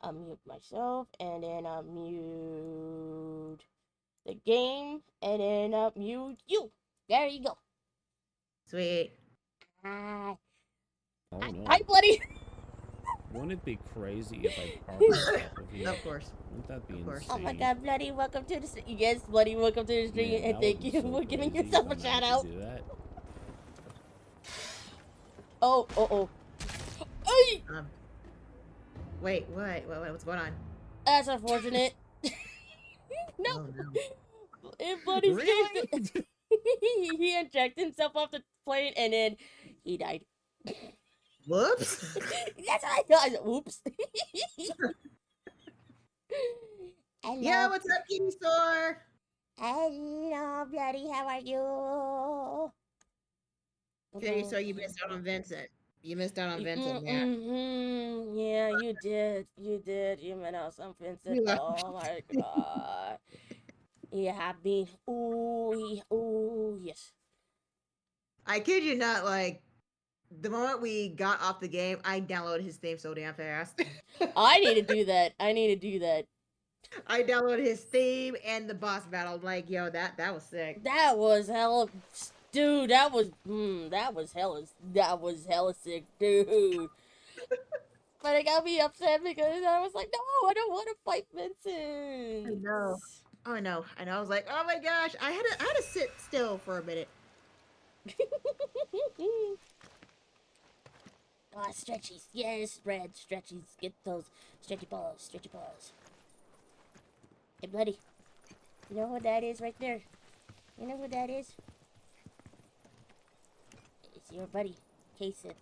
unmute myself, and then unmute the game, and then unmute you. There you go. Sweet. Hi. Oh no. Hi, buddy. Wouldn't it be crazy if I parked on top of you? Of course. Wouldn't that be Of course. insane? Oh my god, bloody, welcome to the stream. Yes, buddy, welcome to the stream, Man, and that thank would you be so for giving crazy yourself if a I shout managed out. to do that. Oh. Hey! Wait, what's going on? That's unfortunate. No. Oh, no. And buddy's Really? he injected himself off the plane, and then he died. Whoops. That's what I thought. Oops. Hello. Yeah, what's up, Kitty Store? Hello, bloody. How are you? Kitty Store, you missed out on Vincent. You missed out on Vincent, yeah. Yeah, you did. You did. You missed out on Vincent. Yeah. Oh my god. Yeah, I've been. Ooh, yes. I kid you not, like, the moment we got off the game, I downloaded his theme so damn fast. I need to do that. I downloaded his theme and the boss battle. I'm like, yo, that was sick. That was hella, dude. That was hella sick, dude. But it got me upset because I was like, no, I don't want to fight Vincent. I know. I know. I was like, oh my gosh, I had to sit still for a minute. Oh, stretchies. Yes, red stretchies. Get those stretchy balls. Hey, buddy. You know who that is right there? You know who that is? It's your buddy, Kason.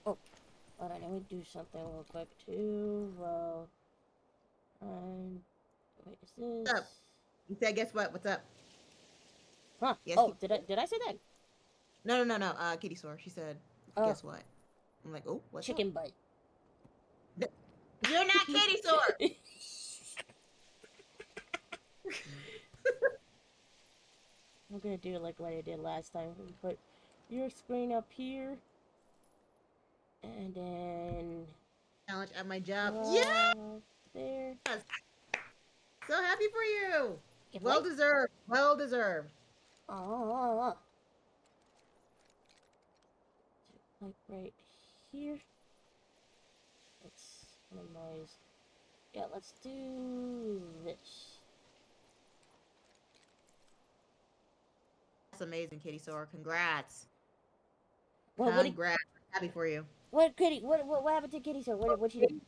Oh, hold on, let me do something real quick too. Well, wait, is this? What's up? You said, guess what? What's up? Huh? Yes, Oh, did I say that? No. Kitty Store. She said, guess what? I'm like, oh, what's Chicken up? butt. You're not Kitty Store. I'm gonna do it like what I did last time. Put your screen up here, and then Challenge at my job. Yeah. There. So happy for you. Get Well light. deserved. Well deserved. Oh. Like right here. Let's minimize. Yeah, let's do this. That's amazing, Kitty Store. Congrats. Well, Congrats. Happy for you. What happened to Kitty? So what she did?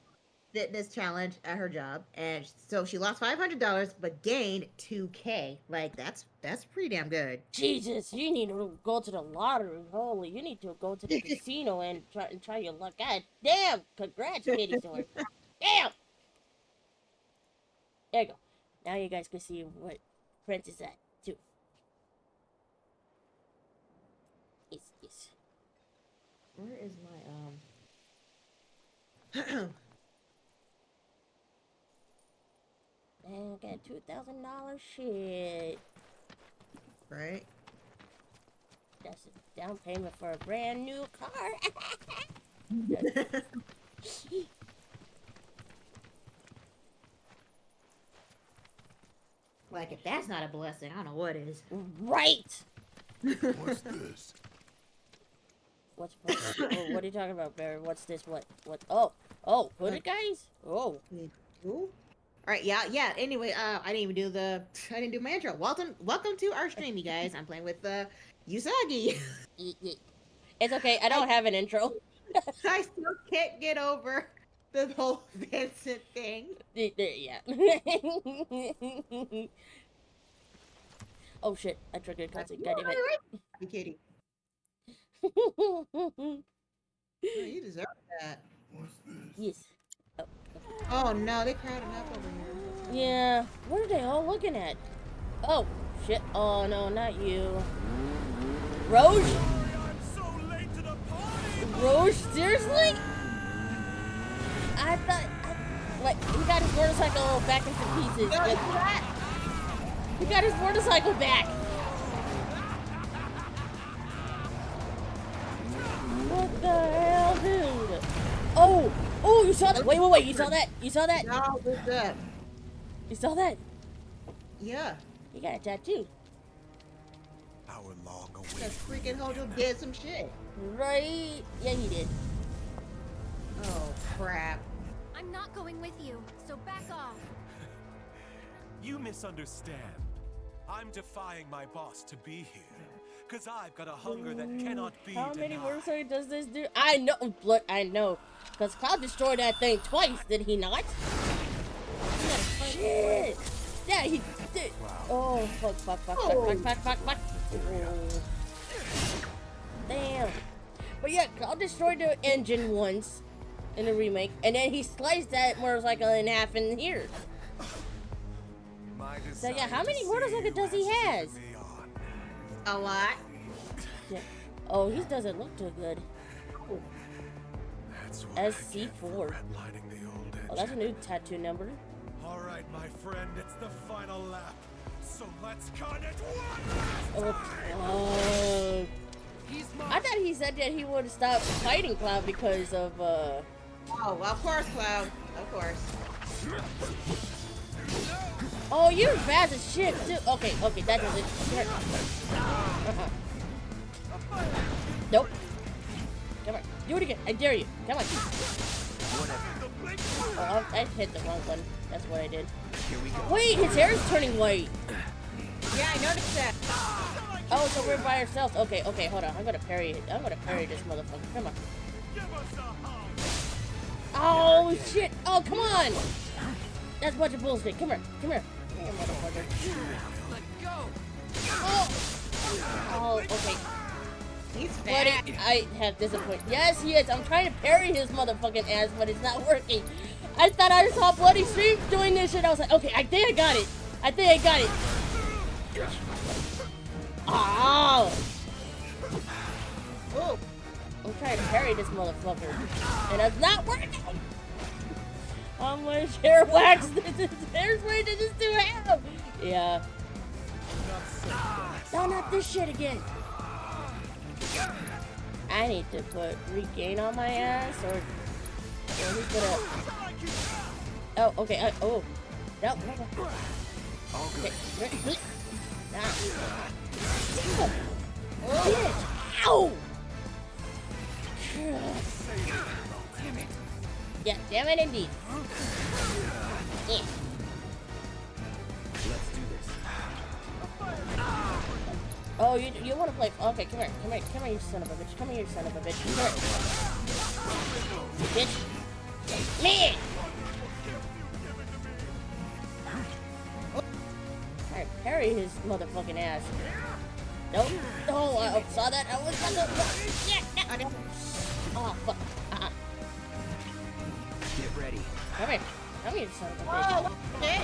Fitness challenge at her job, and so she lost $500 but gained $2K. Like that's pretty damn good. Jesus, you need to go to the lottery. Holy, you need to go to the casino and try your luck. God damn! Congrats, Kitty Store. Damn. There you go. Now you guys can see what Prince is at too. Yes. Where is my And I got $2,000 shit. right? That's a down payment for a brand new car. Like if that's not a blessing, I don't know what is. Right. What's this? What are you talking about, Barry? What's this? What? Oh, put it, guys. Oh. Ooh. All right, yeah. Anyway, I didn't do my intro. Welcome to our stream, you guys. I'm playing with Usagi. It's okay. I don't have an intro. I still can't get over the whole Vincent thing. Yeah. Oh shit! I triggered cutscene. God damn it. You kitty. Oh, You deserve that. What's this? yes. Oh no, they crowded up over here. Yeah. What are they all looking at? Oh shit! Oh no, not you. Roche? I'm so late to the party. Roche? Seriously? I thought, like, he got his motorcycle back into pieces. No, But, it's that. He got his motorcycle back. What the hell, dude? Oh, oh, you saw that? Wait, wait, wait. You saw that? You saw that? No, what's up? You saw that? Yeah. He got a tattoo. Our long That awaited freaking Hojo did some shit. Right? Yeah, he did. Oh, crap. I'm not going with you, so back off. You misunderstand. I'm defying my boss to be here. Cause I've got a hunger that cannot be How many denied. motorcycles does this do? I know. Look, I know. Because Cloud destroyed that thing twice, did he not? Shit! Yeah, he did. Oh, fuck, fuck, fuck, fuck, fuck, fuck, fuck. Oh. Damn. But yeah, Cloud destroyed the engine once in the remake, and then he sliced that motorcycle in half in here. My So yeah, how desire many to motorcycles see you does he has has? driven me on. A lot. Yeah. Oh, he doesn't look too good. That's what I SC4. get for redlining the old Oh, that's a engine. new tattoo number. All right, my friend, it's the final lap. So let's cut it one last Oh, I thought he said that he would stop fighting Cloud because of, Oh, of course, Cloud. Of course. Oh, you're fast as shit, too. Okay, okay, that does it. Nope. Come on, do it again. I dare you. Come on. Oh, I hit the wrong one. That's what I did. Wait, his hair is turning white. Yeah, I noticed that. Oh, so we're by ourselves. Okay, okay, hold on. I'm gonna parry it. I'm gonna parry this motherfucker. Come on. Oh, shit. Oh, come on. That's a bunch of bullshit. Come here. Come here. Come here, motherfucker. Oh. Oh, okay. He's Buddy, fat. I have disappointed. Yes, he is. I'm trying to parry his motherfucking ass, but it's not working. I thought I saw Bloody Stream doing this shit. I was like, okay, I think I got it. I think I got it. Oh. Oh. I'm trying to parry this motherfucker, and it's not working. How much hair wax does this hair spray to just do have? Yeah. No, not this shit again. I need to put regain on my ass, or who's gonna? Oh, okay. Oh, no. Okay. Nah. Oh, ow! Yeah, damn it indeed. Yeah. Let's do this. Oh, you want to play? Okay, come here, you son of a bitch. Come here, you son of a bitch. Come here. Bitch. Man! Alright, parry his motherfucking ass. Nope. Oh, I saw that. I was gonna. Yeah. Oh, fuck. Get ready. Come here. Come here, son of a bitch. Oh, shit.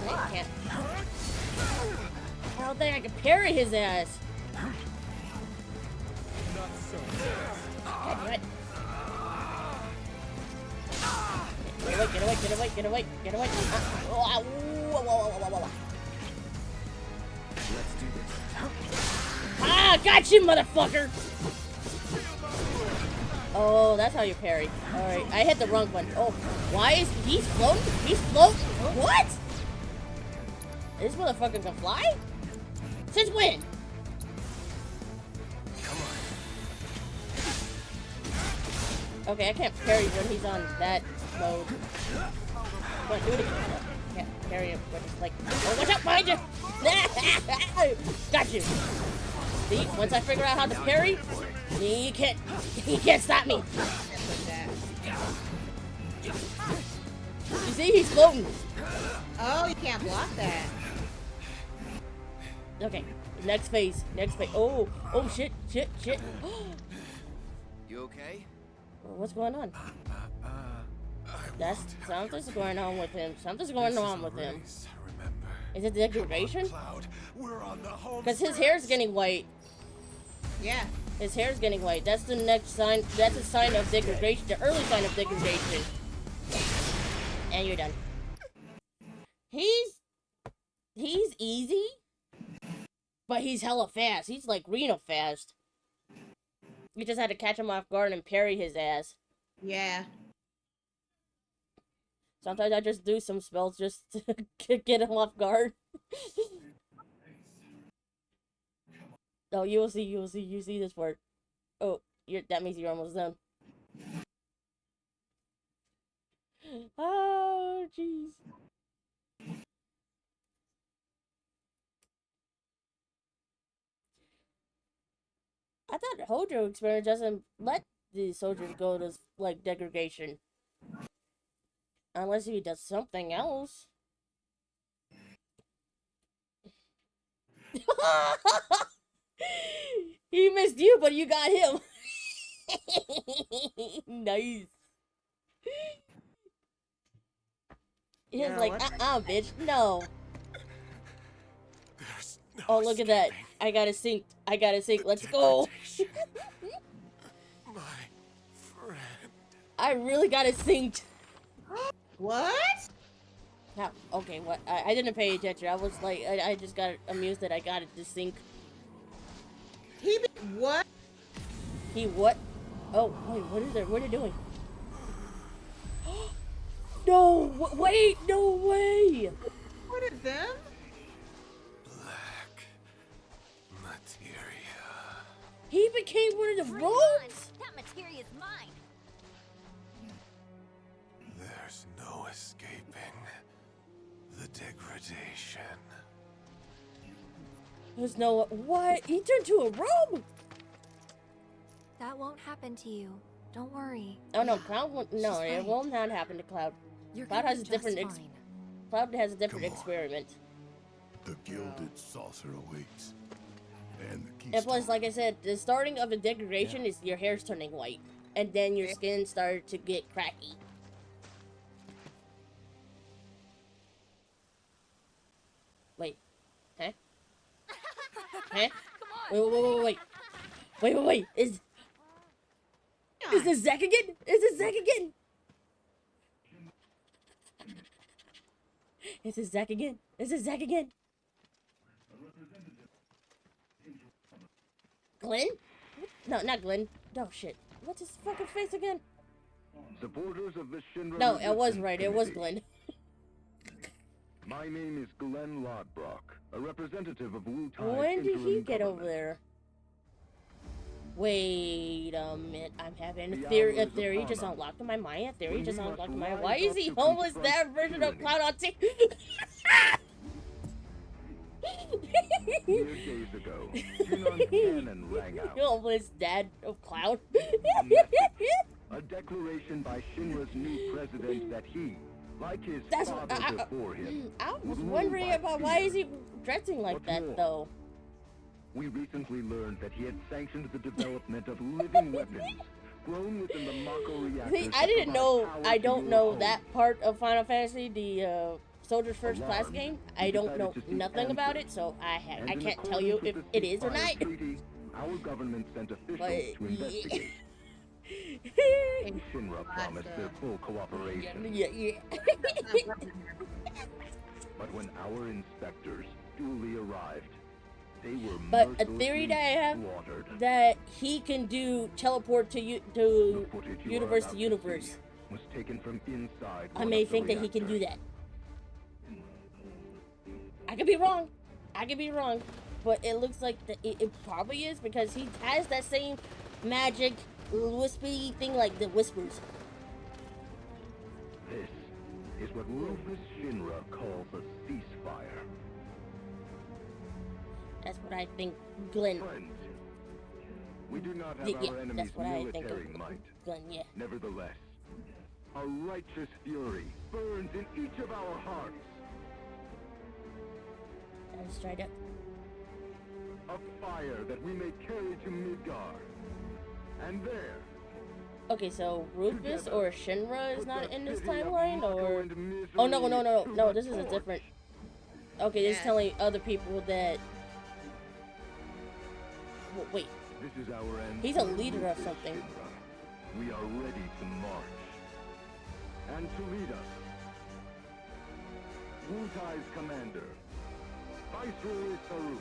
I can't. I don't think I can parry his ass. God damn it. Get away. Oh, whoa. Let's do this. Ah, got you, motherfucker. Oh, that's how you parry. Alright, I hit the wrong one. Oh, why is he floating? He's floating? What? This motherfucker can fly? Since when? Okay, I can't parry when he's on that mode. I'm gonna do it again. Can't parry him when he's like, oh, watch out behind you! Got you. See, once I figure out how to parry, he can't stop me. You see, he's floating. Oh, you can't block that. Okay, next phase. Oh, shit. You okay? What's going on? That's something's going on with him. Is it degradation? Because his hair's getting white. Yeah. His hair's getting white. That's the next sign. That's a sign of degradation. The early sign of degradation. And you're done. He's he's easy, but he's hella fast. He's like Reno fast. You just had to catch him off guard and parry his ass. Yeah. Sometimes I just do some spells just to get him off guard. Oh, you see this part. Oh, that means you're almost done. Oh, jeez. I thought Hojo experience doesn't let the soldiers go to, like, degradation. Unless he does something else. He missed you, but you got him. Nice. He was Yeah, like, what? bitch, no. There's no Oh, look at that. escaping I got it synced. the Let's go. degradation. My friend. I really got it synced. What? How? Okay, what? I didn't pay attention. I was like, I just got amused that I got it to sync. What? He what? Oh, wait, what is it? What are you doing? No, wait, no way! What is them? Black materia. He became one of the Bring it on. rogues? That materia is mine. There's no escaping the degradation. There's no, what? He turned to a rogue? That won't happen to you. Don't worry. Oh no, Cloud won't, no, She's it fine. will not happen to Cloud. You're Cloud gonna has a be different just fine. Cloud has a different Come on. experiment. The gilded saucer awaits. And the key And plus, like I said, the starting of a degradation is your hair's turning white. And then your skin started to get cracky. Wait. Huh? Huh? Wait. Is this Zack again? Is this Zack again? Is this Zack again? Is this Zack again? Glenn? No, not Glenn. Oh shit. What's his fucking face again? Supporters of the Shinra No, it was Resistance right. It was Committee. Glenn. My name is Glenn Lodbrok, a representative of Wu-Tai. When did he interim get over government. there? Wait a minute. I'm having a The theory. hour A is theory upon just us. unlocked in my mind. A theory When just we unlocked must in my mind. rise Why is up he to homeless? confront That version of tyranny. Cloud on T. Mere days ago, Shunon's cannon rang out. Homeless dad of Cloud. A declaration by Shinra's new president that he, like his That's what father before him, I was would rule wondering by about why fear. is he dressing like What's that more, though. We recently learned that he had sanctioned the development of living weapons grown within the Mako reactors. See, to I didn't provide know. power I to don't your know home. that part of Final Fantasy, the Soldier's First Class Alarmed, game. we I don't know decided to seek nothing about it, answers. so I And in can't tell accordance you with if the it is or ceasefire not. treaty, our government sent officials But to investigate. Shinra promised their full cooperation. yeah. But when our inspectors duly arrived, they were But a theory mercilessly that I have slaughtered. that he can do teleport to The footage you are universe about to to universe. see was taken from inside I one may of the think that he can do reactors. that. I could be wrong. But it looks like it probably is because he has that same magic wispy thing like the whispers. This is what Rufus Shinra calls a ceasefire. That's what I think Glenn. Friends, we do not have Yeah, our enemy's that's what I think military of might. Glenn, yeah. Nevertheless, a righteous fury burns in each of our hearts. I just tried it. A fire that we may carry to Midgar. And there, Okay, so Rufus together, or Shinra is put not the in this city of timeline, Mako or and misery oh no, to no, the this is a torch. different. Okay, this is Yes. telling other people that. Wait, This is our end. he's a leader of something. We are ready to march. And to lead us, Wu-Tai's commander, Viceroy Saru.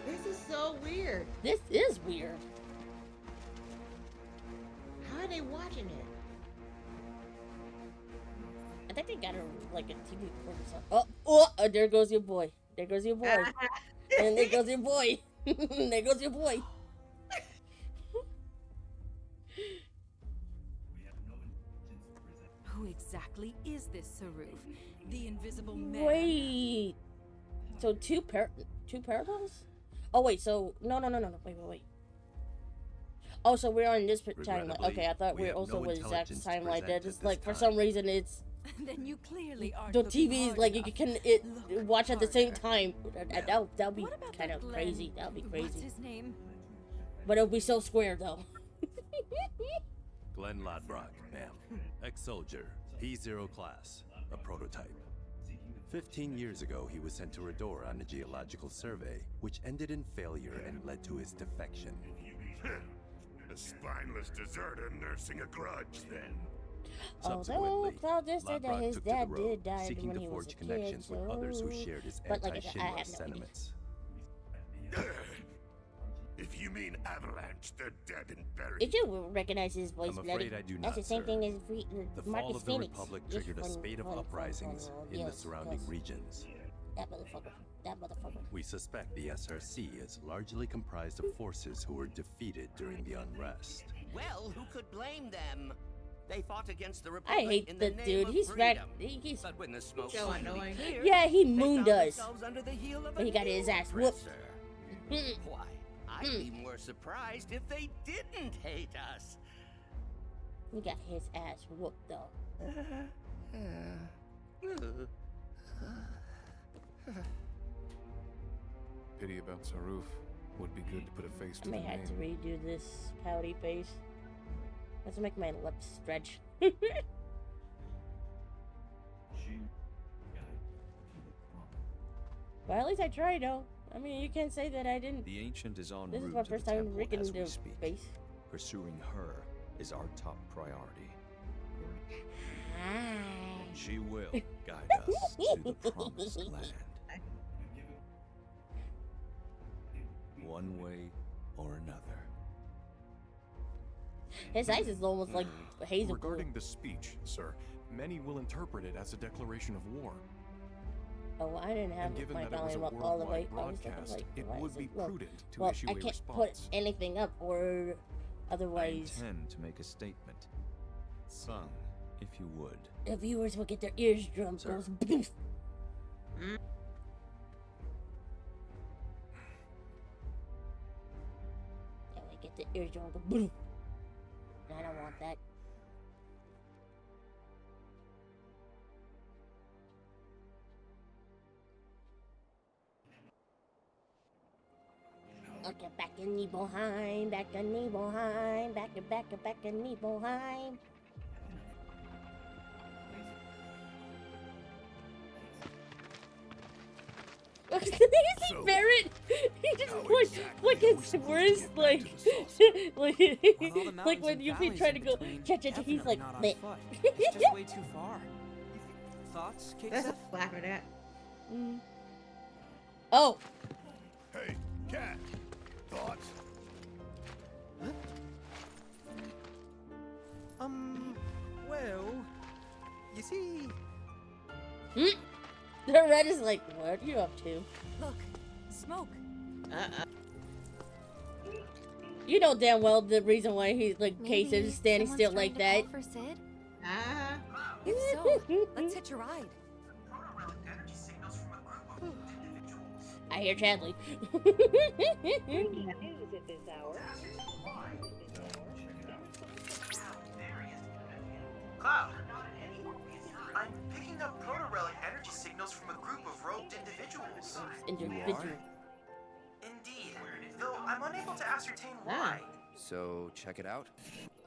This is so weird. This is weird. How are they watching it? I think they got a like a TV report or something. Oh, there goes your boy. There goes your boy. And there goes your boy. There goes your boy. Who exactly is this Saruf? The invisible man? Wait. So two parallels? Oh wait, so no. Wait. Oh, so we're on this timeline. Okay, I thought we also was exact timeline. That just like for some reason it's Then you clearly are the TV is like you can watch at the same time. That'll be kind of crazy. That'll be What's crazy. his name? But it'll be so square though. Glenn Ladbrock, ma'am. Ex-soldier, P0 class, a prototype. 15 years ago, he was sent to Redor on a geological survey, which ended in failure and led to his defection. A spineless deserter nursing a grudge, then. Although Claudius said that Ladbrock his took to the dad road, did die seeking when to he was a forge kid, connections with others who so... shared his But like I said, I anti-Shinra have no idea. sentiments. If you mean Avalanche, they're dead and buried. Did you recognize his voice, I'm Bloody? afraid I do That's not, the same sir. thing as The Marcus fall of the Phoenix. Republic Yes, triggered a funny, spate of funny, uprisings funny, in the yes, surrounding yes. regions. That motherfucker. That motherfucker. We suspect the SRC is largely comprised of forces who were defeated during the unrest. Well, who could blame them? They fought against the I Republic hate in the the name dude. of He's back. freedom. He's But when the smoke So finally annoying. cleared, yeah. He they mooned found us. themselves under the heel of But he a got his new ass whooped. oppressor. Why, I'd be more surprised if they didn't hate us. He got his ass whooped though. Pity about Saruf. Would be good to put a face I to the may name. have to redo this pouty face. Let's make my lips stretch. Well, at least I tried, though. I mean, you can't say that I didn't. The Ancient is en This is route my to the first time temple rigging as we the speak. face. Pursuing her is our top priority. Hi. She will guide us to the promised land. One way or another. His eyes is almost like hazel blue. Regarding the speech, sir, many will interpret it as a declaration of war. Oh, I didn't have And given my that it was a volume up all the way. worldwide I was thinking, broadcast, like, it why would is be low? prudent to Well, issue I a can't response. put anything up, or I otherwise intend to make a statement. Sung, if you would. the viewers will get their eardrums Sir. goes boof. Yeah, I get the eardrum go boof. I don't want that. Okay, back in Nibelheim, back in Nibelheim, back in Nibelheim. Did you see So, Barrett? He just how like exactly his are we supposed to wrist, get back like, to the like when Yuffie tried to go catch it, he's like, bleh. It's just way too far. Thoughts, That's a Kate? flap of that. Oh, Hey, cat. Thoughts? Well, you see, the red is like, what are you up to? Look, smoke. You know damn well the reason why he's like Case Maybe is standing someone's still trying like to that. call for Sid? If so, let's hitch a ride. I hear Chadley. Cloud, I'm picking up proto-relic energy signals from a group of robed individuals. Individual. Indeed, though I'm unable to ascertain why. so check it out.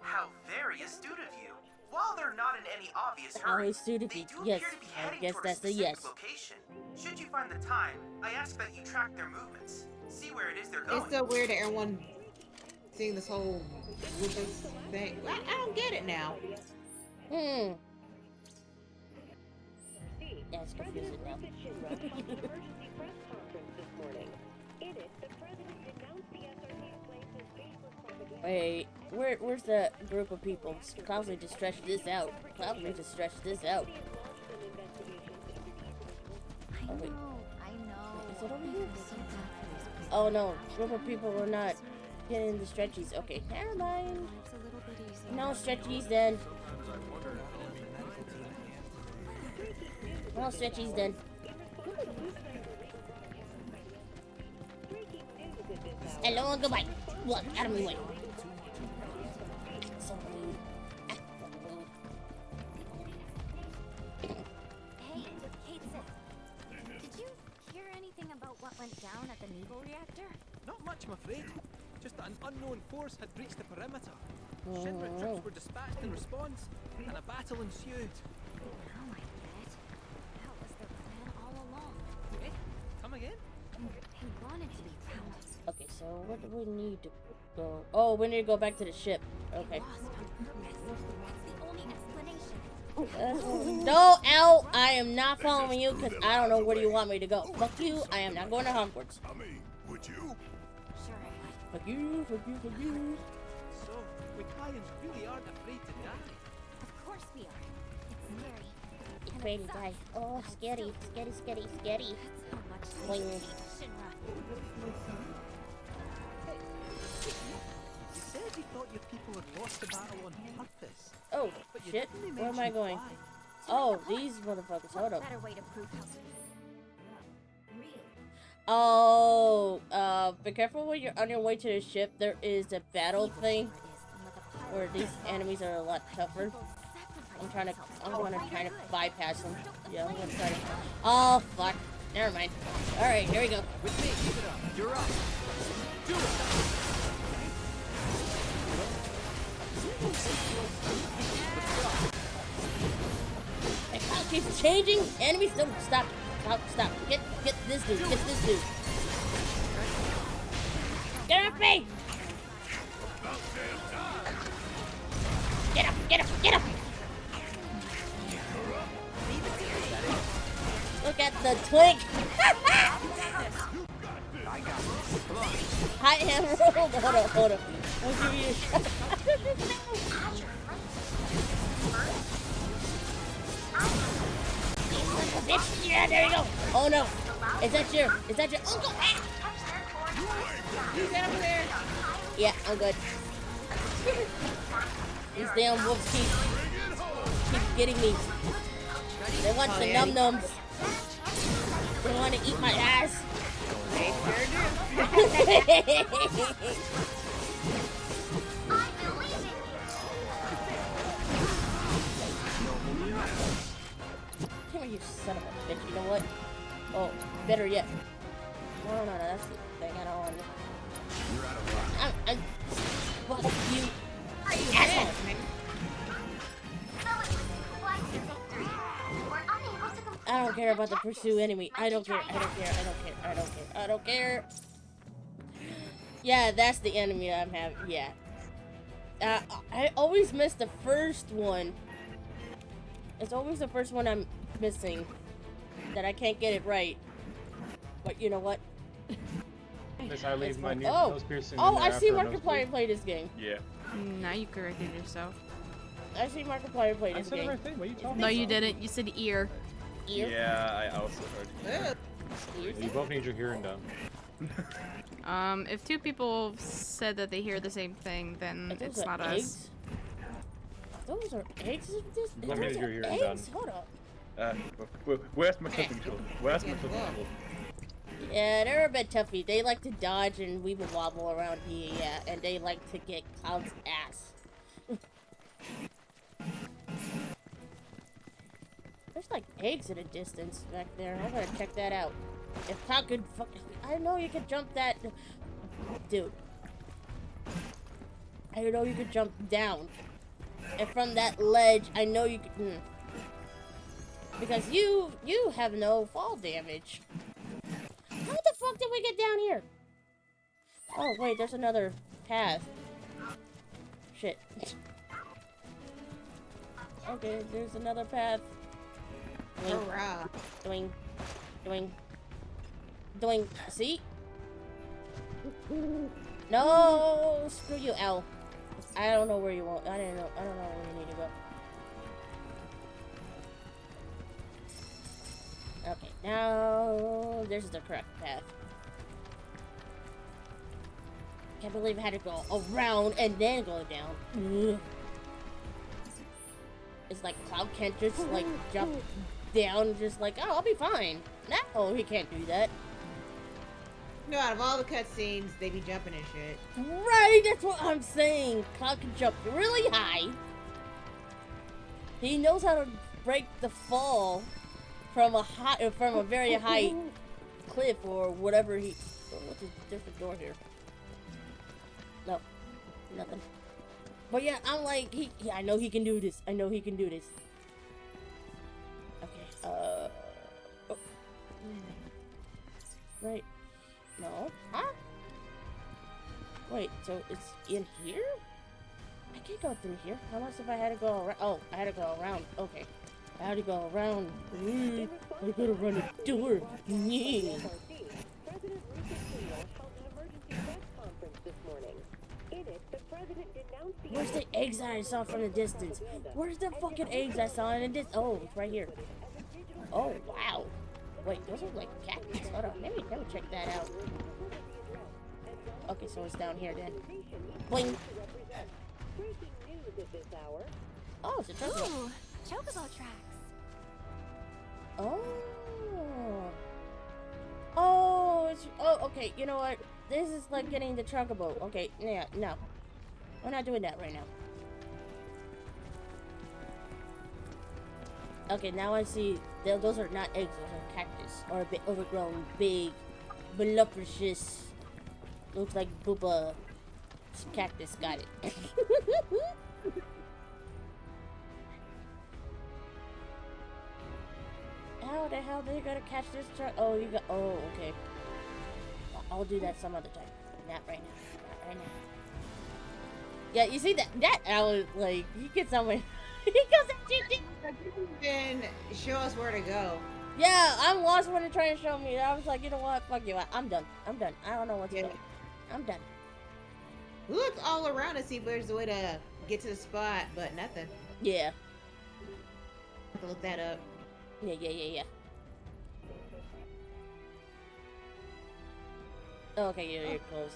How very astute of you. While they're not in any obvious How hurry, astute of they you. do Yes, appear to be I heading guess toward that's a a specific yes. location. Should you find the time, I ask that you track their movements. See where it is they're going. It's so weird that everyone seeing this whole Lucas thing. I don't get it now. That's confusing now. Wait, where's the group of people? Clouds need to stretch this out. Clouds need to stretch this out. Oh, wait. I know. Is it over here? I'm so glad for these people. Oh no, group of people are not getting the stretchies. Okay, never mind. It's a little bit easier. No stretchies then. No stretchies then. Hello and goodbye. Look, out of my way. So rude. Hey, did you hear anything about what went down at the Nevo reactor? Not much, I'm afraid. Just that an unknown force had breached the perimeter. Shinra troops were dispatched in response, and a battle ensued. Now I get it. That was their plan all along. Eh? Come again? They wanted to be palace. Okay, so what do we need to go? Oh, we need to go back to the ship. Okay. Lost on purpose. That's the only explanation. No, Al, I am not following you because I don't know where you want me to go. Fuck you, I am not going to Hogwarts. I mean, would you? Sure I would. Fuck you, fuck you, fuck you. So, we Kayans really aren't afraid to die. Of course we are. It's scary. It's And afraid it to die. sucks. Oh, scary, scary, scary, scary. That's how much Boing. I hate Shinra. You said you thought your people had lost the battle on purpose. Oh, But you shit. didn't Where am I mention going? why. Oh, these motherfuckers. Hold up. Better way to prove how. Oh, be careful when you're on your way to the ship. There is a battle thing where these enemies are a lot tougher. I'm gonna try to bypass them. Yeah, I'm gonna try to. Oh, fuck. Never mind. Alright, here we go. With me, keep it up. You're up. Do it. The cloud keeps changing. Enemies don't stop. Stop. Get this dude. Get this dude. Get off me! Get up! Get up! Get up! Look at the twink! Hi, Emerald! Hold on. I'll give you a shot. Bitch! Yeah, there you go! Oh no! Is that your uncle? You get over there. Yeah, I'm good. These damn wolves keep getting me. They want the num-nums. They want to eat my ass. They sure do. Come here, you son of a bitch. You know what? Oh, better yet. No, that's the thing I don't want. I'm fuck you. Asshole. I don't care about the pursue enemy. I don't care. Yeah, that's the enemy I'm having. Yeah. I always miss the first one. It's always the first one I'm missing. That I can't get it right. But you know what? Miss, I leave my new Oh, nose piercing. oh! in there I see after a nose Markiplier play this game. Yeah. Now you corrected yourself. I see Markiplier play I this said the game. right thing. What are you talking No, about? you didn't. You said ear. Ear? Yeah, I also heard you. Ears? You both need your hearing done. If two people said that they hear the same thing, then Those it's are not us. eggs? Those are eggs? Let me Those get are your hearing eggs? done. Hold up. Where's my cooking tool? Where's my cooking tool? Yeah, they're a bit toughy. They like to dodge and weave and wobble around here, yeah, and they like to get Cloud's ass. There's like eggs in a distance back there. I'm gonna check that out. If Cloud could I know you could jump that... Dude. I know you could jump down. And from that ledge, I know you could... Because you have no fall damage. How the fuck did we get down here? Oh, wait, there's another path. Shit. Okay, there's another path. Hurrah. Doing. Doing. Doing. See? No! Screw you, L. I don't know where you want. I don't know where you need to go. Okay, now there's the correct path. Can't believe I had to go around and then go down. Ugh. It's like Cloud can't just like jump down just like, oh, I'll be fine. No, he can't do that. No, out of all the cutscenes, they be jumping and shit. Right, that's what I'm saying. Cloud can jump really high. He knows how to break the fall from a very high cliff or whatever he. Oh, what's a different door here? No, nothing. But yeah, I'm like, I know he can do this. I know he can do this. Okay. Oh. Right. No. Huh? Wait. So it's in here? I can't go through here. How much if I had to go around? Oh, I had to go around. Okay. I had to go around. I gotta run a door. Yeah. Where's the eggs that I saw from the distance? Where's the fucking eggs I saw in the distance? Oh, it's right here. Oh, wow. Wait, those are like cactus. Hold on, let me check that out. Okay, so it's down here then. Boing. Oh, it's a chocobo. Ooh, chocobo tracks. Oh. Oh, it's, oh, okay, you know what? This is like getting the chocobo. Okay, yeah, no. We're not doing that right now. Okay, now I see those are not eggs, those are cactus. Or a bit overgrown, big, voluptuous. Looks like Booba cactus. Got it. How the hell are they gonna catch this truck? Oh, you got. Oh, okay. I'll do that some other time. Not right now. Not right now. Yeah, you see that owl, like, he gets somewhere. He goes at you. Then show us where to go. Yeah, I'm lost when they're trying to show me. I was like, you know what? Fuck you. I'm done. I'm done. I don't know what to do. I'm done. We looked all around to see if there's a way to get to the spot, but nothing. Yeah. Have to look that up. Yeah. Okay, yeah, you're close.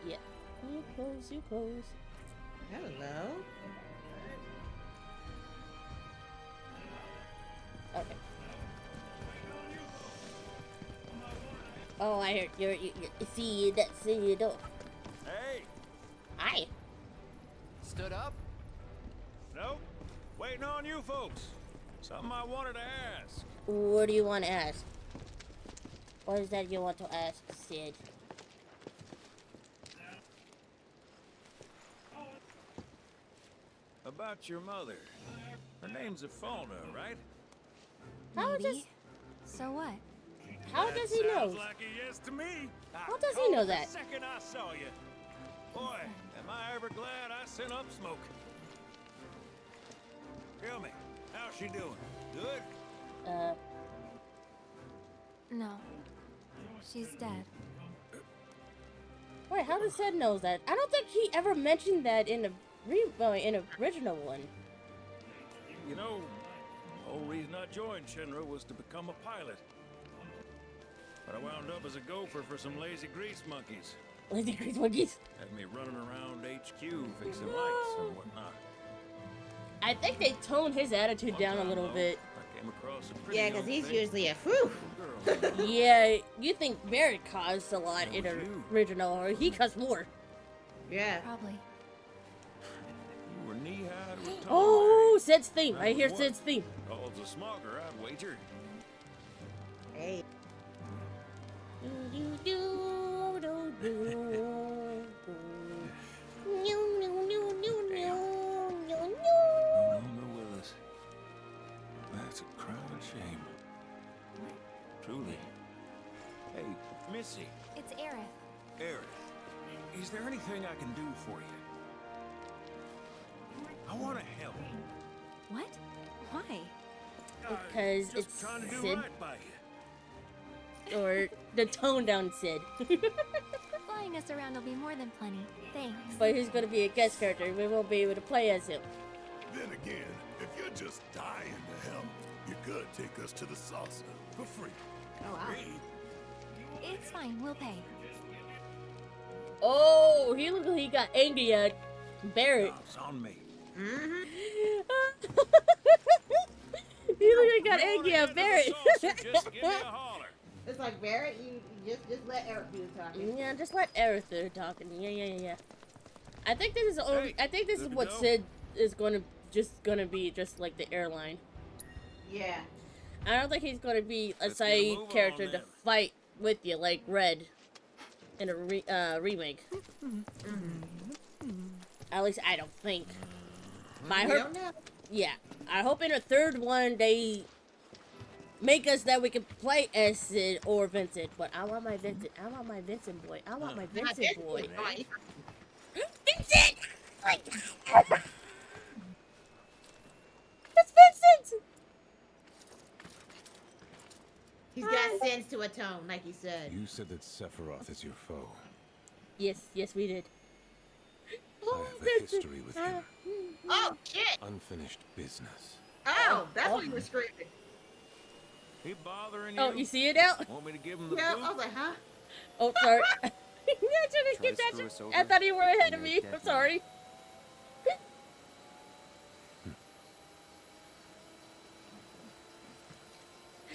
Yeah. You close. Hello. Okay. Oh, I heard you're see that. Hey. Hi. Stood up? Nope. Waiting on you folks. Something I wanted to ask. What do you want to ask? What is that you want to ask, Sid? About your mother. Her name's Afona, right? How does? So what? How does he know? Sounds like a yes to me. How does he know that? The second I saw you. Boy, am I ever glad I sent up smoke. Tell me, how's she doing? Good? No. She's dead. Wait, how does Sid knows that? I don't think he ever mentioned that in the original one. You know, the whole reason I joined Shinra was to become a pilot. But I wound up as a gopher for some lazy grease monkeys. Lazy grease monkeys? Had me running around HQ fixing lights and whatnot. I think they toned his attitude down a little bit. I came across a pretty Yeah, because young he's thing. usually a whew. Yeah, you think Barry caused a lot in the original, or he caused more. Yeah. Probably. You were knee-high to a tall Oh, Sid's theme. I lady. hear What? Sid's theme. Calls a smogger, I'd wager. Hey. No longer with us. That's a crying shame. Truly. Hey, Missy. It's Aerith. Aerith, is there anything I can do for you? I want to help. What? Why? Because it's Trying to do Sid. right by you. Or the tone down Sid. Flying us around will be more than plenty. Thanks. But he's gonna be a guest character. We won't be able to play as him. Then again, if you're just dying to help, you could take us to the saucer for free. Oh, wow. It's fine, we'll pay. Oh, he looked like he got angry at Barrett. It's on me. Mm-hmm. He looked like he got angry at Barrett. Just give me a holler. It's like Barrett, you just let Eric do the talking. Yeah, just let Eric do the talking. Yeah. I think this is only. Hey, I think this is good to what go. Sid is gonna be just like the airline. Yeah. I don't think he's gonna be a Let's get a side move on character to then. fight with you like Red in a remake. At least I don't think. But I We heard, don't know. yeah, I hope in a third one they make us that we can play as Sid or Vincent. But I want my Vincent. I want my Vincent boy. I want my Vincent boy. Vincent! Like, it's Vincent! He's got sins to atone, like he said. You said that Sephiroth is your foe. Yes, we did. I have a history with him. Oh, shit! Unfinished business. Oh, that's what you were screaming. He bothering you? Oh, you see it now? Want me to give him the Yeah, boot? I was like, huh? Oh, sorry. I didn't get Try to that. screw us I over, thought you were ahead of and me. you're I'm dead sorry.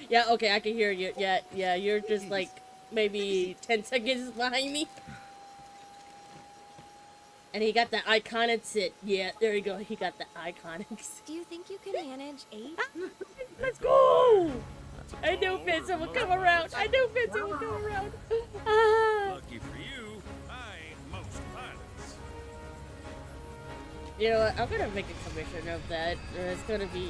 Yeah, okay, I can hear you. Yeah, you're just like maybe 10 seconds behind me. And he got the iconic sit. Yeah, there you go. He got the iconic sit. Do you think you can manage 8? Let's go! I knew Vincent would come around. I knew Vincent would come around. Ah. Lucky for you, I ain't most pilots. You know what? I'm gonna make a commission of that. It's gonna be.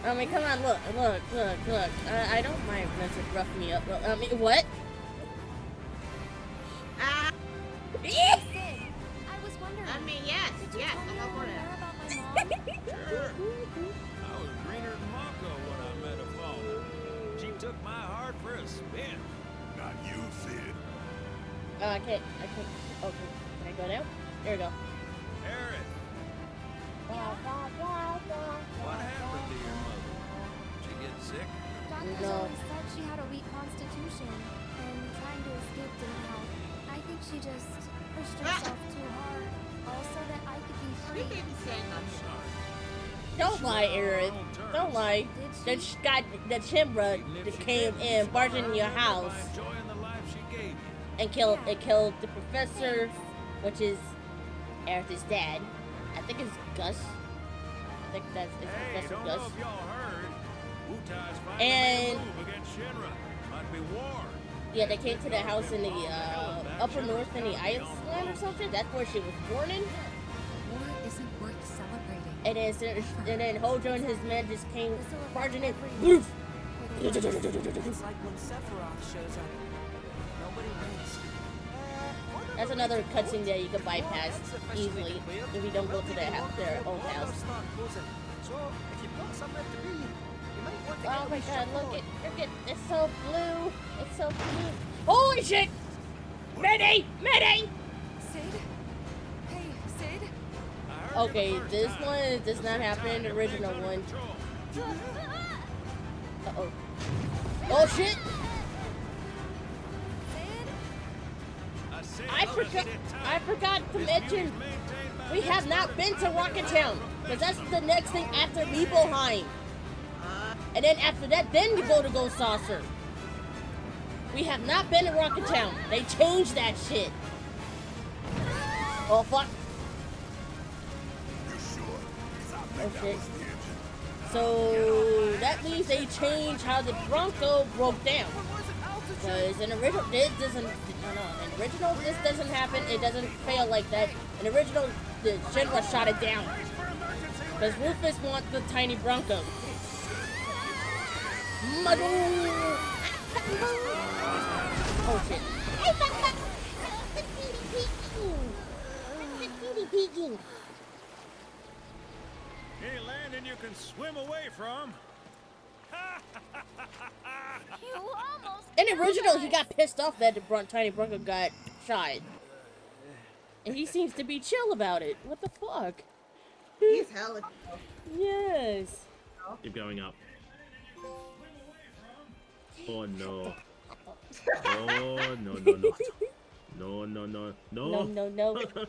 I mean, come on, look. I don't mind Vincent rough me up. I mean, what? Ah! Sid, I was wondering. I mean, yes, Did you yes, tell me I'm all for that. more about my mom? Sure. I was greener than Mako when I met her father. She took my heart for a spin. Not you, Sid. Oh, I can't. Okay, can I go now? There we go. Aaron, what happened to your mother? She get sick? Doctors No. always said she had a weak constitution, and trying to escape didn't help. I think she just pushed herself too hard, also that I could be We free. can't be saying I'm nothing. sorry. Don't lie, Aaron. Don't lie. That Chimbra that came in, barged in your house, Enjoying the life she gave you. and killed the professor, which is Aerith's dad. I think it's Gus. I think it's Hey, Professor don't Gus. know if y'all heard. Wutai's finally And- made a move against Shinra. Might be war. Yeah, they came to the house in the upper north in the Iceland or something. That's where she was born in. War isn't worth celebrating. And then Hojo and his men just came barging in. Woof! It's like when Sephiroth shows up. Nobody wins. That's another cutscene that you can bypass easily if you don't go to their own house. So, if you've got somewhere to be, you might want to Oh get my a god, shot look on. it, it's so blue, it's so blue. Holy shit! Mayday! Mayday! Sid? Hey, Sid? Okay, this one does not happen in the original one. Uh-oh. Oh shit! I forgot to mention, we have not been to Rocket Town, because that's the next thing after Nibelheim. And then after that, then you go to Ghost Saucer. We have not been to Rocket Town. They changed that shit. Oh fuck. Oh shit. So that means they changed how the Bronco broke down. Because in original this doesn't happen. It doesn't fail like that. In original, the Shinra shot it down. Because Rufus wants the tiny Bronco. Oh shit. me peeking. Any landing you can swim away from. You almost. In the original, he got pissed off that the Tiny Bronco got shot. And he seems to be chill about it. What the fuck? He's hella. Yes. Keep going up. Oh no. Oh no no no. No no no no.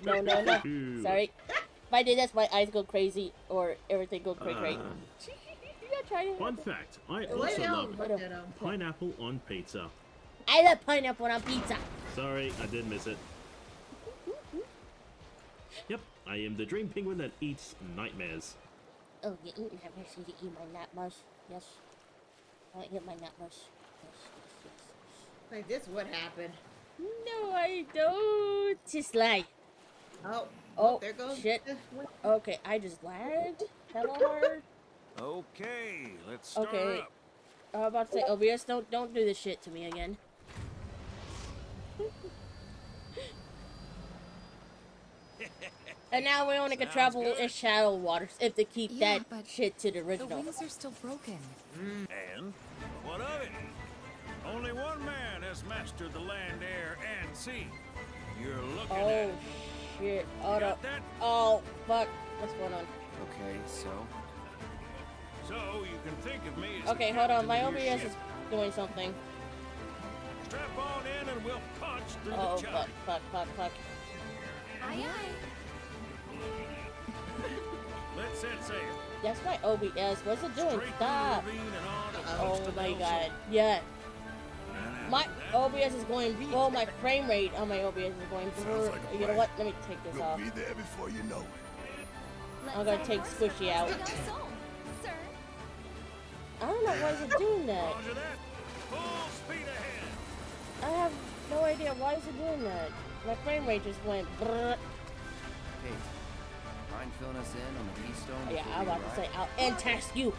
No, no. Sorry. If I did this, my eyes go crazy or everything go cray-cray. Fun fact, I also love pineapple on pizza. I love pineapple on pizza. Sorry, I did miss it. Yep, I am the dream penguin that eats nightmares. Oh, you eat nightmares, you eat my nightmares. Yes. I eat my nightmares. Yes. Like this would happen. No, I don't. Just lie. Oh, there goes. Shit. Okay, I just lagged hella hard. Okay, let's start Okay. up. I was about to say, OBS, don't do this shit to me again. And now we only can travel in shallow waters if they keep that shit to the original. The wings are still broken. And what of it? Only one man has mastered the land, air, and sea. You're looking at it. Shit. You got that? Oh, fuck. What's going on? Okay, so So you can think of me as Okay, the hold on. captain My of your OBS ship. is doing something. Strap on in and we'll punch through Oh, the chop. fuck. Aye, aye. Let's set sail. That's my OBS. What's it doing? Straight Stop. through the ravine and on to Oh coast my of god. Yeah. My OBS is going. Oh, my frame rate on my OBS is going. Sounds like a You know plan. what? Let me take this We'll off. be there before you know it. I'm gonna take Squishy out. Sir. I don't know why is it doing that. Roger that. Full speed ahead. I have no idea why is it doing that. My frame rate just went. Brrr. hey, mind filling us in on the Keystone? Yeah, before I'm we about to say arrive? I'll end task you.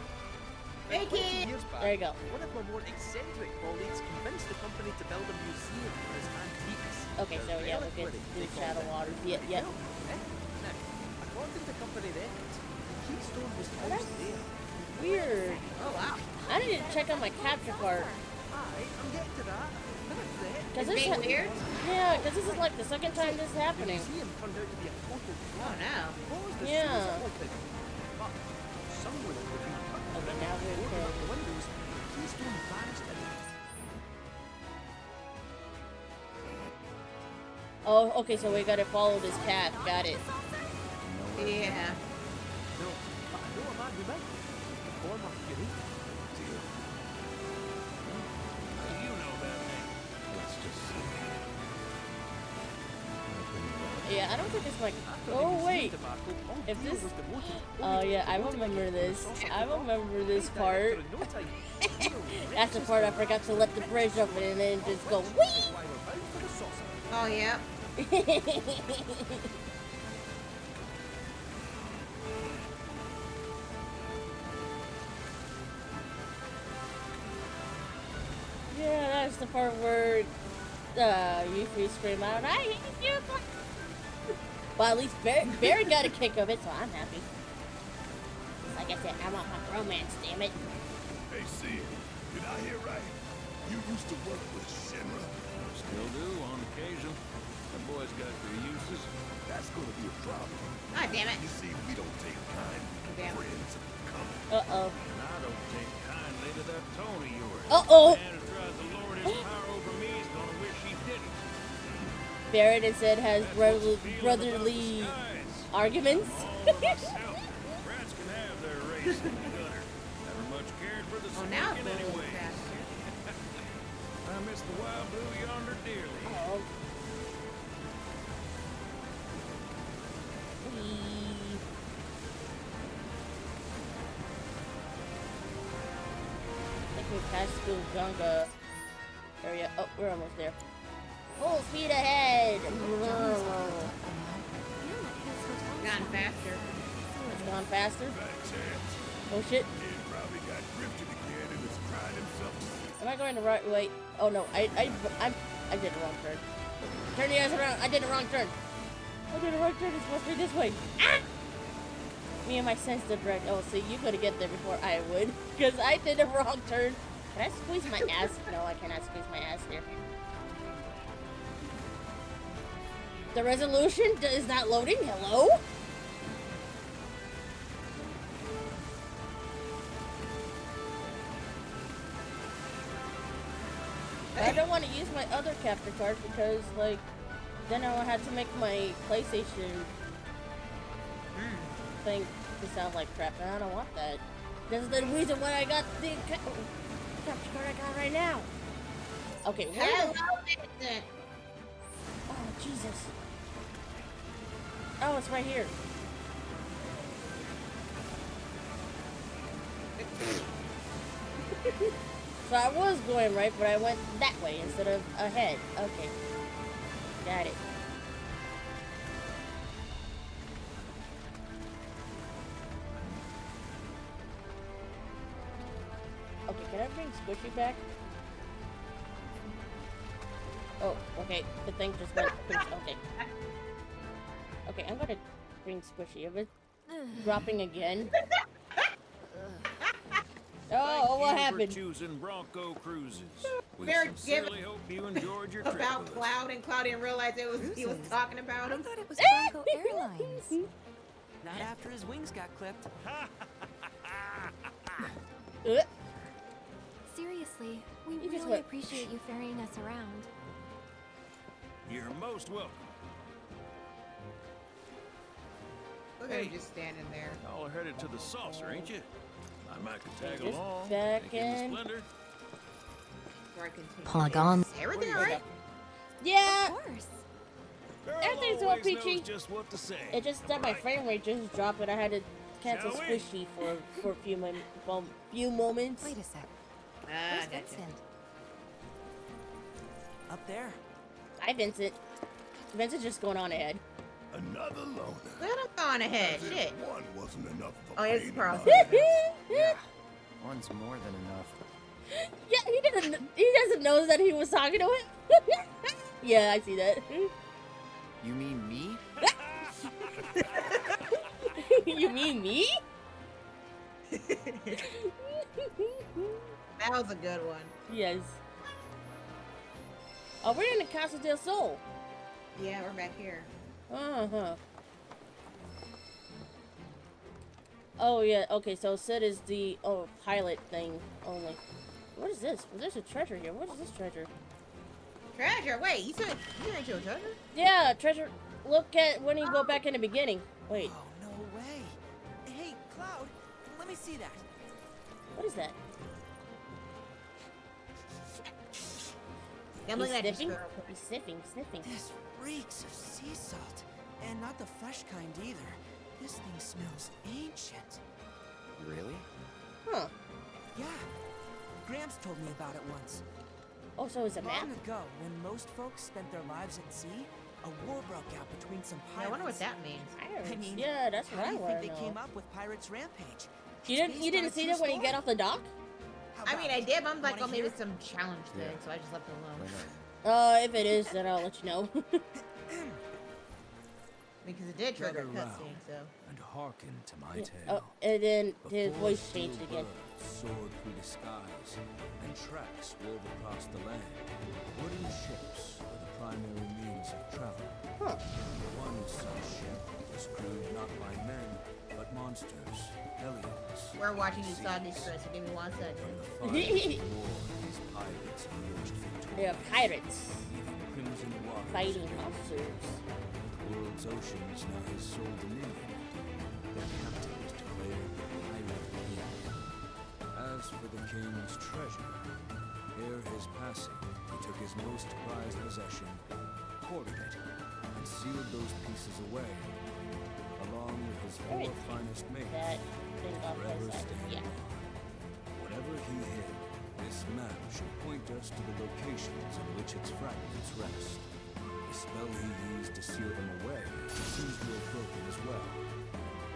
Hey, kid. Years back, There you go. one of my more eccentric colleagues convinced the company to build a museum for his antiques. Okay, so yeah, we can do Shadow Waters. Yeah. Now, according to company records, the Keystone was housed there. Weird. Oh wow. I need to check on my capture card. Aye, I'm getting to that. Not a threat. Cause It's this being weird? Yeah, because this is like the second time this is happening. The museum turned out to be a total Oh no. Caused as Yeah. soon as it opened. But someone had been Okay, now we opened up can. the windows, the Keystone vanished in it. Oh, okay, so we gotta follow this path. Got it. Yeah. No, but I know a man who might. The former Fury. How do you know that name? Let's just see. Yeah, I don't think it's like. Oh wait. If this. Oh yeah, I remember this. I remember this part. That's the part I forgot to let the bridge open and then just go whee. Oh yeah. Yeah, that's the part where you free scream out, I hate you. Well, at least Barry got a kick of it, so I'm happy. Like I said, I want my romance, damn it. Hey, see, did I hear right? You used to work with Shinra? Still do on occasion. The boys got their uses. That's gonna be a problem. Ah, damn it. You see, we don't take kind Damn. friends coming. Uh-oh. And I don't take kindly to that tone of yours. Uh-oh. The man who tries to lord his power over me is gonna wish he didn't. Barrett instead has brotherly arguments. All for myself. Rats can have their race in the gutter. Never much cared for the Oh, now it's smoking a little anyway. faster. I miss the wild blue yonder dearly. Oh. Whee. I think we passed through Gunga area. Oh, we're almost there. Full speed ahead! Gone faster. It's gone faster? Oh shit. Probably got drifted again and is trying himself. Am I going the right way? Oh no, I did the wrong turn. Turn the ass around. I did the wrong turn. I did a wrong turn. It's supposed to be this way. Ah! Me and my sense of direct. Oh, see, you gotta get there before I would, because I did a wrong turn. Can I squeeze my ass? No, I cannot squeeze my ass here. The resolution is not loading. Hello? I don't want to use my other capture card because, like, then I will have to make my PlayStation thing to sound like crap, and I don't want that. That's the reason why I got the capture card I got right now. Okay, where? Oh, Jesus. Oh, it's right here. So I was going right, but I went that way instead of ahead. Okay. Got it. Okay, can I bring Squishy back? Oh, okay. The thing just went. Okay. Okay, I'm gonna bring Squishy. If it's dropping again. Oh, what happened? For choosing Bronco Cruises. We Very sincerely hope you enjoyed your trip about with us. Cloud, and Cloud didn't realize he was talking about him. I thought it was Bronco Airlines. Not after his wings got clipped. Seriously, we You just really went- appreciate you ferrying us around. You're most welcome. Look at him just standing there. Y'all are headed to the saucer, ain't you? I might could tag Just along. back take in the in. splendor. Polygon. Everything alright? Yeah. Of course. Everything's all Always peachy. knows just what to say. It just that my frame rate just dropped, and I had to cancel Shall we? Squishy for a few moments. Wait a sec. Ah, Where's gotcha. Vincent? Up there. Hi, Vincent. Vincent's just going on ahead. Another loner. Let him go on ahead. As if Shit. one wasn't enough of a Oh, it's pain in Carlson. the Yeah, One's more than enough. he doesn't know that he was talking to him. Yeah, I see that. You mean me? You mean me? That was a good one. Yes. Oh, we're in the Casa del Sol. Yeah, we're back here. Uh-huh. Oh, yeah. Okay, so Sid is the pilot thing only. What is this? Well, there's a treasure here. What is this treasure? Treasure? Wait, you said you ain't your treasure? Yeah, treasure. Look at when you go back in the beginning. Wait, Oh, no way. Hey, Cloud, let me see that. what is that? Yeah, I'm He's looking at your sniffing? squirrel. He's sniffing. This reeks of sea salt. And not the fresh kind either. This thing smells ancient. Really? Huh. Yeah. Gramps told me about it once. Oh, so it's a map? Long ago, when most folks spent their lives at sea, a war broke out between some Yeah, pirates. I wonder what that means. Pirates. I mean, Yeah, that's what how I do you want think to they know. came up with Pirates Rampage? You didn't see that when you get off the dock? I mean, I did, but I'm like, Wanna oh, maybe hear? it's some challenge thing, Yeah. so I just left it alone. If it is, then I'll let you know. Because it did trigger a Gather cutscene, round so. and hearken to my Yeah. tale. Oh, and then his Before voice steel changed again. birds soared through the skies, and tracks wove across the land. Wooden ships were the primary means of travel. Huh. One such ship was crewed not by men, but monsters, aliens. We're watching sea Usagi beasts. stress, so give me 1 second. From the fires of war, these pirates emerged victorious. They are pirates leaving crimson waters fighting behind. monsters. The world's oceans now his sole dominion. Their captains declared the pirate king. As for the king's treasure, ere his passing, he took his most prized possession, quartered it, and sealed those pieces away, along with his four Right. finest mates, That thing to off forever that side. stand Yeah. guard. Whatever he hid, this map should point us to the locations in which its fragments rest. The spell he used to seal them away seems to have broken as well.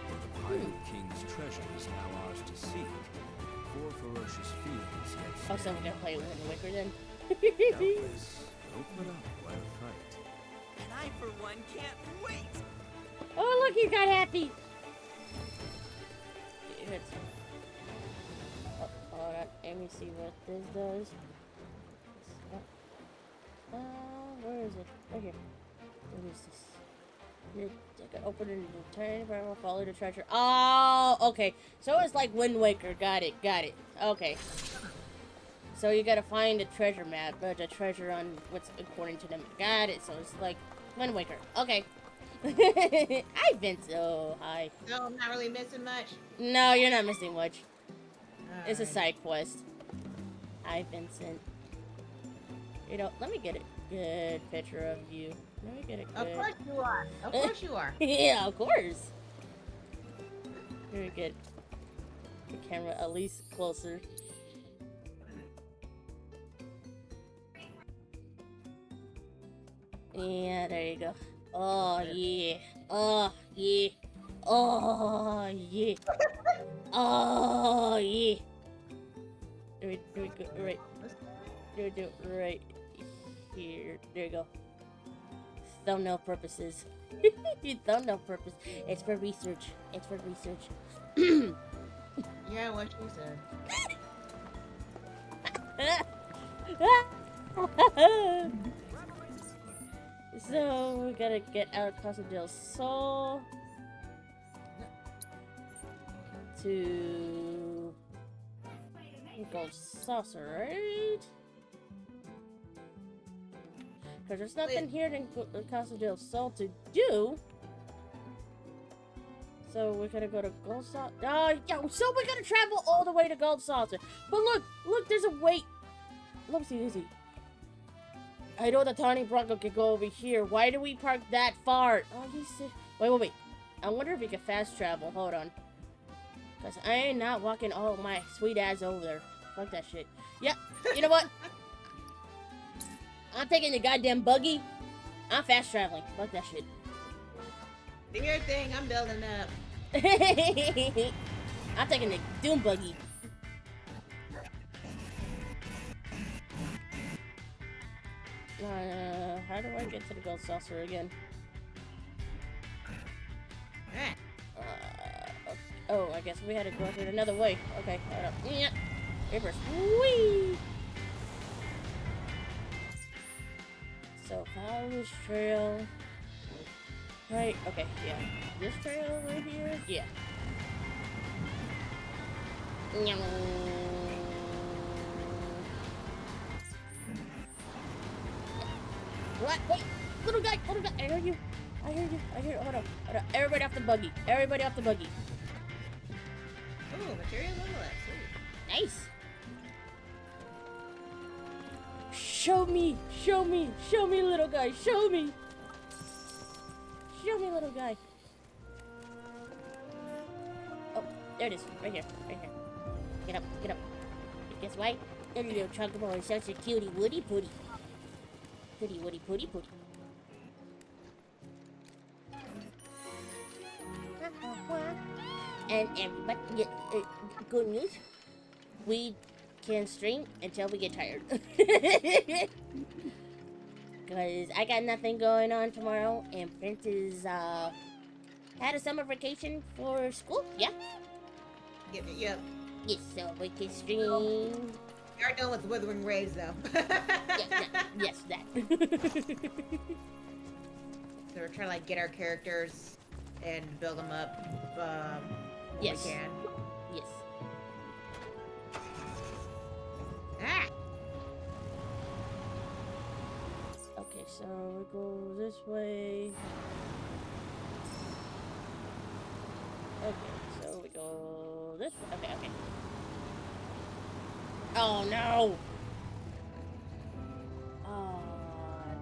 For the Pirate King's treasure is now ours to seek. Four ferocious fiends yet Oh, so we're gonna play Wind Waker then? doubtless open up quite a fight. And I I, for one, can't wait. Oh, look, he got happy. Oh, hold on. Let me see what this does. Where is it? Right here. What is this? I can open it and return. If I will follow the treasure. Oh, okay. So it's like Wind Waker. Got it. Got it. Okay. So you gotta find the treasure map, the treasure on what's according to them. Got it. So it's like Wind Waker. Okay. Hi, Vince. Oh, hi. No, I'm not really missing much. No, you're not missing much. It's a Alright. side quest. Hi, Vincent. You know, let me get a good picture of you. Let me get a good... Of course you are. Of course you are. Yeah, of course. Let me get the camera at least closer. Yeah, there you go. Oh, yeah. Oh, yeah. Oh, yeah. Oh, yeah. Do it go right. Do it right here. There you go. Thumbnail purposes. Thumbnail purpose. It's for research. It's for research. Yeah, what you said. So we gotta get out of Casa del Sol to Gold Saucer, right? Because there's nothing here in Casa del Sol to do. So we're gonna go to Gold Saucer. Oh, yeah, so we're gonna travel all the way to Gold Saucer. But look, there's a wait. Let me see. I know the Tawny Bronco can go over here. Why do we park that far? Oh, you said... Wait. I wonder if we can fast travel. Hold on. Because I ain't not walking all my sweet ass over there. Fuck that shit. Yep. You know what? I'm taking the goddamn buggy. I'm fast traveling. Fuck that shit. Do your thing. I'm building up. I'm taking the Doom buggy. How do I get to the Gold Saucer again? Oh, I guess we had to go through another way. Okay, hold up. Yeah. Reverse. Whee! So, follow this trail. Right, okay, yeah. This trail right here? Yeah. What? Wait! Little guy! I heard you! Hold up. Everybody off the buggy. Ooh, material level up. Sweet. Nice! Show me, little guy! Show me, little guy! Oh, there it is. Right here. Get up. Guess what? That little chocobo is such a cutie woody pooty. Pooty. And everybody, good news, we can stream until we get tired. Because I got nothing going on tomorrow, and Prince is, had a summer vacation for school, yeah? Yep. Yes, so we can stream. We are done with Withering Rays, though. Yes, that. So we're trying to, like, get our characters and build them up, when Yes. we can. Yes. Ah! Okay, so we go this way. Okay, so we go this way. Okay. Oh no! Oh,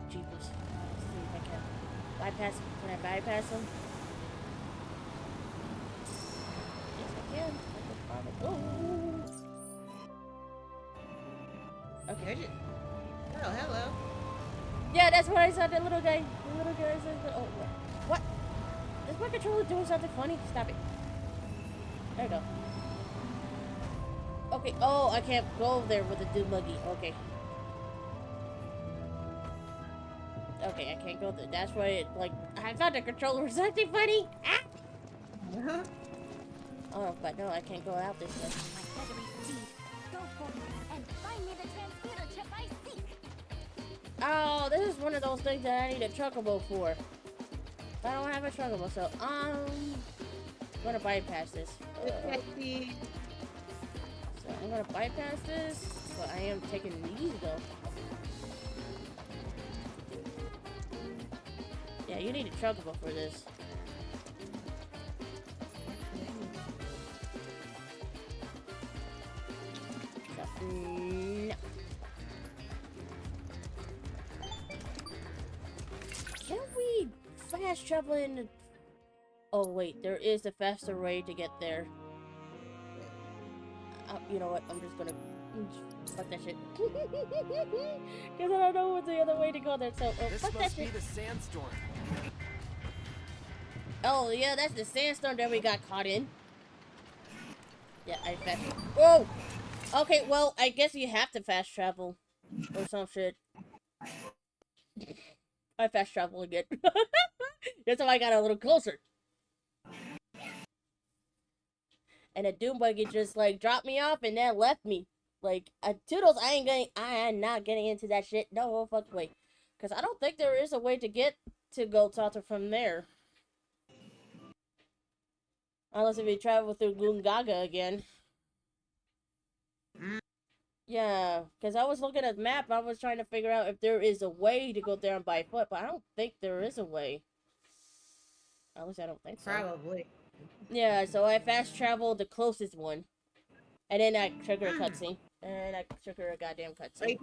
jeepers. Let's see if I can bypass. Can I bypass him? Yes, I can. Okay. Oh, hello. Yeah, that's what I saw. The little guy. Said, oh, what? Is my controller doing something funny? Stop it. There you go. Okay. Oh, I can't go there with the dude buggy. Okay. Okay, I can't go there. That's why it, like, I thought the controller was acting funny. Ah! Oh, but no, I can't go out this way. Go for it and find me the transmuter chip I seek. Oh, this is one of those things that I need a chocobo for. I don't have a chocobo, so I'm gonna bypass this. So I'm gonna bypass this, but I am taking these though. Yeah, you need a chocobo for this. So, no. Can we fast travel in? Oh wait, there is a faster way to get there. You know what? I'm just gonna fuck that shit. Because I don't know what's the other way to go there. So This fuck that must be shit. the sandstorm. Oh yeah, that's the sandstorm that we got caught in. Yeah, I fast. Whoa. Okay, well I guess you have to fast travel or some shit. I fast travel again. That's how I got a little closer. And a doom buggy just like dropped me off and then left me. Like Toodles, I am not getting into that shit. No fuck way. Cause I don't think there is a way to get to Gold Salter from there. Unless if you travel through Gungaga again. Yeah, because I was looking at the map, I was trying to figure out if there is a way to go there and by foot, but I don't think there is a way. At least I don't think so. Probably. Yeah, so I fast traveled the closest one. And then I triggered a cutscene. And I triggered a goddamn cutscene.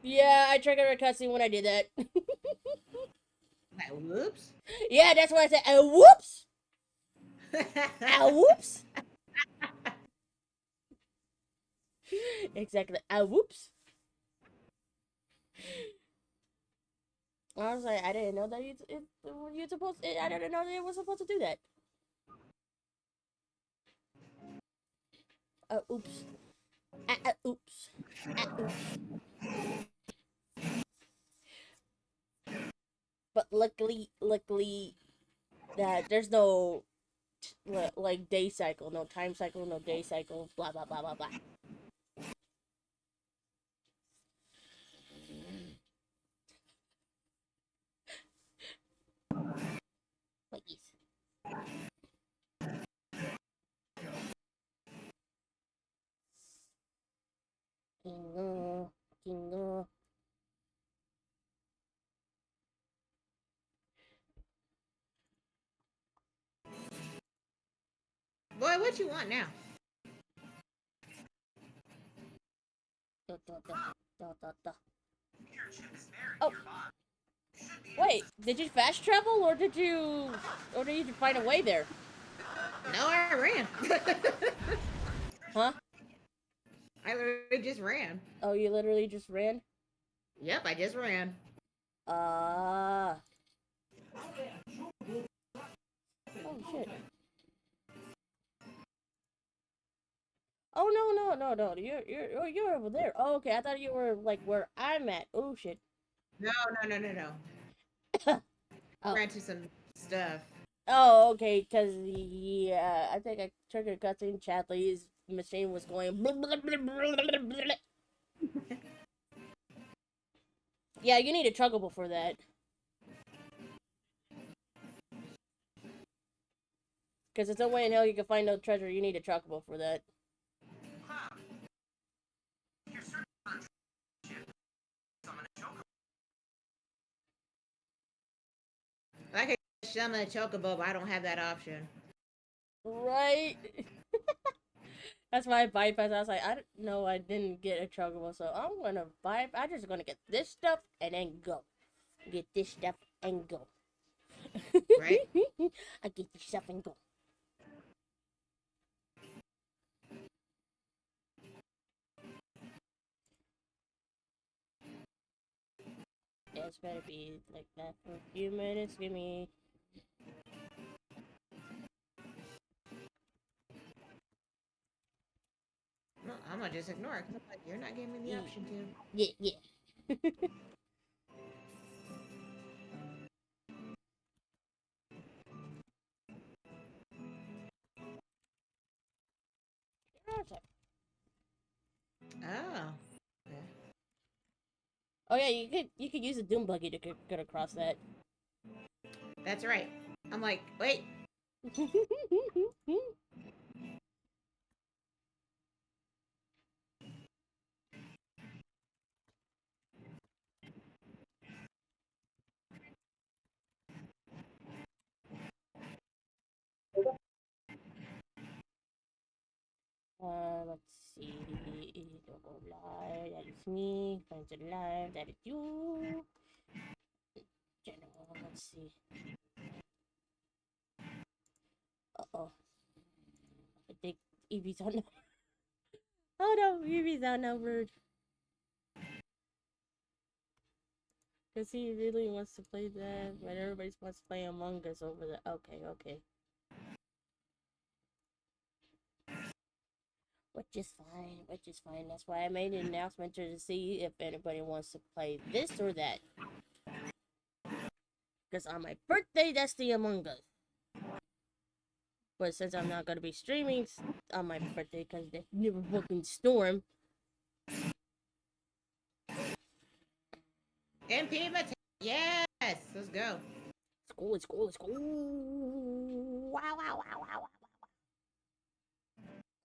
Yeah, I triggered a cutscene when I did that. Whoops. Yeah, that's what I said. Whoops! Whoops! Exactly. Whoops! I was like, I didn't know that you're supposed to, I didn't know that it was supposed to do that. Oops. Oops. Oops. But luckily, that there's no, like, day cycle, no time cycle, no day cycle, blah, blah, blah, blah, blah. Please. Kingo. Boy, what you want now? Oh. Wait, did you fast travel or did you find a way there? No, I ran. Huh? I literally just ran. Oh, you literally just ran? Yep, I just ran. Oh shit. Oh no. You're over there. Oh, okay. I thought you were like where I'm at. Oh shit. No. Oh. Ran to some stuff. Oh, okay, because yeah, I think I triggered a cutscene. Chadley's machine was going. Yeah, you need a chuggable for that. Because it's no way in hell you can find no treasure. You need a chuggable for that. I could summon a chocobo, but I don't have that option. Right? That's why I bypassed. I was like, I didn't get a chuggable, so I'm gonna I'm just gonna get this stuff and then go. Get this stuff and go. Right? I get this stuff and go. Yeah, it's better be like that for a few minutes. Give me. No, I'm gonna just ignore it. You're not giving me the option to. Yeah. watch that. Oh. Okay. Oh yeah, you could use a doom buggy to get across that. That's right. I'm like, wait. Let's see. Double live. That is me. Friends are live. That is you. General. Let's see. Uh-oh. I think Evie's on. Oh no, Evie's outnumbered. Because he really wants to play that, but everybody wants to play Among Us over there. Okay, okay. Which is fine. That's why I made an announcement to see if anybody wants to play this or that. Because on my birthday, that's the Among Us. But since I'm not going to be streaming on my birthday because they never fucking storm. MP Mate. Yes, let's go. Let's go. Wow.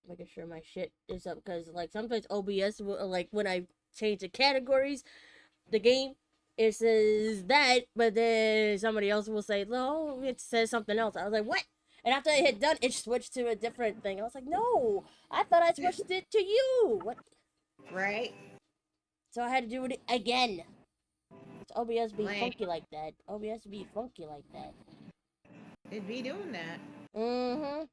Making sure my shit is up because, like, sometimes OBS will, like, when I change the categories, the game, it says that, but then somebody else will say, no, it says something else. I was like, what? And after I hit done, it switched to a different thing. I was like, no, I thought I switched it to you. What? Right. So I had to do it again. It's OBS be funky like that. OBS be funky like that. It'd be doing that. Mm-hmm.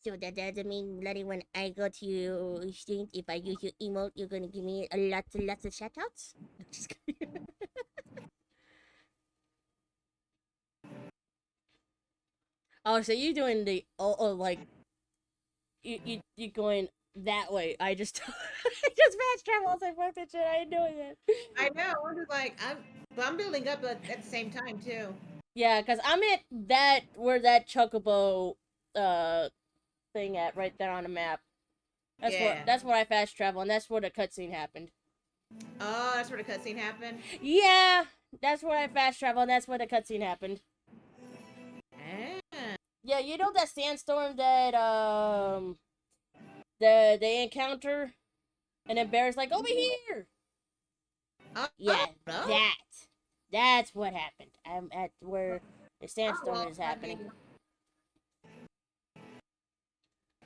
So that doesn't mean, Bloody, when I go to your stream, if I use your emote, you're gonna give me lots of shoutouts? Just kidding. Oh, so you're doing the like you going that way? I just I just fast travel. I was like, fuck that shit. I ain't doing it. I know. I'm just like I'm building up at the same time too. Yeah, cause I'm at that where that chocobo thing at right there on the map. That's where I fast travel, and that's where the cutscene happened. Oh, that's where the cutscene happened? Yeah, that's where I fast travel, and that's where the cutscene happened. Yeah, you know that sandstorm that they encounter, and then Bear's like, over here. Yeah, that's what happened. I'm at where the sandstorm is happening.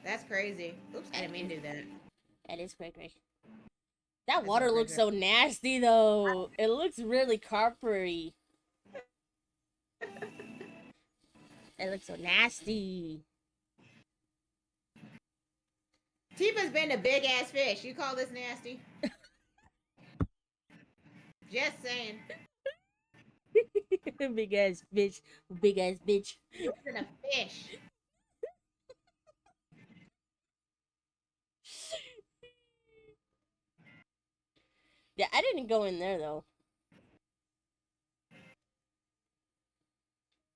That's crazy. Oops, I didn't mean to do that. That is cray. That water looks so nasty, though. It looks really coppery. It looks so nasty. Tifa's been a big ass fish. You call this nasty? Just saying. Big ass bitch. Big ass bitch. Listen, a fish. Yeah, I didn't go in there though.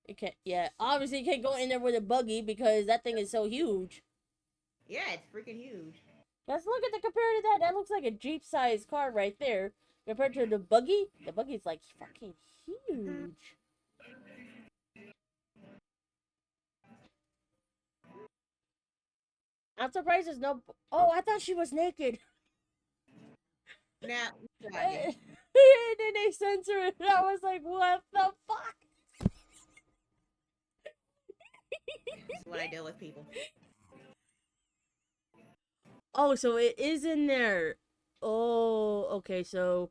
You can't. Yeah, obviously you can't go in there with a buggy because that thing is so huge. Yeah, it's freaking huge. Let's look at the compared to that. That looks like a Jeep-sized car right there. Compared to the buggy's like fucking huge. I'm surprised there's no. Oh, I thought she was naked. Now, and then they censor it. And I was like, what the fuck? That's what I deal with people. Oh, so it is in there. Oh, okay. So,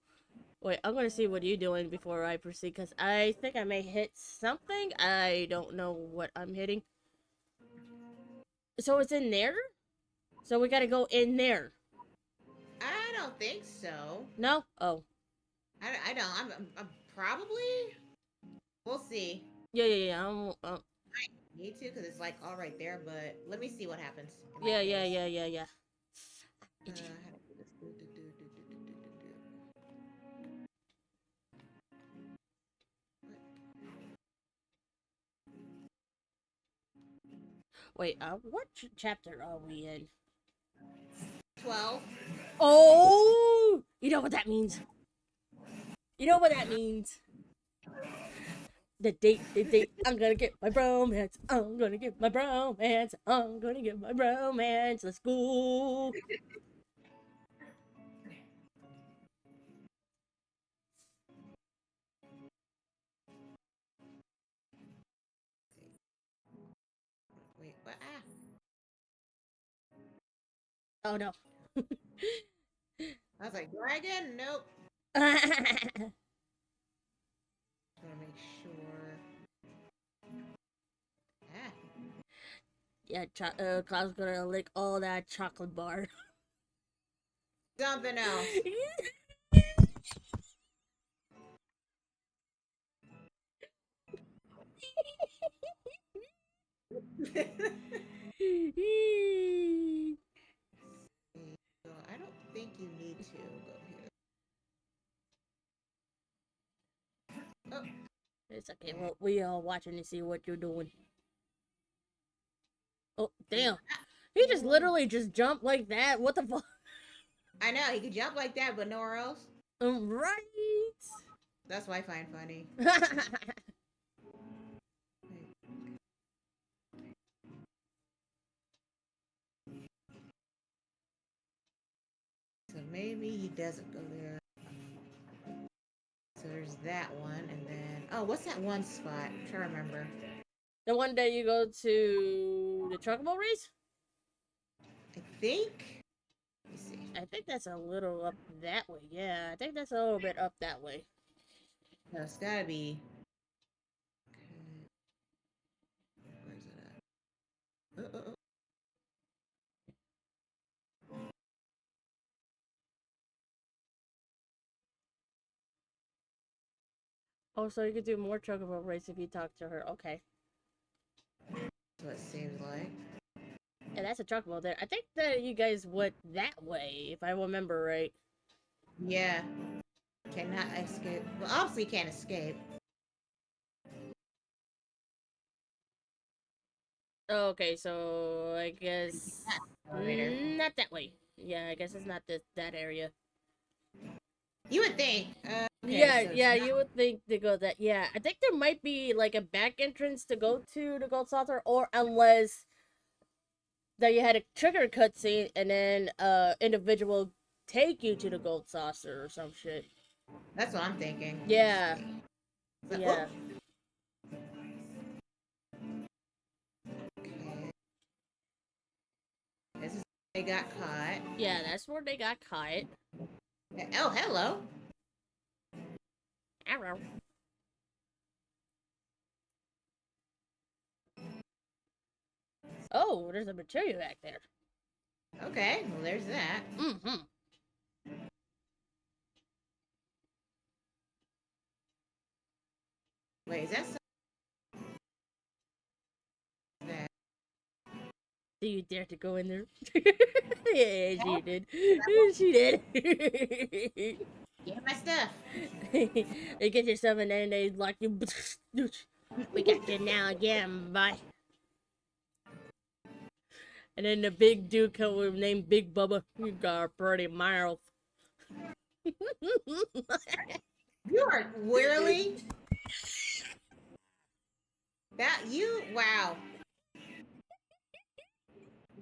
wait, I'm gonna see what you're doing before I proceed, because I think I may hit something. I don't know what I'm hitting. So it's in there? So we gotta go in there. I don't think so. No? Oh. I don't. I'm probably. We'll see. Yeah. I need to because it's like all right there, but let me see what happens. Yeah. Wait, what chapter are we in? 12. Oh! You know what that means. You know what that means. The date. I'm gonna get my bromance. I'm gonna get my bromance. I'm gonna get my bromance. Let's go. Wait, what? Oh no. I was like, dragon? Nope. Wanna make sure. Yeah, Cloud's gonna lick all that chocolate bar. Something else. I don't think you need to go here. Oh. It's okay. Well, we all watching to see what you're doing. Oh, damn. He just literally just jumped like that. What the fuck? I know, he could jump like that, but nowhere else. Right. That's what I find funny. So maybe he doesn't go there. So there's that one, and then... Oh, what's that one spot? I'm trying to remember. The one day you go to the Chocobo race? I think. Let me see. I think that's a little up that way. Yeah, I think that's a little bit up that way. No, it's gotta be... Where's it at? Oh, so you could do more Chocobo race if you talk to her. Okay. That's what it seems like. Yeah, that's a Chocobo there. I think that you guys went that way, if I remember right. Yeah. Cannot escape. Well, obviously can't escape. Okay, so I guess not that way. Yeah, I guess it's not that area. You would think. Okay, Yeah, so yeah, you would think to go that. Yeah, I think there might be like a back entrance to go to the Gold Saucer, or unless that you had a trigger cutscene and then individual take you to the Gold Saucer or some shit. That's what I'm thinking. Yeah. So, Yeah. Okay. This is where they got caught. Yeah, that's where they got caught. Oh, hello. Arrow. Oh, there's a material back there. Okay, well, there's that. Mm-hmm. Wait, is that that? Do you dare to go in there? Yeah, she did. She did. Get my stuff. They get yourself and then they lock you. We got you now again, bye. And then the big dude come with named Big Bubba. You got a pretty mouth. You are really that you wow.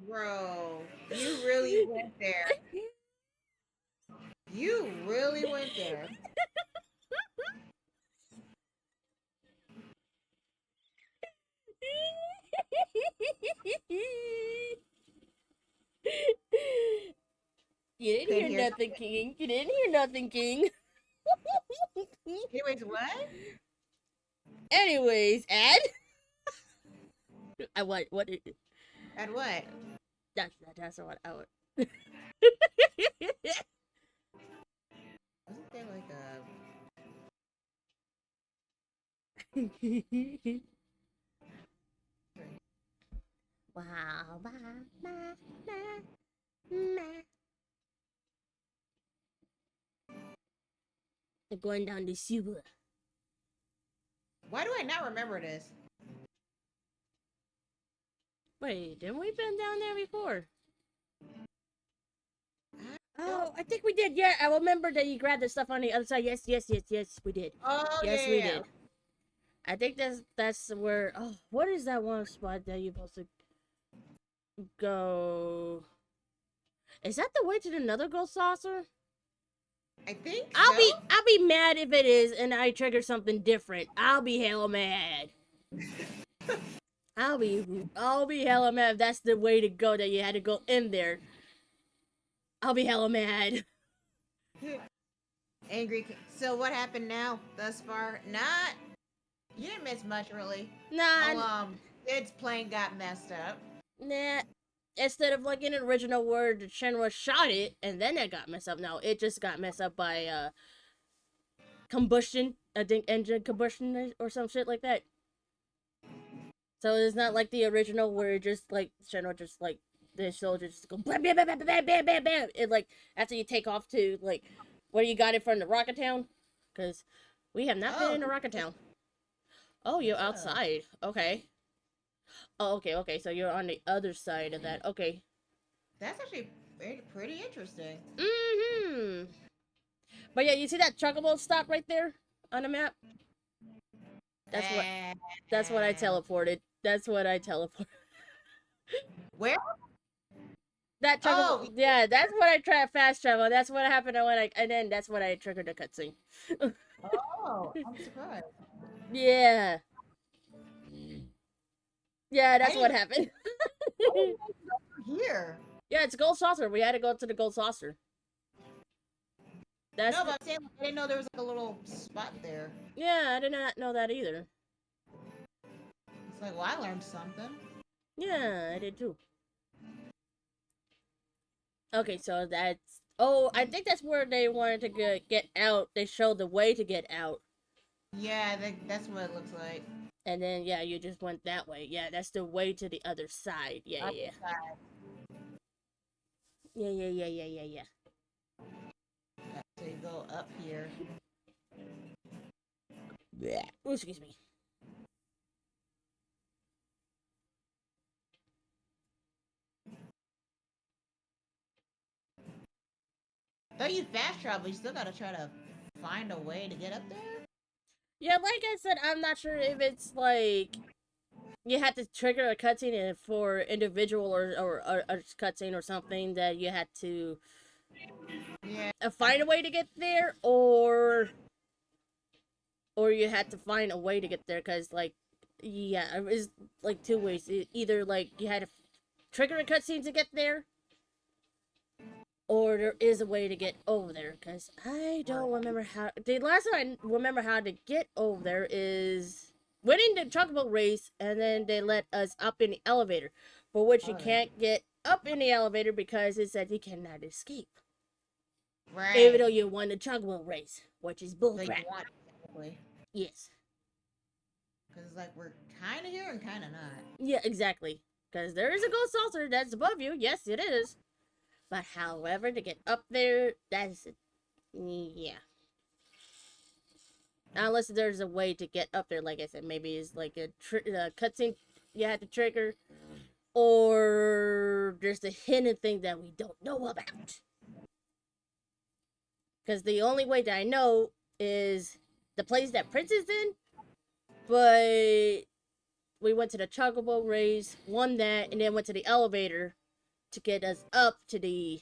Bro, you really went there. You really went there. You didn't hear nothing, King. You didn't hear nothing, King. Anyways, what? Anyways, Ed. I what? What? At what? That's what I would. Wasn't there like a wow, they're going down the sewer. Why do I not remember this? Wait, didn't we been down there before? Oh, I think we did. Yeah, I remember that you grabbed the stuff on the other side. Yes, we did. Oh, yes, yeah, we yeah. did. I think that's where. Oh, what is that one spot that you're supposed to go? Is that the way to another gold saucer? I think I'll be mad if it is, and I trigger something different. I'll be hella mad. I'll be hella mad if that's the way to go, that you had to go in there. I'll be hella mad. Angry. So what happened now thus far? You didn't miss much really. Nah. Its plane got messed up. Nah. Instead of like in the original word, Shenra shot it and then it got messed up. No, it just got messed up by combustion. I think engine combustion or some shit like that. So it's not like the original where just like Shenra just like the soldiers just go bam bam bam bam bam bam bam bam. It like after you take off to like where you got it from the Rocket Town, because we have not been in the Rocket Town. Oh, you're outside. Okay. Oh, okay. So you're on the other side of that. Okay. That's actually pretty interesting. Mm-hmm. But yeah, you see that chocobo stop right there on the map? That's what I teleported. That's what I teleported. Where? That chocobo. Yeah, that's what I tried fast travel. That's what happened and then that's what I triggered the cutscene. Oh, I'm surprised. Yeah. Yeah, that's what happened. Here. Yeah, it's Gold Saucer. We had to go to the Gold Saucer. No, but I'm saying I didn't know there was like a little spot there. Yeah, I did not know that either. It's like, well, I learned something. Yeah, I did too. Okay, so that's... Oh, I think that's where they wanted to get out. They showed the way to get out. Yeah, that's what it looks like. And then, yeah, you just went that way. Yeah, that's the way to the other side. Yeah. Yeah. So you go up here. Yeah. Oh, excuse me. Though you fast travel, you still gotta try to find a way to get up there. Yeah, like I said, I'm not sure if it's like you had to trigger a cutscene for individual or a cutscene or something that you had to find a way to get there, or you had to find a way to get there, because like yeah, it was like two ways. Either like you had to trigger a cutscene to get there, or there is a way to get over there, because I don't remember how. The last time I remember how to get over there is winning the chocobo race, and then they let us up in the elevator, for which you can't get up in the elevator because it said you cannot escape. Right. Even though you won the chocobo race, which is bullcrap. Yes. Because it's like we're kind of here and kind of not. Yeah, exactly. Because there is a gold saucer that's above you. Yes, it is. But however, to get up there, that's... Yeah. Unless there's a way to get up there, like I said. Maybe it's like a cutscene you had to trigger. Or there's a hidden thing that we don't know about. Because the only way that I know is the place that Prince is in. But we went to the chocobo race, won that, and then went to the elevator to get us up to the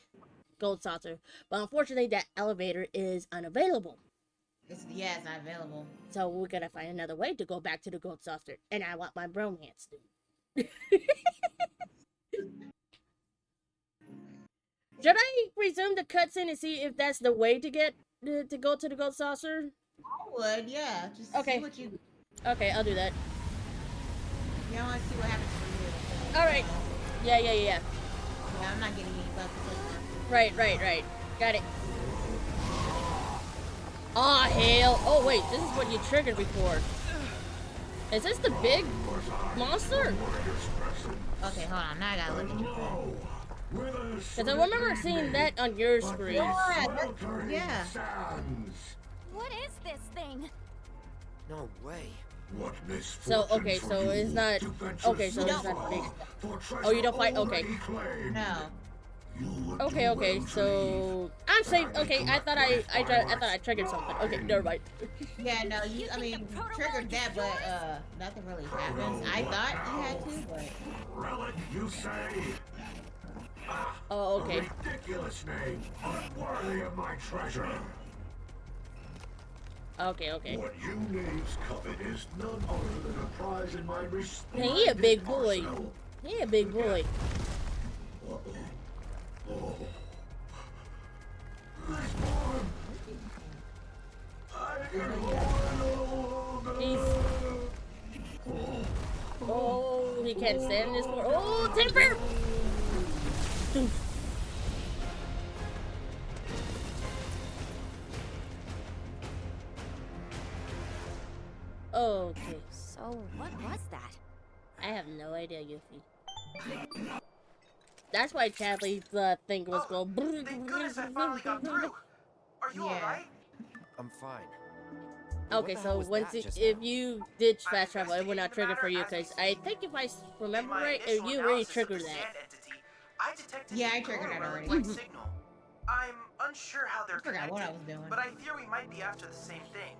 gold saucer. But unfortunately, that elevator is unavailable. It's not available. So we're gonna find another way to go back to the gold saucer. And I want my bromance, dude. Should I resume the cutscene and see if that's the way to get to go to the gold saucer? I would, yeah. Just see what you... Okay, I'll do that. Yeah, I want to see what happens for you. Alright. Yeah. Yeah, I'm not getting any bugs. Right. Got it. Aw, hell. Oh, wait, this is what you triggered before. Is this the big monster? Okay, hold on. Now I gotta look at you. Because I remember seeing that on your screen. Yeah. What is this thing? No way. So okay, so it's not okay. So it's not big. Oh, you don't fight. Okay. No. Okay, okay. So I'm safe. Okay, I thought I triggered something. Okay, never mind. Yeah, no, you triggered that, but nothing really happens. I thought you had to, but Relic, you say? Oh, okay. Ridiculous name, unworthy of my treasure. Okay, okay. What you knaves covet is none other than a prize in my Hey, he a big boy. He a big boy. Oh. This form. I can hold Oh, he can't stand this for. Oh, temper! Okay. So, what was that? I have no idea, Yuffie. That's why Chadley's thing was going. Thank goodness I finally got through. Are you alright? I'm fine. Okay, so once if you did fast travel, it would not trigger for you, because I think if I remember right, you already triggered that. Yeah, I triggered that already. Signal. I'm unsure how they're forgot connected, what I was doing. but I fear we might be after the same thing.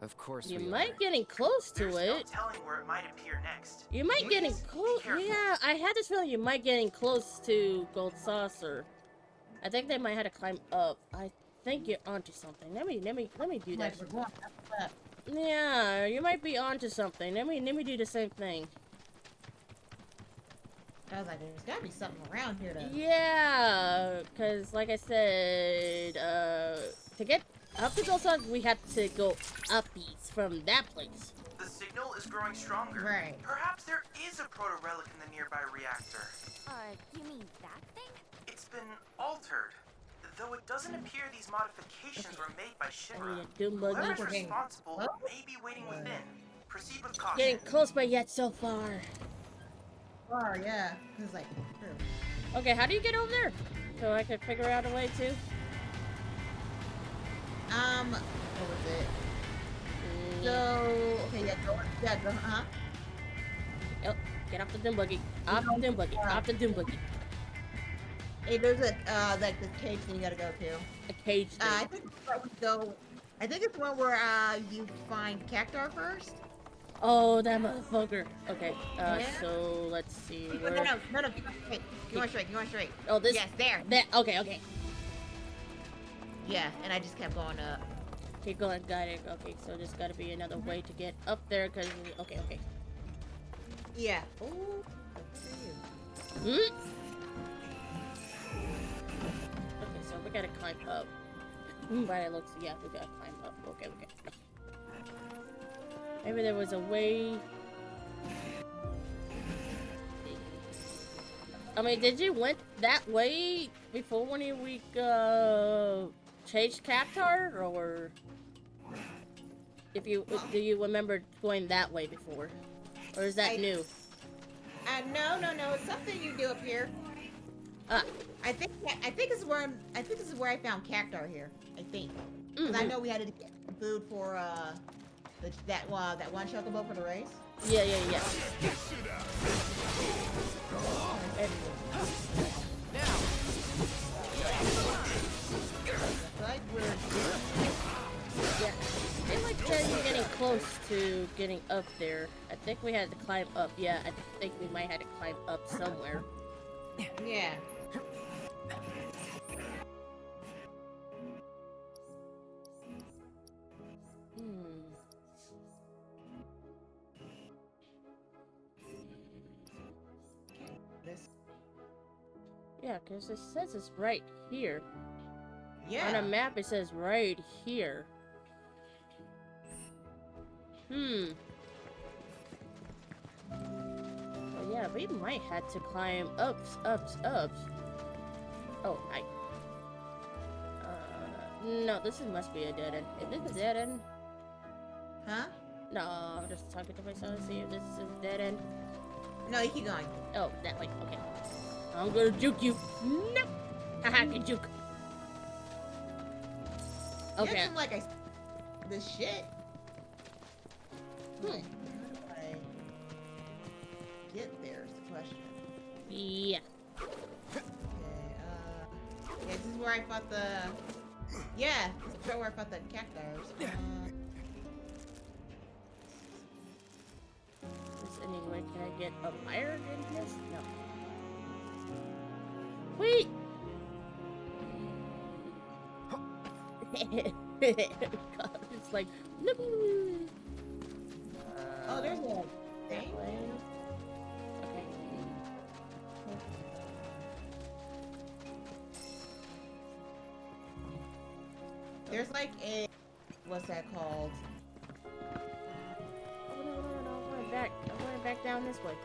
Of course You we might are. getting close to There's it. no telling where it might appear next. You might getting Please, close. be careful. Yeah, I had this feeling you might getting close to Gold Saucer. I think they might have to climb up. I think you're onto something. Let me do that. Yeah, you might be onto something. Let me do the same thing. I was like, there's gotta be something around here to. Yeah, because like I said, to get up to Gold Saucer, we have to go uppies from that place. The signal is growing stronger. Right. Perhaps there is a proto-relic in the nearby reactor. You mean that thing? It's been altered. Though it doesn't appear these modifications were made by Shinra. Whoever's responsible may be waiting within. Proceed with caution. Getting close, but yet so far. Far, yeah. It's like. Okay, how do you get over there? So I could figure out a way to. What was it? So, okay, go, huh? Oh, get off the doom buggy. Off the doom buggy. Off the doom buggy. Hey, there's a, like this cage thing you gotta go to. A cage thing. I think it's where we go. I think it's one where, you find Cactar first. Oh, that motherfucker. Okay, Yeah. so let's see. No, Where... no, you want straight. Oh, this? Yes, there. Okay. Yeah, and I just kept going up. Keep going, got it. Okay, so there's gotta be another way to get up there, because... Okay. Yeah. Ooh. Okay, so we gotta climb up. By it looks, yeah, we gotta climb up. Okay. Maybe there was a way... I mean, did you went that way before when we changed Cactar, or do you remember going that way before, or is that new? No. It's something you do up here. I think this is where I found Cactar here. I think. Because I know we had to get food for that one chocobo for the race. Yeah. I feel like you're getting close to getting up there. I think we had to climb up. Yeah, I think we might have to climb up somewhere. Yeah. Yeah, because it says it's right here. Yeah. On a map, it says right here. Well, yeah, we might have to climb ups. Oh, no, this must be a dead end. Is this a dead end? Huh? No, I'm just talking to myself to see if this is a dead end. No, you keep going. Oh, that way. Okay. I'm gonna juke you. Nope. Haha, you juke. Okay. Like this shit. How do I get there is the question. Yeah. Okay, yeah, this is where I fought the... Yeah, this is where I fought the cactus. Anyway, can I get a fire in this? No. Wait! It's like... oh, there's a thing? Okay. There's like a... What's that called? No, I'm going back. I'm going back down this way.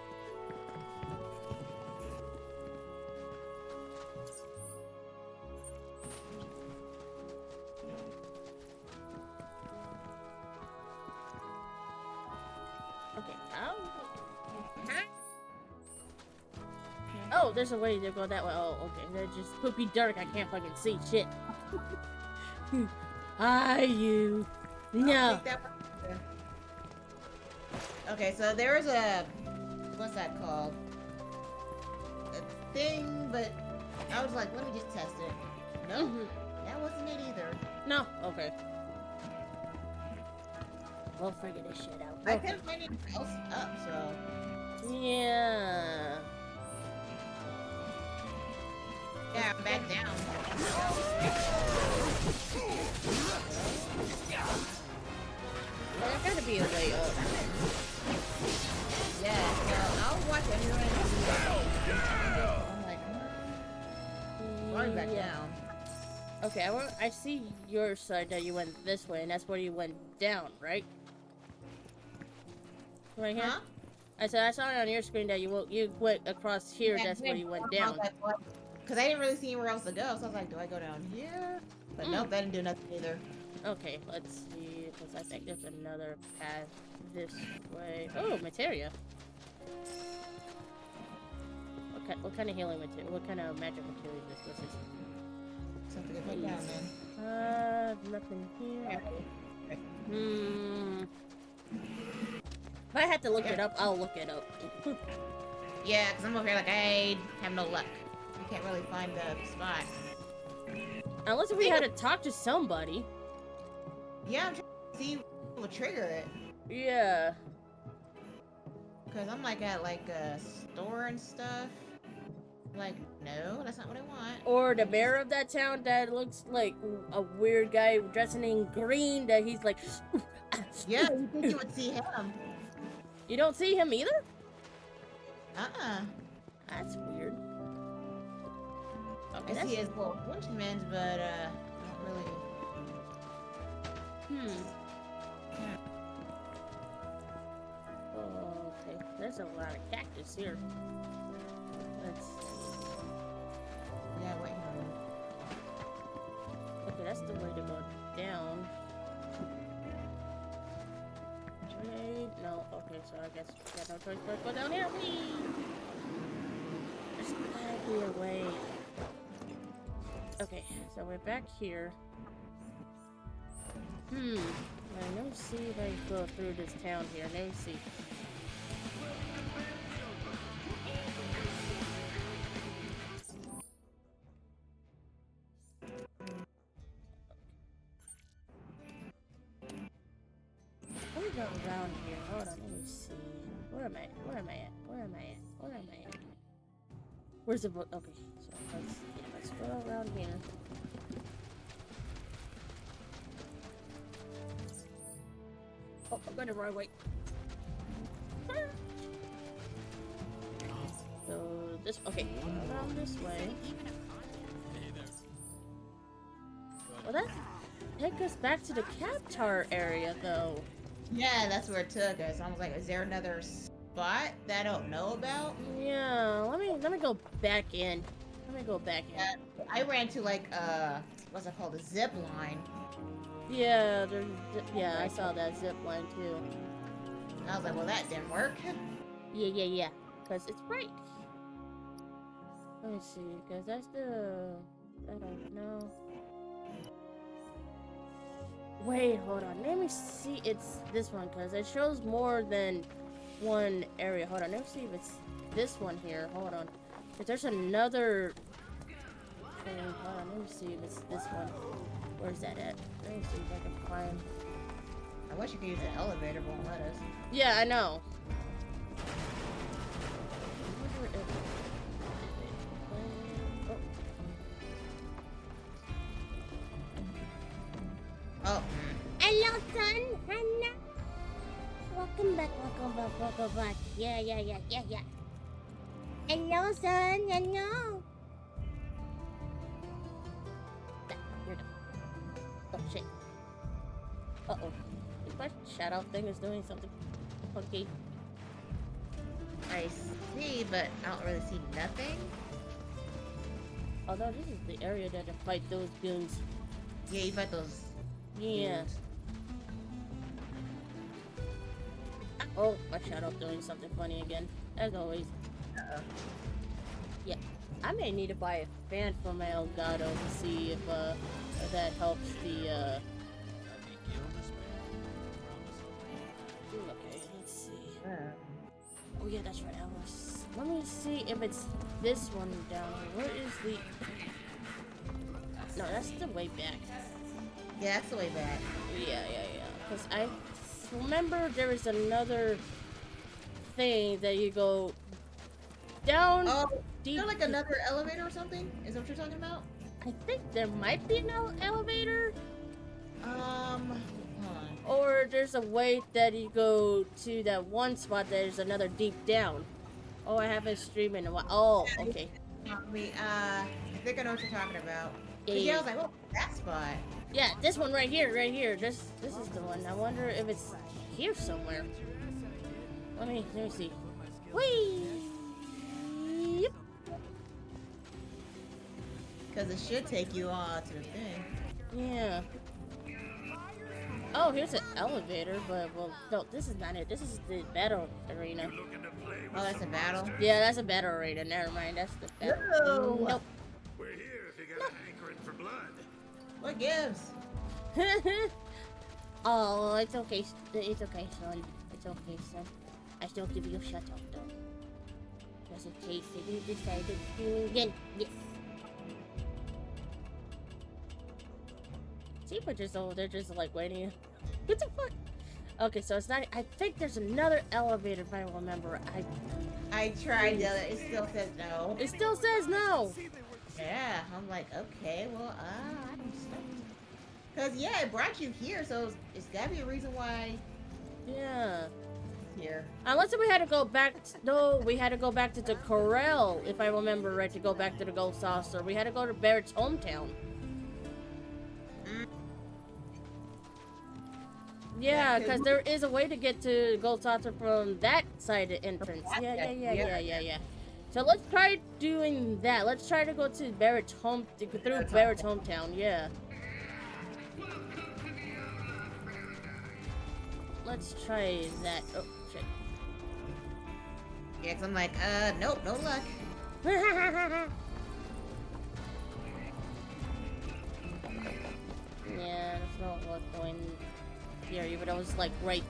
Okay, oh, there's a way to go that way. Oh, okay. They're just poopy dark. I can't fucking see shit. Are you? No. Okay, so there was a... What's that called? A thing, but I was like, let me just test it. No, that wasn't it either. No? Okay. We'll figure this shit out. I couldn't find anything else up, so... Yeah. Yeah, I'm back down. There gotta be a way up. Yeah, so I'll watch everyone do that. I'm like, going back down. Okay, I see your side that you went this way, and that's where you went down, right? Right here? Huh? I said I saw it on your screen that you went across here, Yeah, that's where you went down. Because I didn't really see anywhere else to go, so I was like, do I go down here? But nope, that didn't do nothing either. Okay, let's see, because I think there's another path this way. Oh, materia. What kind of healing material? What kind of magic material is this? What's this? Something to put down then. Nothing here. If I had to look it up, I'll look it up. Yeah, because I'm over here like, I have no luck. We can't really find the spot. Unless we had to talk to somebody. Yeah, I'm trying to see what will trigger it. Yeah. Because I'm like at like a store and stuff. Like, no, that's not what I want. Or the mayor of that town that looks like a weird guy dressing in green that he's like... Yeah, you think you would see him. You don't see him either? That's weird. Okay, I see his little bushmans, but not really. Oh, okay. There's a lot of cactus here. Let's see. Yeah, wait. Okay, that's the way to go down. Trade? No. Okay, so I guess we got no choice but to go down here. Whee! There's gotta be a way. Okay, so we're back here. Let me see if I can go through this town here. Let me see. Let me go around here. Hold on, let me see. Where am I? Where am I at? Where am I at? Where am I at? Where's the book? Okay, so let's go around here. Oh, I'm going the wrong way. So this, okay, around this way. Well, that take us back to the Captar area, though. Yeah, that's where it took us. I was like, is there another spot that I don't know about? Yeah, let me go back in. Let me go back in. I ran to like what's it called, a zip line. Yeah, yeah, I saw that zip line too. I was like, well, that didn't work. Yeah, because it's right. Let me see, because that's the, I don't know. Wait, hold on. Let me see. It's this one because it shows more than one area. Hold on. Let me see if it's this one here. Hold on. If there's another thing. Hold on. Let me see if it's this one. Where's that at? Let me see if I can find. I wish you could use the elevator, but won't let us. Yeah, I know. Oh. Hello, son. Hello. Welcome back. Welcome back. Yeah. Hello, son. Hello. You're done. Oh, shit. Uh-oh. My shadow thing is doing something funky. I see, but I don't really see nothing. Although this is the area that I fight those goons. Yeah, you fight those. Yeah. goons. Oh, my shadow doing something funny again, as always. Yeah, I may need to buy a fan for my Elgato to see if that helps the Okay, let's see. Oh yeah, that's right. Let me see if it's this one down here. Where is the? No, that's the way back. Yeah, that's the way back. Yeah. Because I remember there was another thing that you go down. Oh, deep. is there like another elevator or something? Is that what you're talking about? I think there might be no elevator. Hold on. Or there's a way that you go to that one spot that there's another deep down. Oh, I haven't streamed in a while. Oh, okay. I think I know what you're talking about. Yeah. I was like, oh, that spot. Yeah, this one right here. This is the one. I wonder if it's here somewhere. Let me see. Whee! Yep. Because it should take you on to the thing. Yeah. Oh, here's an elevator, but well, no, this is not it. This is the battle arena. Oh, that's a battle? Yeah, that's a battle arena. Never mind, that's the battle. No. Nope. We're here if you got a hankering for blood. What gives? Oh, it's okay. It's okay, son. It's okay, son. I still give you a shout out, though. Just in case if you decided to do it again. Yes. See, but they're just like waiting. What the fuck? Okay, so it's not. I think there's another elevator if I remember. I tried the other. It still says no. It still says no. Yeah, I'm like, okay, well, I don't know. Cause yeah, it brought you here, so it's gotta be a reason why. Yeah. Here. Unless we had to go back. No, we had to go back to the corral, if I remember right, to go back to the Gold Saucer. We had to go to Barrett's hometown. Yeah, because there is a way to get to Gold Saucer from that side of the entrance. Yeah. So let's try doing that. Let's try to go to Barrett's through Barrett's hometown. Yeah. Let's try that. Oh shit. Yeah, 'cause I'm like, nope, no luck. Yeah, there's no luck going here, even though it's like right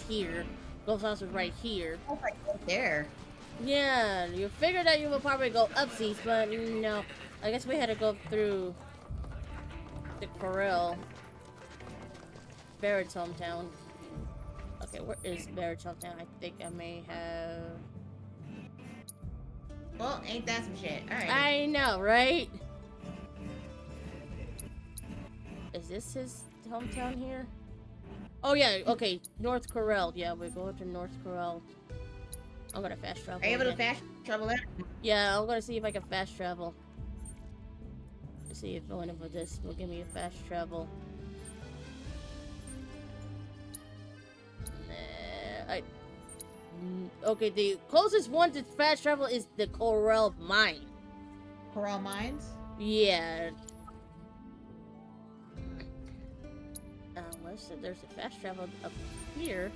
here. Gold Saucer right here. Oh, right there. Yeah, you figured that you would probably go upseas, but no. I guess we had to go through the corral. Barrett's hometown. Okay, where is Barrett's hometown? I think I may have... Well, ain't that some shit? Alright. I know, right? Is this his hometown here? Oh yeah, okay, North Corral. Yeah, we're going to North Corral. I'm gonna fast travel. Are you able to fast travel there? Yeah, I'm gonna see if I can fast travel. Let's see if one of this will give me a fast travel. Okay, the closest one to fast travel is the Corral Mine. Corral Mines? Yeah. Unless there's a fast travel up here.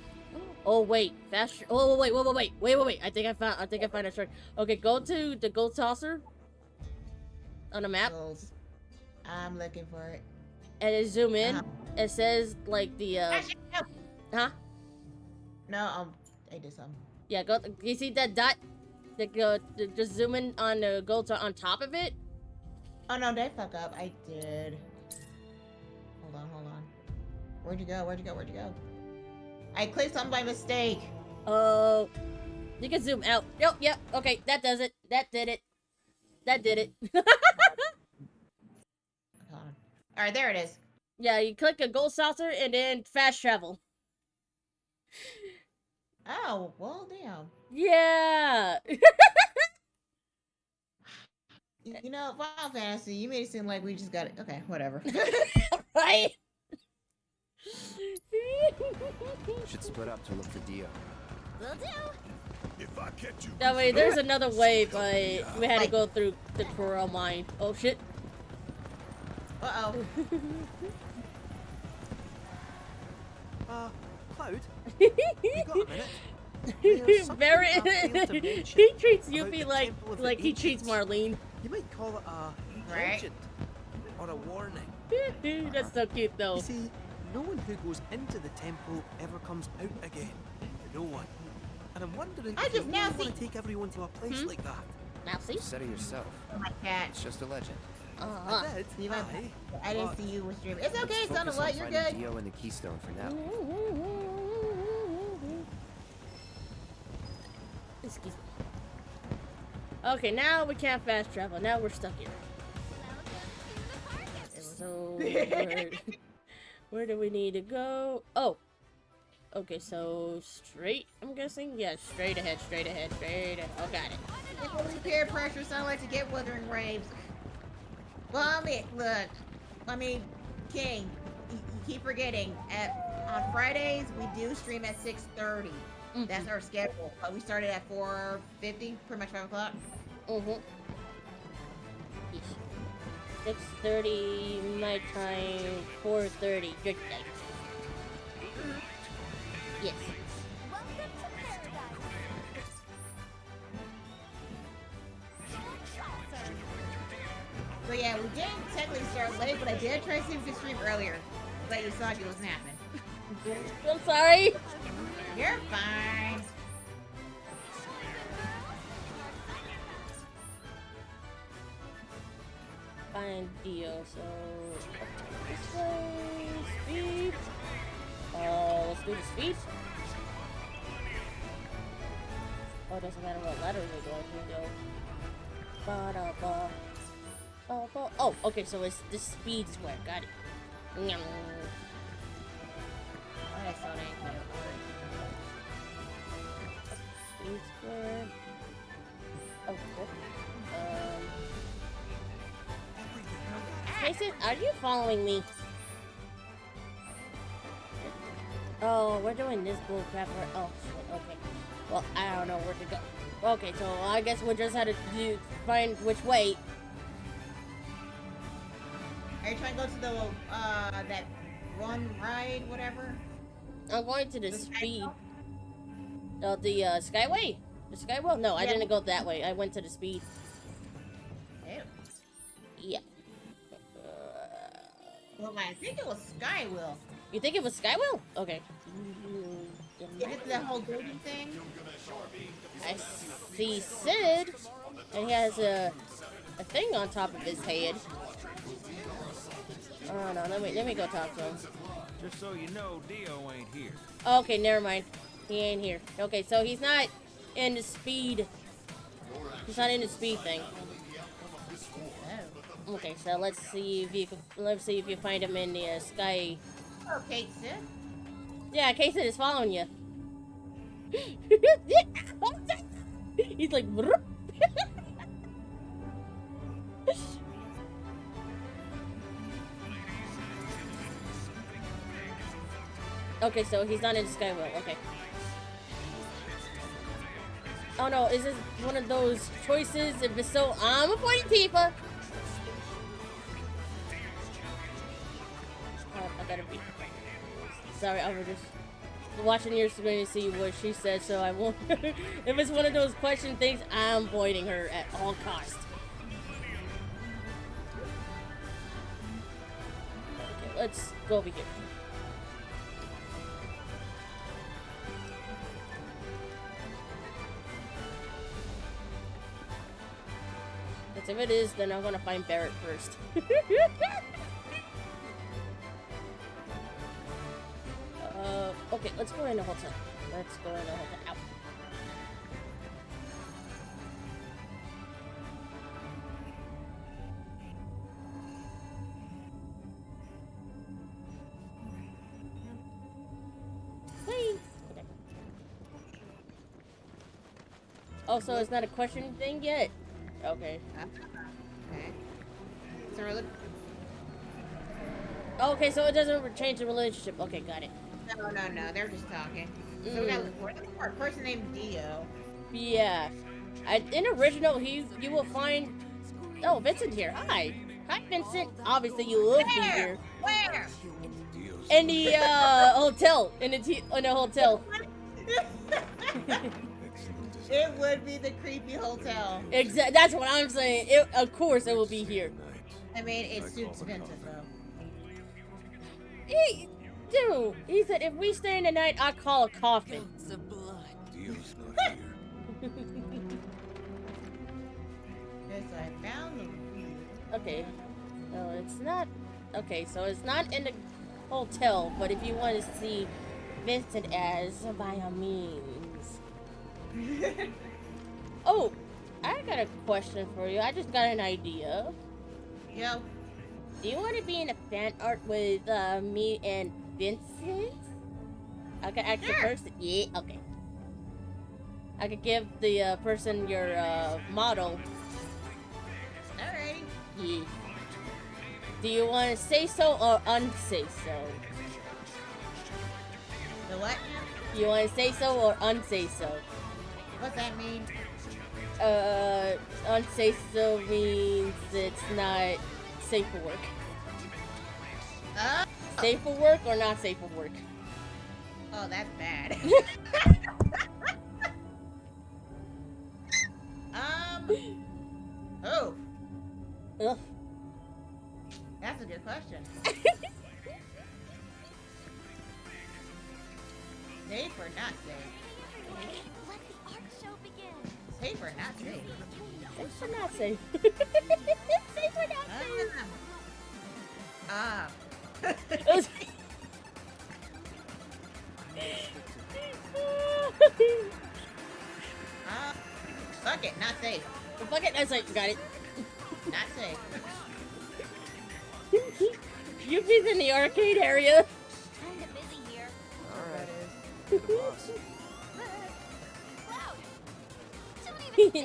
Oh wait, wait. I think I found a trick. Okay, go to the Gold Saucer on the map. I'm looking for it. And then zoom in. it says like the huh? No, I did something. Yeah, go. You see that dot? Just zoom in on the go to on top of it. Oh no, they fuck up. I did. Hold on. Where'd you go? I clicked something by mistake. Oh, you can zoom out. Yep. Okay, that does it. That did it. All right, there it is. Yeah, you click a gold saucer and then fast travel. Oh, well, damn. Yeah. You know, Final Fantasy, you made it seem like we just got it. Okay, whatever. Right? Should split up to look for Dio. Will do. If I catch you. That way, there's another way, but we had to go through the Corel mine. Oh shit. Uh-oh. Cloud? You got a minute? Very. He treats Yuffie like he treats Marlene. You might call it a legend or a warning. That's so cute, though. You see, no one who goes into the temple ever comes out again. No one. And I'm wondering if you really want to take everyone to a place like that. Now see? You said it yourself. Oh my cat. It's just a legend. I did. I didn't see you with streaming. It's okay, son of what? You're Focus on good. finding Dio and the Keystone for now. Excuse me. Okay, now we can't fast travel. Now we're stuck here. So, where do we need to go? Oh. Okay, so straight, I'm guessing? Yeah, straight ahead. Oh, got it. Peer pressure sound like to get wuthering waves. Well, King, you keep forgetting. On Fridays, we do stream at 6:30. That's our schedule. We started at 4:50, pretty much 5 o'clock. 6:30 my time, 4:30 your time. Yes. So yeah, we didn't technically start late, but I did try to see if we could stream earlier. But Usagi wasn't happening. I'm sorry. You're fine. Find Dio, so this way, speed. Let's do the speed. Oh, it doesn't matter what letters we're going to go. Ba-da-ba. Oh, okay, so it's the speed square. Got it. Nyam. That's so dang Speed square. Oh, cool. Jason, are you following me? Oh, we're doing this bullcrap. Oh, shit. Okay. Well, I don't know where to go. Okay, so I guess we'll just have to find which way. Are you trying to go to the that one ride, whatever? I'm going to the speed. Oh, the Skyway? The Skyway? No, I didn't go that way. I went to the speed. Ew. Yeah. Well, I think it was Skywheel. You think it was Skywheel? Okay. Is it the whole golden thing? I see Sid, and he has a thing on top of his head. Oh no, let me go talk to him. Just so you know, Dio ain't here. Okay, never mind. He ain't here. Okay, so he's not in the speed. He's not in the speed thing. Okay, so let's see if you find him in the sky. Okay, Sid. Yeah, Casey is following you. He's like. Okay, so he's not in the Skywheel. Okay. Oh no, is this one of those choices? If it's so, I'm avoiding Tifa. Oh, I gotta be. Sorry, I was just watching your screen to see what she said, so I won't. If it's one of those question things, I'm avoiding her at all costs. Okay, let's go over here. Because if it is, then I'm gonna find Barrett first. Okay, let's go in the hotel. Let's go in the hotel. Ow. Whee! Okay. Oh, so it's not a question thing yet? Okay. Okay. So we're looking. Okay, so it doesn't change the relationship. Okay, got it. No, they're just talking. So we're looking for a person named Dio. Yeah. In original, you will find... Oh, Vincent here. Hi. Hi, Vincent. Obviously, you will be here. Where? In the hotel. In the hotel. It would be the creepy hotel. Exactly. That's what I'm saying. Of course, it will be here. I mean, it suits Vincent, though. Hey, dude. He said if we stay in the night, I call a coffin. Dio's not here. Yes, I found them. Okay. No, it's not. Okay, so it's not in the hotel, but if you want to see Vincent as, by all means. Oh, I got a question for you. I just got an idea. Yo. Do you want to be in a fan art with me and Vincent? I can ask the person. Yeah, okay. I could give the person your model. Alrighty. Yeah. Do you want to say so or unsay so? The what? You want to say so or unsay so? What's that mean? Unsay so means it's not safe for work. Safe for work or not safe for work? Oh, that's bad. Oh. Ugh. That's a good question. Safe or not safe? Let the art show begin. Safe or not safe? Safe or not safe? Safe or not safe? Fuck it, not safe. Fuck it, not safe. Got it. Not safe. Yuffie's in the arcade area. Kinda busy here. Alright.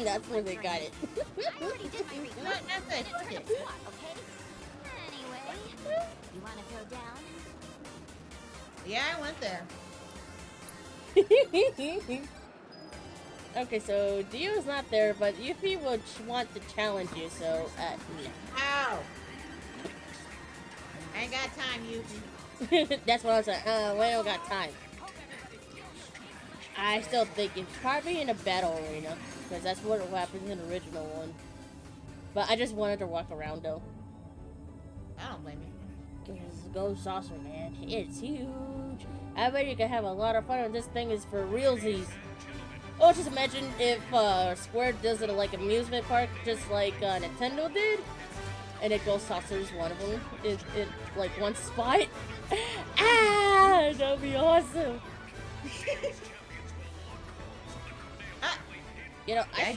That's where they got it. I already did my research. Not safe. Fuck it. Okay. Anyway, you wanna go down? Yeah, I went there. Okay, so Dio's not there, but Yuffie would want to challenge you, so, no. Ow! I ain't got time, Yuffie. That's what I'm saying. We don't got time. I still think it's probably in a battle arena, because that's what happens in the original one. But I just wanted to walk around, though. I don't blame you. Because Ghost Saucer, man, it's huge. I bet you can have a lot of fun, and this thing is for realsies. Oh, just imagine if Square does it like amusement park, just like Nintendo did, and it Ghost Saucer is one of them. It like one spot. Ah, that'd be awesome. You know, I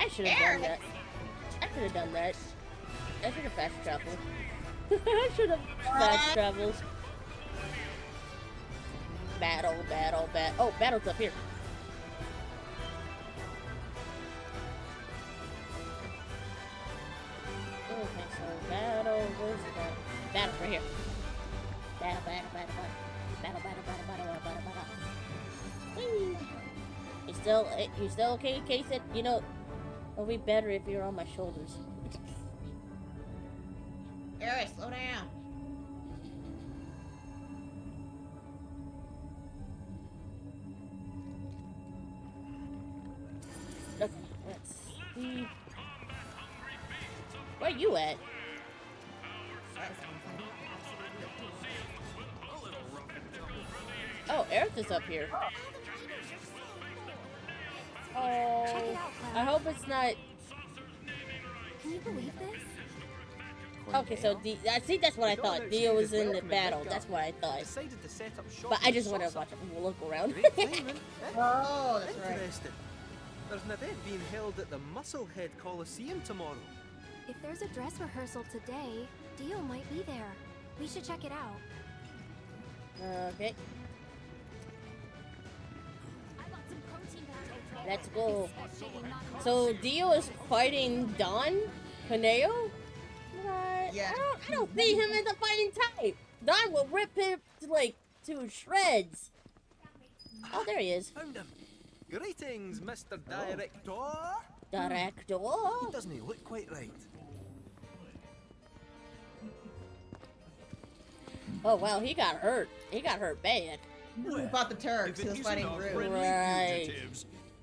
should have done that. I should have done that. I should have fast traveled. I should have fast traveled. Battle. Oh, battle's up here. Okay, so battle, where's the battle? Battle's right here. Battle. Whee! You still okay, Case? You know, it'll be better if you're on my shoulders. Eric, slow down. Okay, let's see. Where you at? Aerith is up here. Oh, I hope it's not. Can you believe this? Okay, so I think that's what I thought. Dio was in the battle. That's what I thought. But I just want to watch it. Look around. Oh, that's right. Interesting. There's an event being held at the Musclehead Coliseum tomorrow. If there's a dress rehearsal today, Dio might be there. We should check it out. Okay. Let's go. So Dio is fighting Don Kaneo? Yeah. I don't see him as a fighting type. Don will rip him to shreds. Oh, there he is. Found him. Greetings, Mr. Director. Director? He doesn't look quite right. Oh wow, he got hurt. He got hurt bad. About the Turks, he was fighting Rude. Right.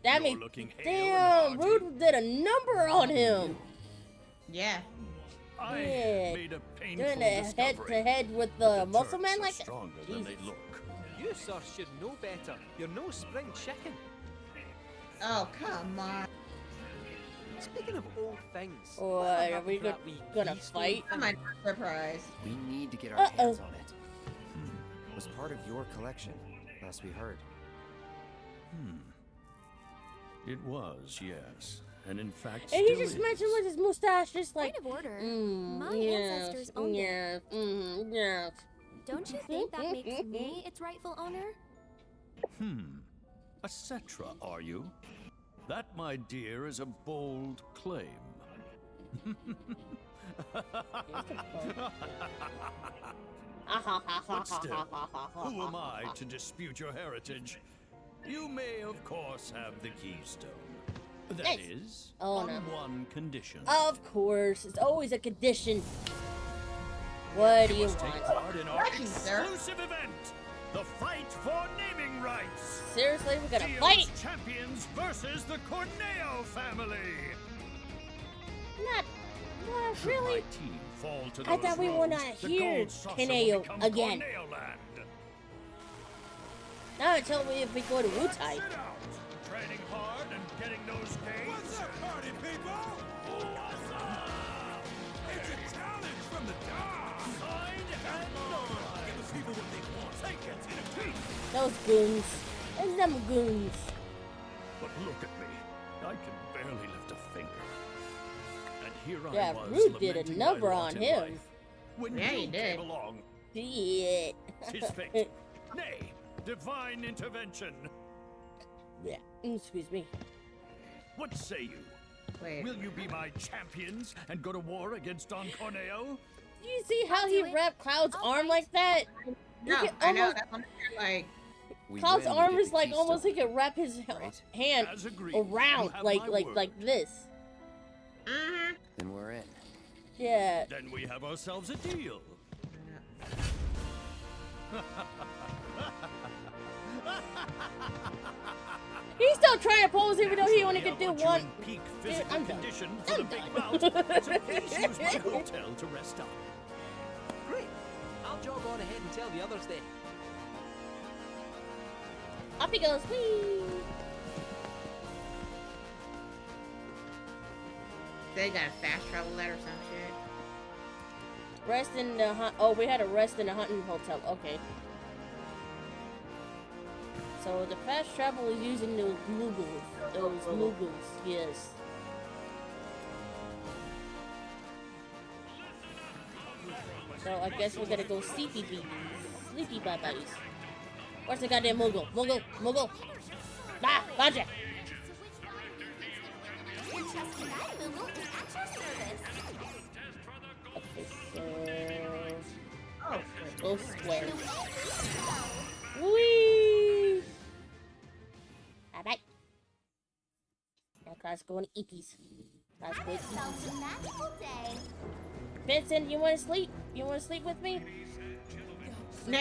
That means, damn, Rude did a number on him. Yeah. Yeah. Doing the head-to-head with the muscle man like that. Jesus. You, sir, should know better. You're no spring chicken. Oh, come on. Speaking of old things, are we gonna fight? I'm not surprised. We need to get our hands on it. Was part of your collection, last we heard. It was, yes. And in fact, and he just mentioned with his mustache, just like. Point of order. My ancestors owned it. Yes. Don't you think that makes me its rightful owner? A Cetra, are you? That, my dear, is a bold claim. But still, who am I to dispute your heritage? You may, of course, have the keystone. That is, on one condition. Of course, it's always a condition. What do you want? Take part in our exclusive event, the fight for naming rights. Seriously, we're gonna Dio's fight? champions versus the Corneo family. Not really. My team fall to I those thought we were not roads, the here, gold saucer will Kaneo, become again. Corneo land. Now tell me if we go to Wutai. Training hard and getting those gains. What's up, party people? It's a challenge from the dog. Signed and done. Give the people what they want. Take it in a piece. Those goons. And them goons. But look at me. I can barely lift a finger. And here Yeah, I was, Rude did a lamenting number my lot on in him. life, when Yeah, you he did. came along. Shit. 'Tis fate. Nay, divine intervention. Yeah. Excuse me. What say you? Wait. Will you be my champions and go to war against Don Corneo? Do you see how he wrapped Cloud's arm like that? No, can I know. almost- That's what I'm like. Cloud's win, we arm get is the like almost he keystone, could wrap his hand As agreed, around you have like my word. this. Then we're in. Yeah. Then we have ourselves a deal. He's still trying to pose even though he only Actually, could do I want you one. in peak Dude, physical I'm done. condition for I'm the big done. bout, so please use my hotel to rest up. Great. I'll jog on ahead and tell the others then. Off he goes. Whee! They got fast travel that or some shit. Rest in the hunt. Oh, we had to rest in the hunting hotel. Okay. So the fast travel is using those Moogles. Those Moogles, yes. So I guess we're gonna go sleepy babies. Sleepy babies. Where's the goddamn Moogle? Moogle! Moogle! Ah! Found ya! Okay, so... Go square. Whee! Bye-bye. Now let's go on Eepies. Let's go Eepies. Vincent, you wanna sleep? You wanna sleep with me? Nah.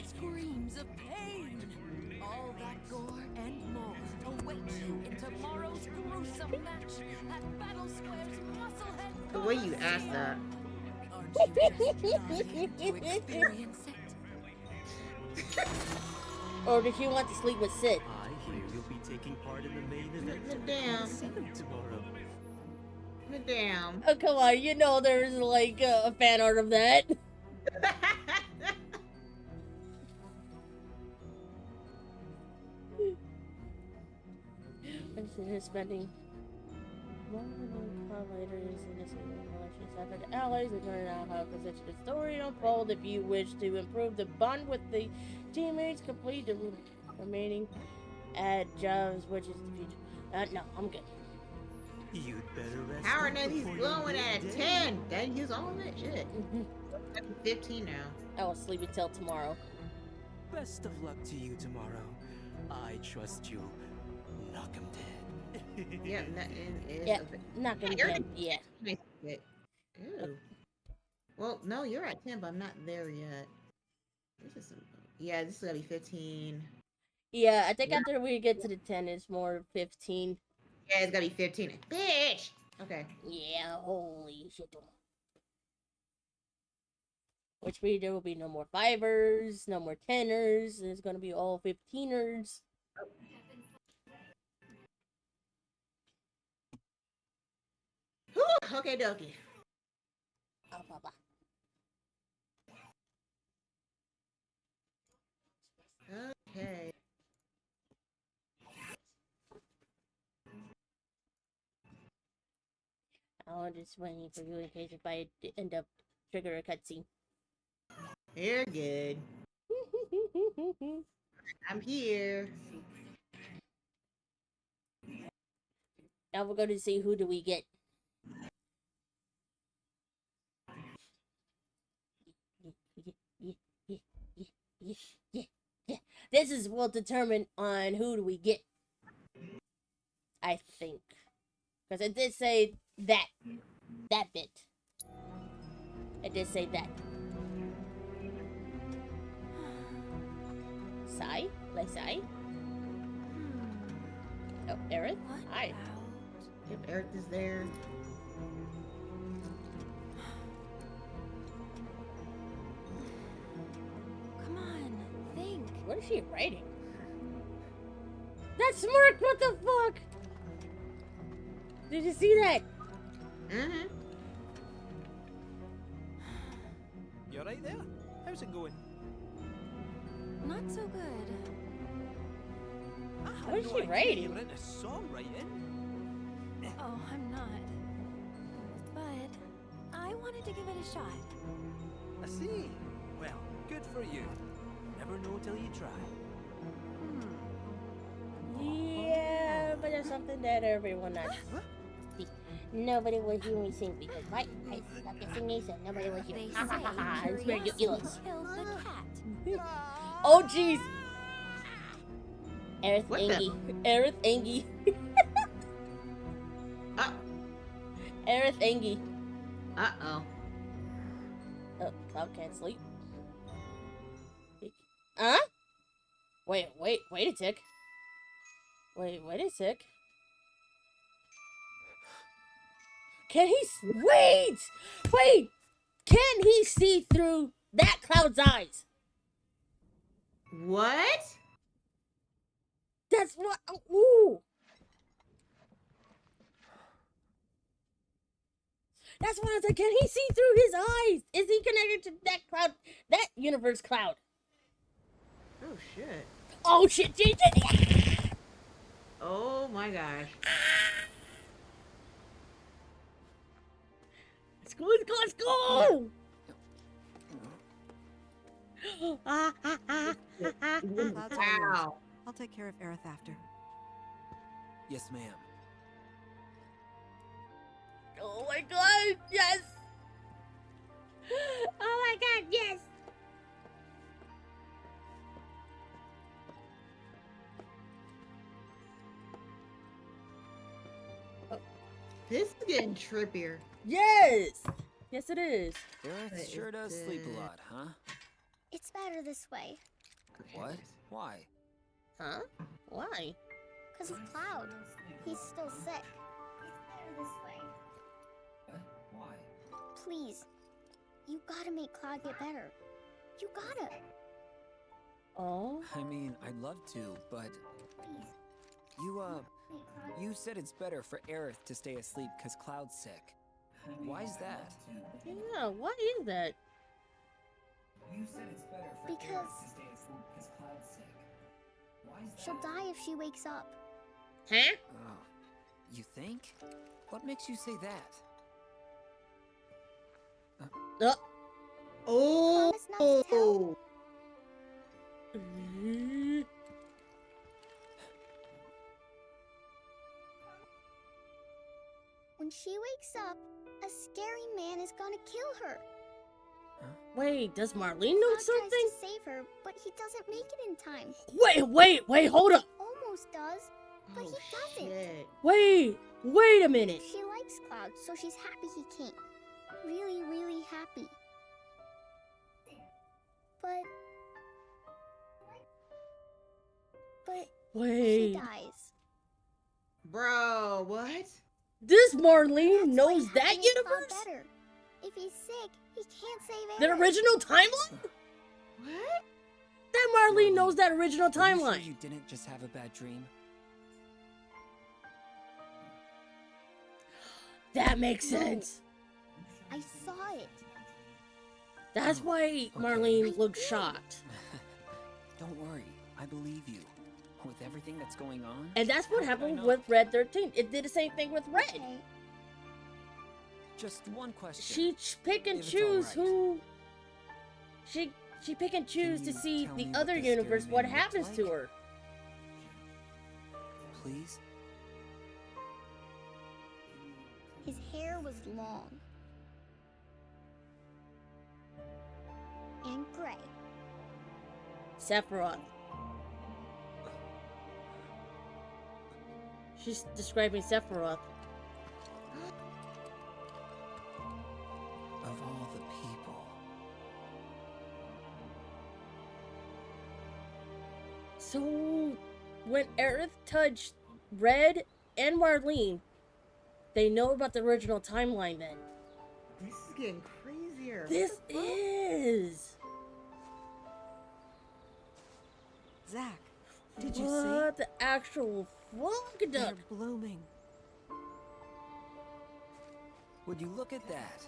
Screams of pain. All that gore and more await you in tomorrow's gruesome match at Battle Square's Musclehead. The way you asked that. Aren't you just dying to experience it? Or did she want to sleep with Sid? I hear you'll be taking part in the main event of the Damn. Coliseum tomorrow. Damn. Oh, come on, you know there's like a fan art of that. Consider spending more than collaborators in this relations after the allies and turn out how the story unfold. If you wish to improve the bond with the teammates, complete the remaining jobs, which is the future. No, I'm good. You'd better rest. How are he's glowing at 10? Did use all of it? Shit. 15 now. I will sleep until tomorrow. Best of luck to you tomorrow. I trust you. Knock him dead. Yeah, knock him dead. Yeah. Ew. Well, no, you're at 10, but I'm not there yet. This is this is gonna be 15. Yeah, I think after we get to the 10, it's more 15. Yeah, it's gonna be 15. Bitch! Okay. Yeah, holy shit. Which means there will be no more 5ers, no more 10ers. It's gonna be all 15ers. Okay, dokie. Oh, Papa. Okay. I'm just waiting for you in case if I end up trigger a cutscene. You're good. I'm here. Now we're going to see who do we get. This is will determine on who do we get. I think. Because it did say that bit. It did say that. Sai? Like Sai? Oh, Aerith? Hi. If Aerith is there. Come on, think. What is she writing? That smirk, what the fuck? Did you see that? Mm-hmm. You alright there? How's it going? Not so good. What is she writing? You were into songwriting. Oh, I'm not. But I wanted to give it a shot. I see. Well, good for you. Never know till you try. Yeah, but there's something that everyone knows. Nobody will hear me sing because I suck at singing, so nobody will hear me. Ha ha ha ha! It's very ridiculous. Oh jeez! Aerith Angie. Aerith Angie. Aerith Angie. Uh-oh. Oh, Cloud can't sleep. Huh? Wait a tick. Wait a tick. Can he wait! Can he see through that Cloud's eyes? What? That's what. Ooh. That's what I was like. Can he see through his eyes? Is he connected to that Cloud? That universe Cloud? Oh shit. Oh shit! Oh my gosh. Let's go! Wow. I'll take care of Aerith after. Yes, ma'am. Oh my god, yes! Oh my god, yes! This is getting trippier. Yes! Yes, it is. Aerith sure does sleep a lot, huh? It's better this way. What? Why? Huh? Why? Because of Cloud. He's still sick. It's better this way. Why? Please. You gotta make Cloud get better. You gotta. Oh? I mean, I'd love to, but... You said it's better for Aerith to stay asleep because Cloud's sick. Why's that? Yeah, why is that? You said it's better for Because- Aerith to stay asleep because Cloud's sick. Why's that? She'll die if she wakes up. Huh? Oh, you think? What makes you say that? Oh. Promise not to tell. When she wakes up, a scary man is gonna kill her. Wait, does Marlene know Cloud something? tries to save her, but he doesn't make it in time. Wait, hold up. Almost does, but he doesn't. Shit. Wait a minute. She likes Cloud, so she's happy he came. Really, really happy. But Wait. he dies. Bro, what? This Marlene knows Why that having Cloud universe? better. If he's sick, he can't save The Aerith. original timeline? What? That Marlene knows that original Are you sure timeline. you didn't just have a bad dream? That makes sense. I saw it. That's why Marlene looked shocked. Don't worry, I believe you. With everything that's going on... And that's what happened with Red 13. It did the same thing with Red. Okay. Just one question. She pick and If it's choose all right. who... She pick and choose to you see tell the me other what this universe, scary what man looks happens like? to her. Please? His hair was long. And gray. Sephiroth. She's describing Sephiroth. Of all the people... So, when Aerith touched Red and Marlene, they know about the original timeline then. This is getting crazier. This is! Zach, did you What the actual fuck? They're blooming. Would you look at that?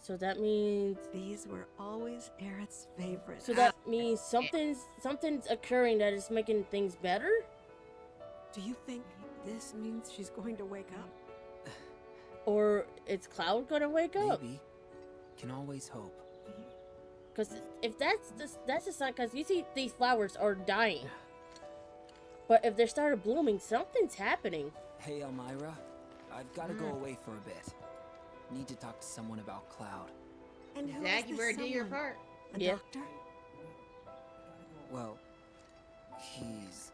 So that means... These were always Aerith's favorites. So that means something's occurring that is making things better? Do you think this means she's going to wake up? Or is Cloud gonna wake up? Maybe. Can always hope. Because if that's the sign, because you see these flowers are dying. But if they started blooming, something's happening. Hey, Elmira. I've got to go away for a bit. Need to talk to someone about Cloud. And who Zach, is you this better do your someone? part. A Yeah. doctor? Well, he's,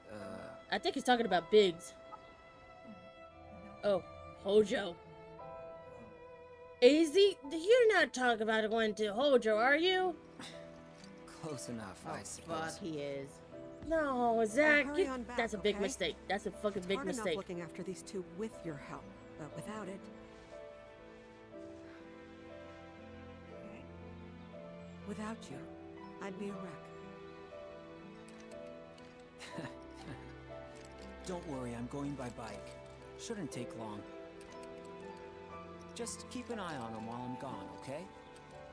I think he's talking about Biggs. Oh, Hojo. Easy? You're not talking about going to Hojo, are you? close enough, I suppose. Fuck, he is. No, Zach, hurry on back, that's a big okay? mistake. That's a fucking big Hard mistake. enough looking after these two with your help, but without it... Without you, I'd be a wreck. Don't worry, I'm going by bike. Shouldn't take long. Just keep an eye on him while I'm gone, okay?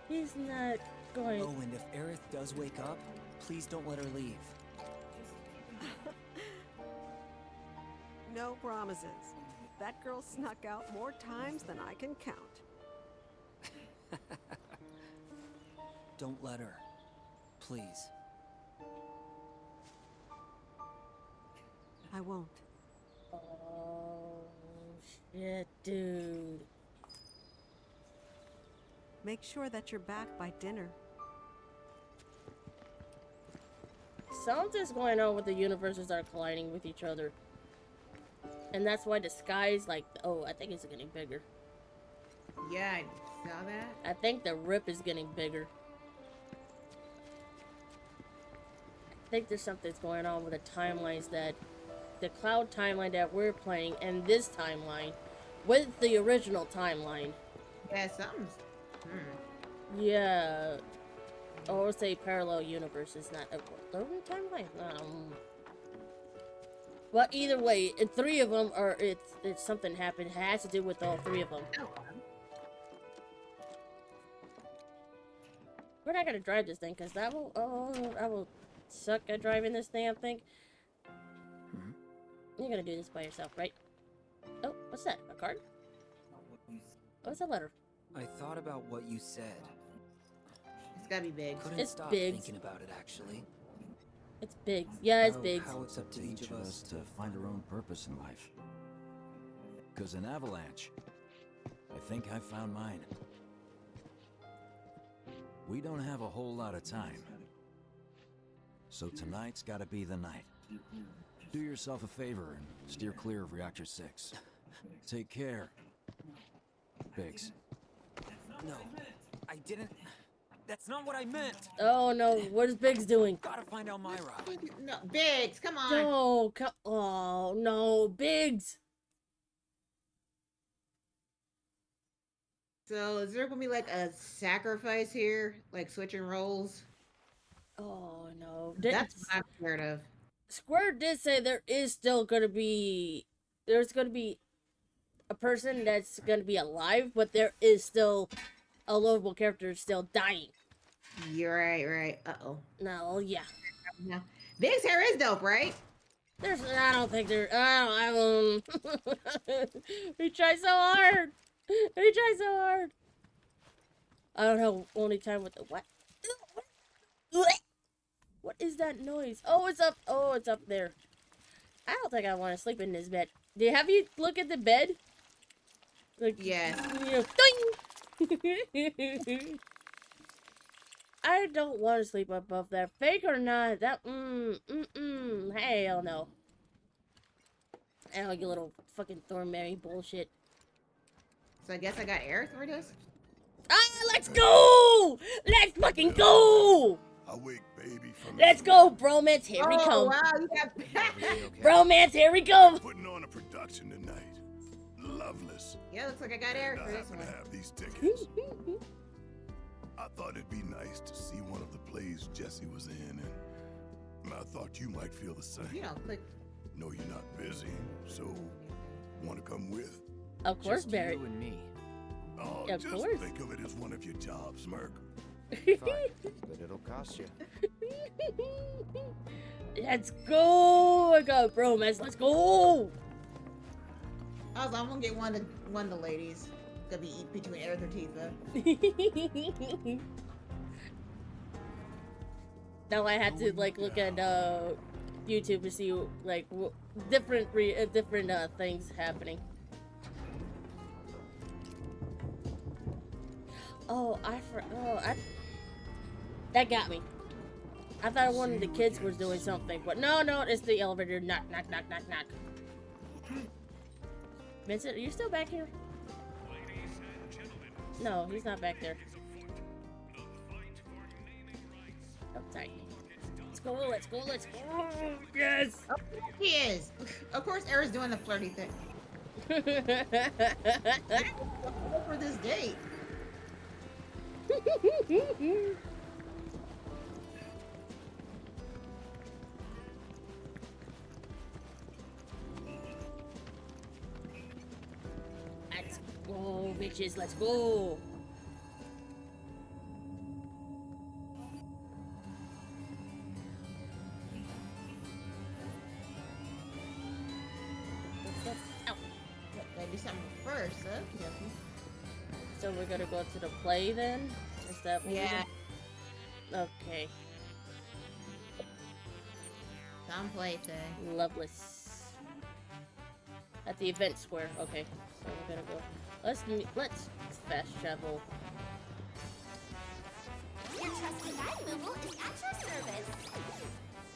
He's not going... Oh, and if Aerith does wake up, please don't let her leave. No promises. That girl snuck out more times than I can count. Don't let her. Please. I won't. Oh, shit, dude. Make sure that you're back by dinner. Something's going on with the universes that are colliding with each other. And that's why the sky's like, oh, I think it's getting bigger. Yeah, I saw that. I think the rip is getting bigger. I think there's something's going on with the timelines that... The Cloud timeline that we're playing and this timeline with the original timeline. Yeah, something's... Yeah. Or say parallel universe is not a timeline. Well, either way, three of them are. It's something happened. It has to do with all three of them. We're not gonna drive this thing because that will. Oh, I will suck at driving this damn thing. You're gonna do this by yourself, right? Oh, what's that? A card? What's a letter? I thought about what you said. It's gotta be big. Couldn't It's stop big. thinking about it, actually. It's big. Yeah, it's big. How it's up to each of us to find our own purpose in life. Because in Avalanche, I think I found mine. We don't have a whole lot of time. So tonight's gotta be the night. Do yourself a favor and steer clear of Reactor 6. Take care. Biggs. No, I didn't. That's not what I meant. Oh no, what is Biggs doing? Gotta find Elmira. No, Biggs, come on. No, oh no, Biggs. So is there gonna be like a sacrifice here, like switching roles? Oh no, that's what I'm scared of. Square did say there is still gonna be, there's gonna be a person that's gonna be alive, but there is still a lovable character still dying. You're right. Uh-oh. No, yeah. No. Biggs hair is dope, right? I don't think there. I don't. He tried so hard. I don't know. Only time with the what? What is that noise? Oh, it's up. Oh, it's up there. I don't think I want to sleep in this bed. Have you look at the bed? Like, yeah. You know, I don't want to sleep above that. Fake or not, that hell no. Oh, you little fucking Thornberry bullshit. So I guess I got air through this? Ah, let's go! Let's fucking go! Awake, baby, from Let's go, bromance, here we come. Wow, you got bromance, here we come. Putting on a production tonight. Loveless. Yeah, looks like I got air for this one. I have these tickets. I thought it'd be nice to see one of the plays Jesse was in, and I thought you might feel the same. You know, click. No, you're not busy, so want to come with? Of course, Barrett. You and me. Oh, of just course. think of it as one of your jobs, Merc. Fine, but it'll cost you. Let's go! I got bromance. Let's go! I'm gonna get one of the ladies. It's gonna be between Aerith or Tifa. Now I had to like look at YouTube to see like different things happening. That got me. I thought one of the kids was doing something, but no, it's the elevator. Knock. Vincent, are you still back here? No, he's not back there. Oh, sorry. Let's go. Yes! Oh, he is. Of course, Aerith's doing the flirty thing. For this date. Let's go, bitches. Let's go. Gotta do something first, huh? So we're gonna go to the play then? Is that what Yeah. Okay. Some plaything. Loveless. At the event square. Okay. So we're gonna go. Let's fast travel. Your trusty ride mobile is at your service.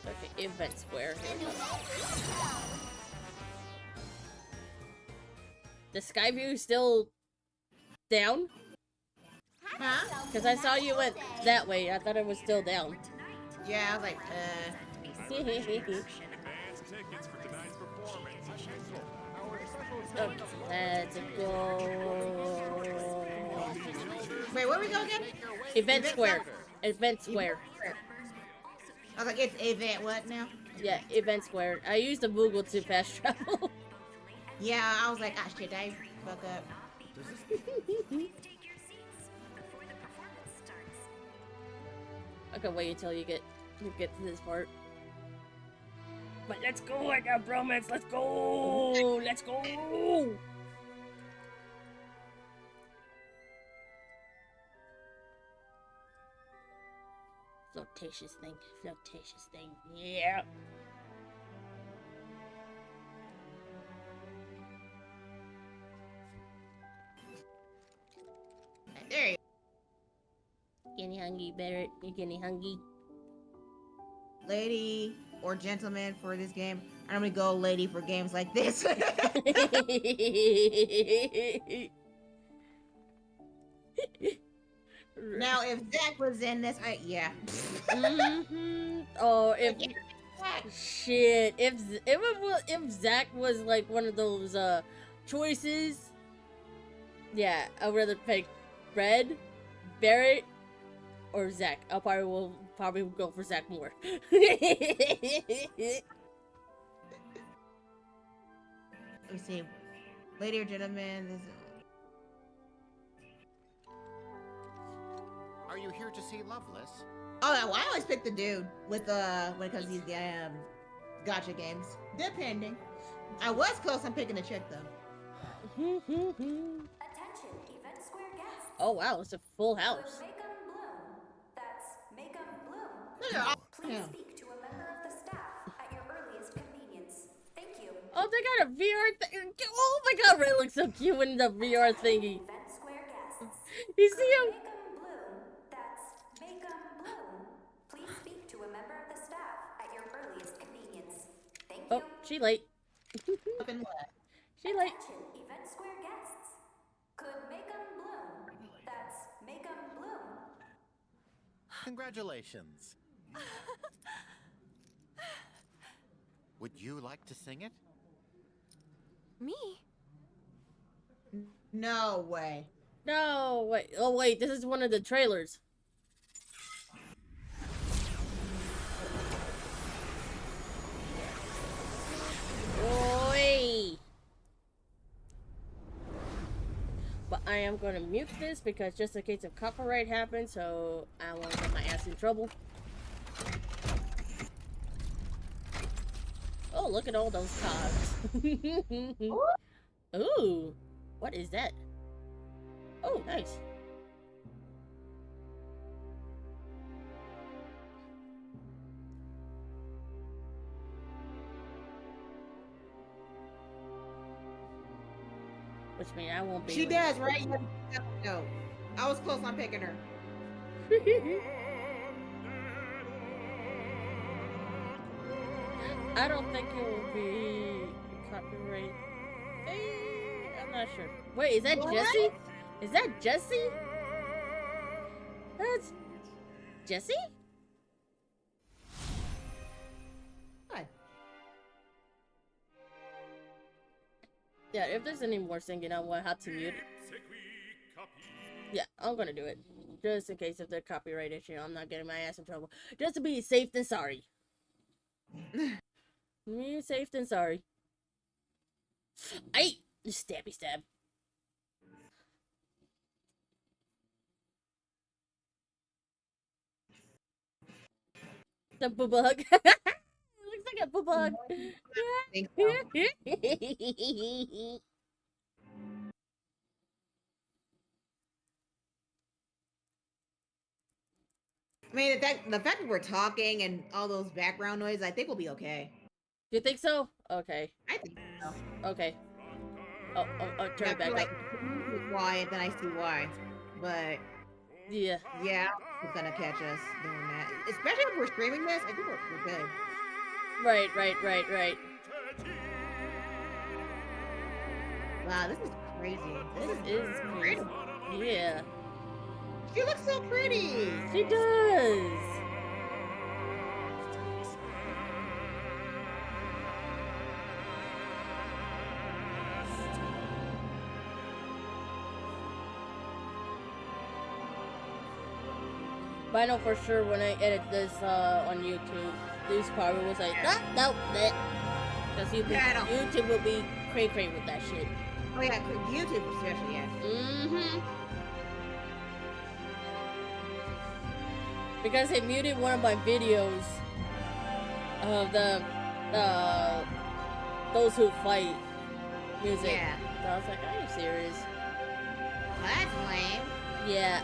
Okay, event square. The Skyview still down? Huh? Because I saw you went that way. I thought it was still down. Yeah, I was like, Let's go. Wait, where we go again? Event square. Event Square. I was like, it's event what now? Yeah, Event Square. I used the Google to fast travel. Yeah, I was like, ah, shit, I fuck up. I can wait until you get to this part. But let's go, I got bromance. Let's go. Let's go. Flirtatious thing. Flirtatious thing. Yeah. There you go. Getting hungry, Barrett. You're getting hungry. Lady or gentleman for this game. I'm gonna go lady for games like this. Now, if Zach was in this, yeah. Oh, if shit, if Zach was like one of those choices, yeah, I'd rather pick Red, Barrett, or Zach. I'll probably go for Zach more. Let me see, lady or gentleman. This... Are you here to see Loveless? Oh, well, I always pick the dude with when it comes to these gotcha games. Depending. I was close on picking the chick though. Attention, Event Square guests. Oh wow, it's a full house. Make 'em bloom. That's make 'em bloom. Yeah. Please speak to a member of the staff at your earliest convenience. Thank you. Oh, they got a VR thing. Oh my god, Ray looks so cute in the VR thingy. Event Square guests. You see him? Make 'em bloom. That's make 'em bloom. Please speak to a member of the staff at your earliest convenience. Thank you. Oh, she late. She late. Attention, Event Square guests. Could make 'em bloom. That's make 'em bloom. Congratulations. Would you like to sing it? Me? No way. No, wait. Oh, wait. This is one of the trailers. Oi! But I am going to mute this because just in case of copyright happens, so I won't get my ass in trouble. Oh, look at all those cogs. Ooh, what is that? Oh, nice. Which means I won't be. She does, right? No, I was close on picking her. I don't think it will be copyright. I'm not sure. Wait, is that What? Jesse? Is that Jesse? That's Jesse? Hi. Yeah, if there's any more singing, I will have to mute it. Yeah, I'm gonna do it. Just in case if there's copyright issue, I'm not getting my ass in trouble. Just to be safe than sorry. Me safe than sorry. Ay! Stabby stab. The bug. Looks like a bug. Think so. I mean, the fact that we're talking and all those background noise, I think we'll be okay. You think so? Okay. I think so. Okay. Oh, turn it back up. Quiet, then I see why. But yeah, it's gonna catch us doing that. Especially if we're streaming this, I think we're good. Right. Wow, this is crazy. This is crazy. Yeah. She looks so pretty. She does. But I know for sure when I edit this on YouTube, this probably was like, nope, because YouTube will be cray with that shit. Oh yeah, YouTube especially, yeah. Mm-hmm. Because it muted one of my videos of the those who fight music. Yeah. So I was like, are you serious? Well, that's lame. Yeah.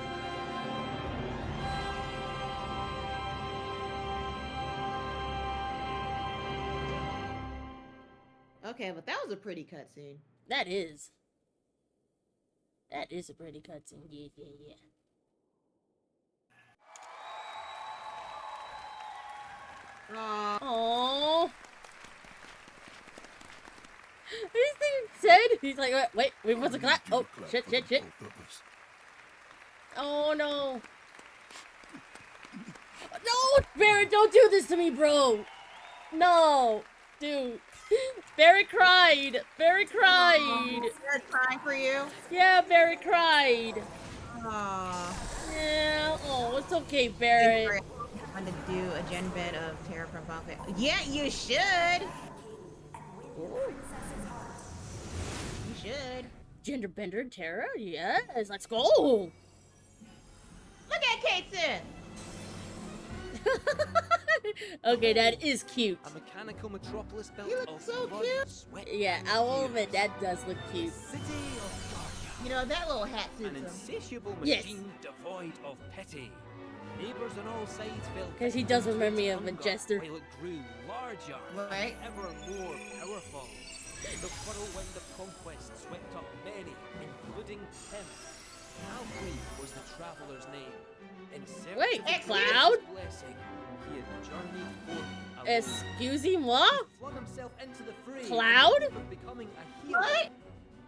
Okay, but that was a pretty cutscene. That is. That is a pretty cutscene. Yeah. Aww. This thing said, he's like, wait, we must have clapped. Oh, shit. Oh, no. No, Barrett, don't do this to me, bro. No, dude. Barrett cried. Barrett cried. Barrett crying for you? Yeah, Barrett cried. Aww. Yeah, oh, it's okay, Barrett. I want to do a gen bed of Terra from Buffet. Yeah, you should. Ooh. You should. Gender bender Terra? Yes, let's go. Look at Kateson. Okay, that is cute. A mechanical metropolis built of so blood, cute. sweat, Yeah, I'll admit that does look cute. You know, that little hat suits an him. insatiable Yes. machine devoid of pity. Neighbors on all sides felt Because he does remind me of a jester. while it grew larger, Right. ever more powerful. The whirlwind of conquest swept up many, including him. Alfred was the traveler's name. In search Wait, of the Cloud? greatest blessing, he had journeyed forth alone. Excusez-moi? Flung himself into the fray, Cloud? of becoming a hero, What?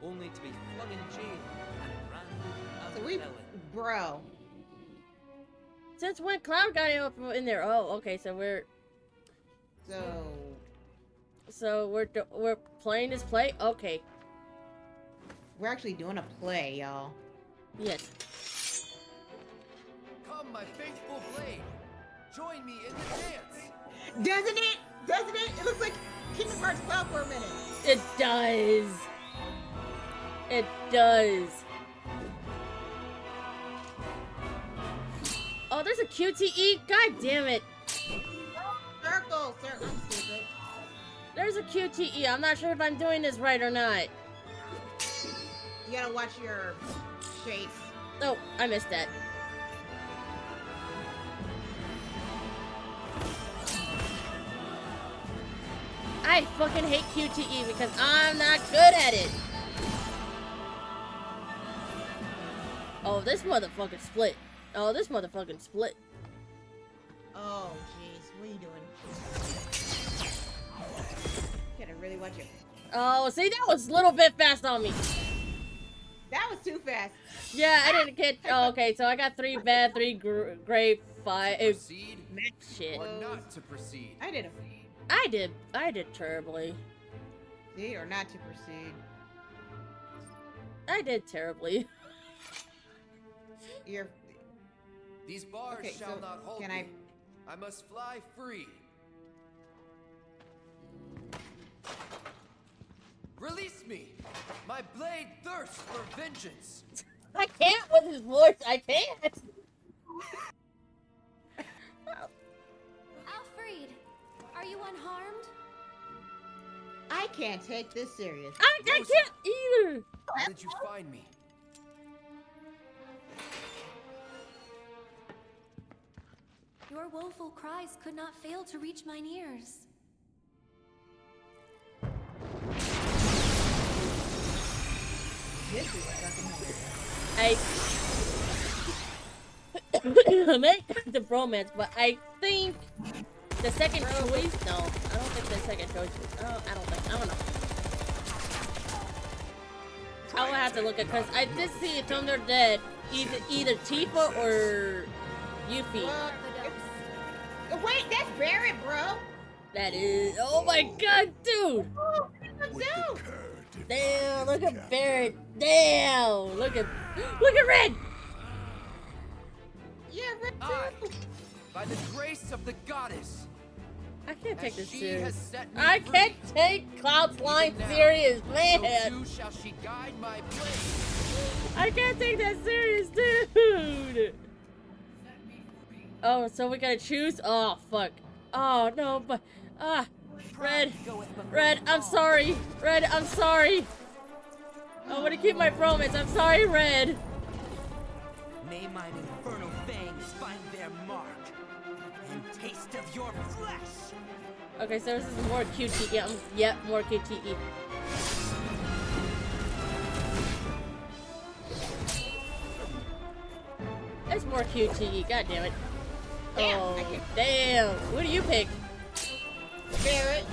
only to be flung in jail and branded as So a we, villain. bro. Since when Cloud got up in there? Oh, okay, so we're playing this play? Okay. We're actually doing a play, y'all. Yes. Come, my faithful blade. Join me in the dance. Doesn't it? Doesn't it? It looks like Kingdom Hearts Cloud for a minute. It does. It does. Oh, there's a QTE? God damn it. Circle. I'm stupid. There's a QTE. I'm not sure if I'm doing this right or not. You gotta watch your shapes. Oh, I missed that. I fucking hate QTE because I'm not good at it. Oh, this motherfucker split. Oh, this motherfucking split. Oh, jeez. What are you doing? You gotta really watch it. Oh, see, that was a little bit fast on me. That was too fast. Yeah, I didn't catch. Oh, okay, so I got 3 bad, 3 great, 5. Proceed Shit. or not to proceed. I did terribly. See, or not to proceed. I did terribly. You're. These bars Okay, shall so not hold can me. I must fly free. Release me! My blade thirsts for vengeance! I can't with his voice. I can't. Alfred, are you unharmed? I can't take this serious. I can't either. How did you find me? Your woeful cries could not fail to reach mine ears. I make the bromance, but I think the second choice. No, I don't think the second choice. I don't know. I will have to look at because I did see a Thunder Dead either Tifa or Yuffie. Wait, that's Barrett, bro. That is. Oh my god, dude. Oh, damn, look at Barrett. Damn, look at Red. Yeah, Red. By the grace of the goddess. I can't take this she serious. has set me I free. can't take Cloud's line Even now, serious, So man. too shall she guide my blade. I can't take that serious, dude. Oh, so we gotta choose? Oh, fuck. Oh, no, but... Red. Red, I'm sorry. Red, I'm sorry. I want to keep my promise. I'm sorry, Red. May my infernal fangs find their mark and taste of your flesh. Okay, so this is more QTE. Yep, more QTE. It's more QTE. God damn it. Oh, damn. Who do you pick? Barrett.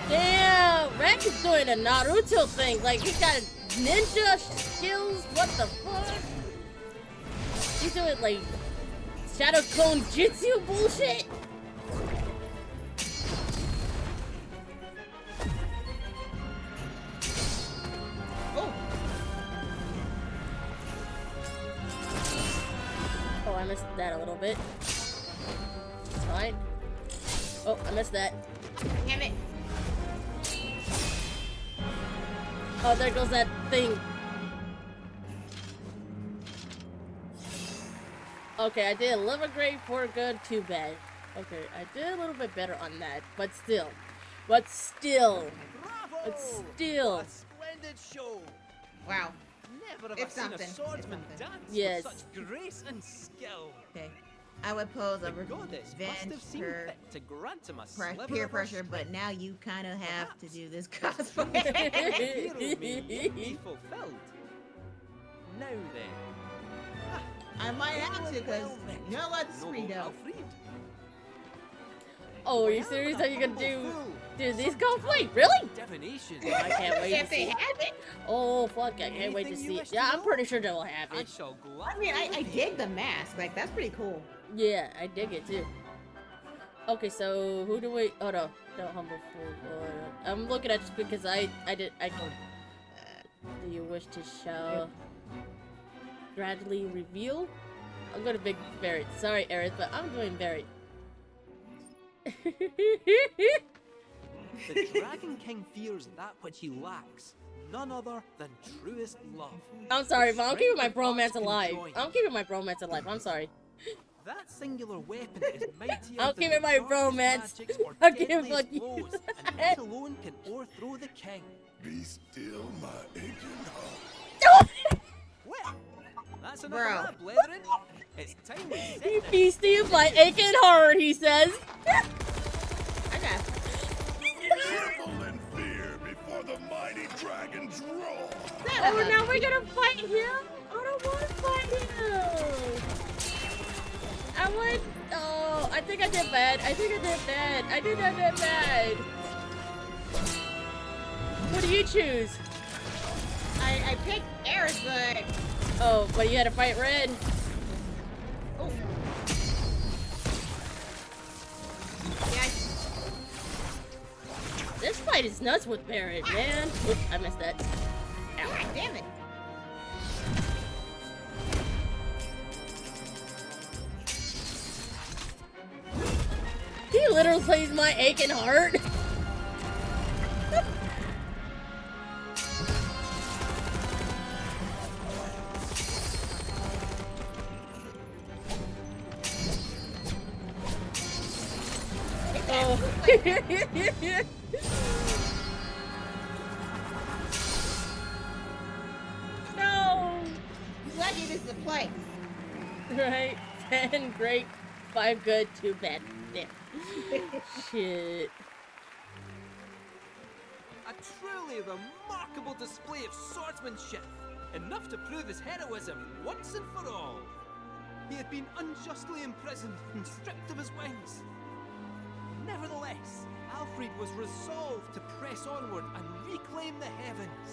Damn, Red is doing a Naruto thing. Like, he's got ninja skills. What the fuck? He's doing, like, Shadow Clone Jutsu bullshit. Oh, I missed that a little bit. It's fine. Oh, I missed that. Damn it. Oh, there goes that thing. Okay, I did 11 grade, 4 good, 2 bad. Okay, I did a little bit better on that, but still. Bravo! A splendid show. Wow. Never have It's I seen something. a swordsman It's dance Yes. with such grace and skill. Okay. I would pose a The goddess must revenge have seen for fit to grant him a sliver peer of her pressure, but now you kind of have to do this hero cosplay. may yet be fulfilled. Now then. I might have to, because you know what, this is free though. Oh, are you serious? Are you gonna do this cosplay? Really? Divination. I can't wait to If they see. have it. Oh, fuck, I can't wait to see it. Yeah, I'm pretty sure they'll have it. I mean, I dig the mask. Like, that's pretty cool. Yeah, I dig it too. Okay, so who do we? Oh no, don't humble fool. I'm looking at just because I do you wish to show? Gradually reveal? I'm going to Big Barrett. Sorry, Aerith, but I'm doing Barrett. The Dragon King fears that which he lacks. None other than truest love. I'm sorry, but I'm keeping my bromance alive. I'm keeping my bromance alive. I'm sorry. That singular weapon is mightier I'm than keeping my darkest bromance. magics or I'm keeping deadliest my blows, and it alone can overthrow the king. Be still, my aching heart. Well, that's enough Bro. of that, brethren. It's time we set this. Beastie of my aching heart, he says. I got Tremble in fear before the mighty dragon's roar. Oh, now we're gonna fight him? I don't want to fight him. I would. Oh, I think I did bad. I think I did bad. I think I did bad. What do you choose? I picked Aerith, but... Oh, but you had to fight Red. Oh. Yeah, This fight is nuts with Barrett, man. Oops, I missed that. Ow. God damn it. He literally plays my aching heart. Oh. No. Lucky this is a play. Right? 10 great, 5 good, 2 bad. Damn. Shit. A truly remarkable display of swordsmanship, enough to prove his heroism once and for all. He had been unjustly imprisoned and stripped of his wings. Nevertheless, Alfred was resolved to press onward and reclaim the heavens.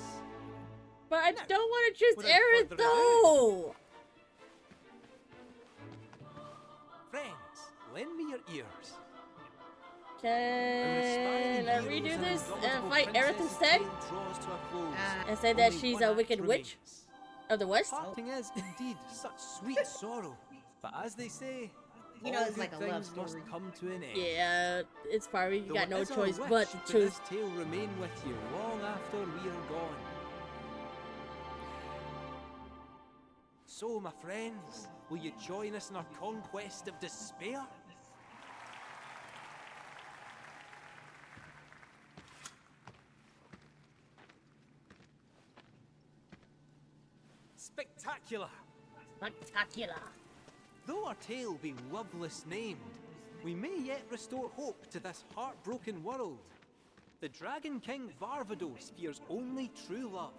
But I don't want to choose without Aerith, further though. Friends, lend me your ears. Can I redo this and fight Aerith instead? And say that she's a wicked witch of the West? Parting is indeed such sweet sorrow, but as they say, You know, all it's like good a love things must story. come to an end. Yeah, it's probably you Though got no it is our choice wish but to that choose. this tale remain with you long after we are gone. So, my friends, will you join us in our conquest of despair? Spectacular! Spectacular! Though our tale be loveless named, we may yet restore hope to this heartbroken world. The Dragon King Varvados fears only true love,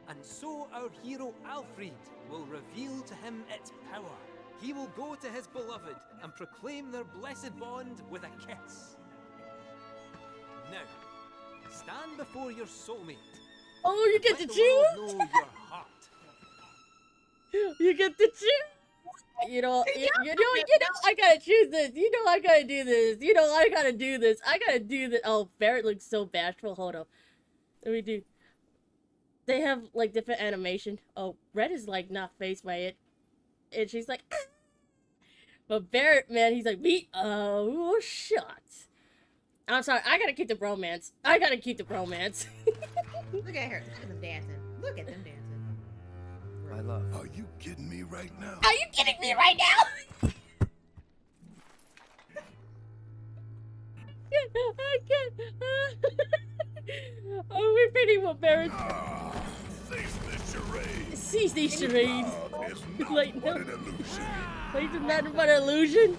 and so our hero Alfred will reveal to him its power. He will go to his beloved and proclaim their blessed bond with a kiss. Now, stand before your soulmate. Oh, you get to Let the world choose? know your heart. You get to choose? You know, I gotta choose this. You know, I gotta do this. You know, I gotta do this. I gotta do this. Oh, Barrett looks so bashful. Hold up. Let me do. They have, like, different animation. Oh, Red is, like, not phased by it. And she's like, ah! But Barrett, man, he's like, oh, shut. I'm sorry, I gotta keep the bromance. I gotta keep the bromance. Look at her. Look at them dancing. Look at them dancing. My love. Are you kidding me right now? Are you kidding me right now? I can't. Oh, we're pretty well Barrett. Cease this charade. Cease these charades. It's Like, but no. an illusion. Like, it's nothing but an illusion.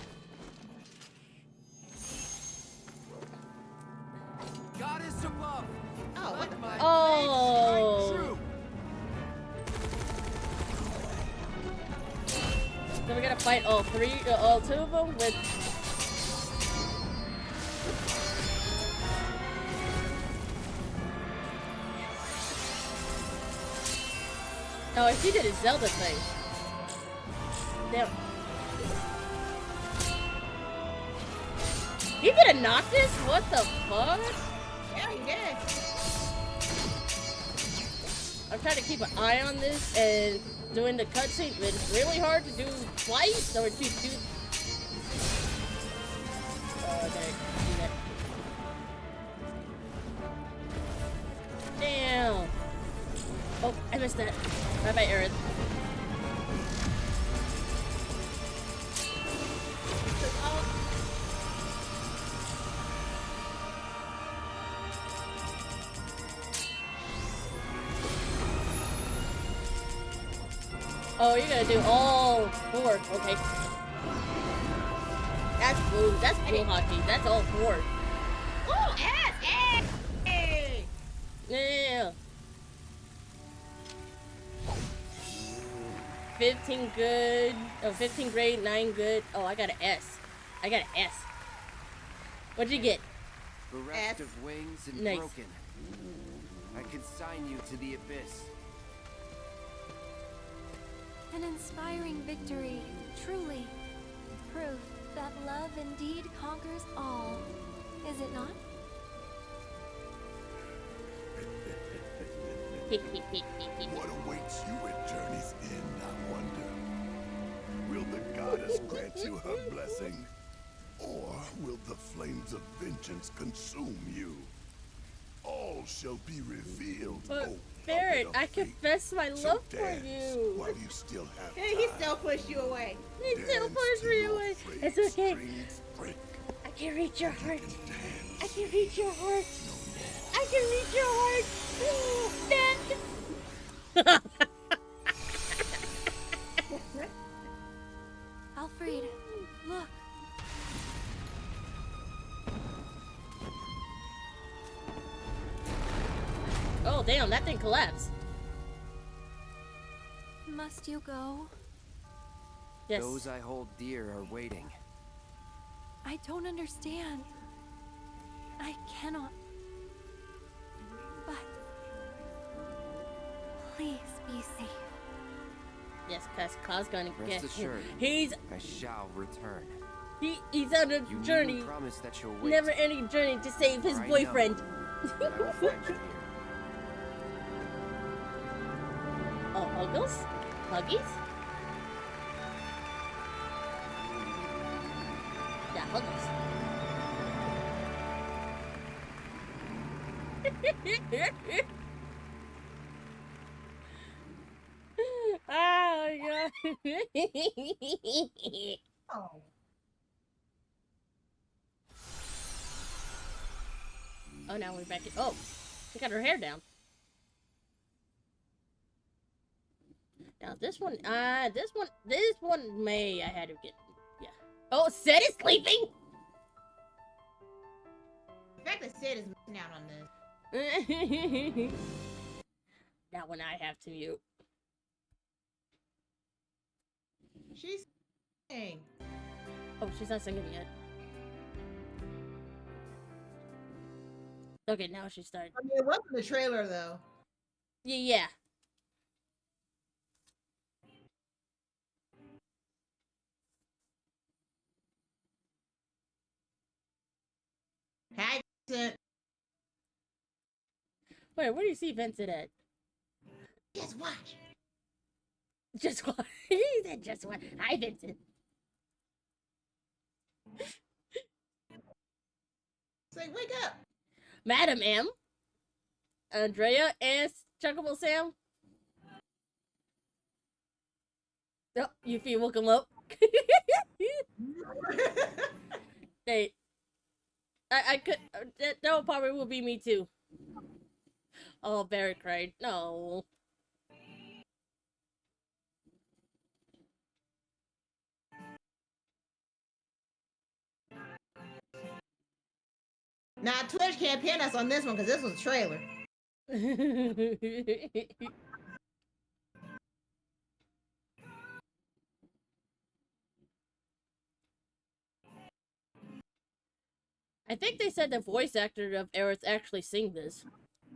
Goddess above. Oh, what the fuck? Oh. So we're gonna fight all two of them with. Oh, she did a Zelda thing. Damn. He did a Noctis? What the fuck? Yeah, he did. I'm trying to keep an eye on this and doing the cutscene, but it's really hard to do twice or to do. Oh, okay. Do that. Damn. Oh, I missed that. Bye bye, Aerith. Oh, you're gonna do all four. Okay. That's blue. That's blue hockey. That's all four. Oh, ass! Hey! Yeah. 15 good. Oh, 15 grade, 9 good. Oh, I got an S. I got an S. What'd you get? Bereft of wings and Nice. broken. I consign you to the abyss. An inspiring victory, truly. Proof that love indeed conquers all, is it not? What awaits you at Journey's End, I wonder? Will the goddess grant you her blessing? Or will the flames of vengeance consume you? All shall be revealed. Barrett, I confess my love for dance you. while you still have Hey, he still pushed you away. He still pushed me away. It's okay. I can reach your heart. I can reach your heart. I can reach your heart. Alfred, look. Oh, damn, that thing collapsed. Must you go? Yes. Those I hold dear are waiting. I don't understand. I cannot. But please be safe. Yes, cause Klaus gonna Rest get assured, He's I shall return. He's on a journey. Promise that you'll wait. Never-ending journey to save his I boyfriend. I will find you here. Oh, Huggles? Huggies? Yeah, Huggles. Oh my god. Oh. Oh, now we're back in. Oh, she got her hair down. Now this one may I had to get. Yeah. Oh, Sid is sleeping. The fact that Sid is missing out on this. That one I have to mute. She's singing. Oh, she's not singing yet. Okay, now she started. I mean, it wasn't the trailer though. Yeah. Hi, Vincent. Wait, where do you see Vincent at? Just watch. Just watch. He said just watch. Hi, Vincent. Say, wake up. Madam M. Andrea and Chuckable Sam. Oh, Yuffie woke him up. Hey. I could. That probably will be me too. Oh, Barry cried. No. Now, Twitch can't pin us on this one because this was a trailer. I think they said the voice actor of Aerith actually sing this.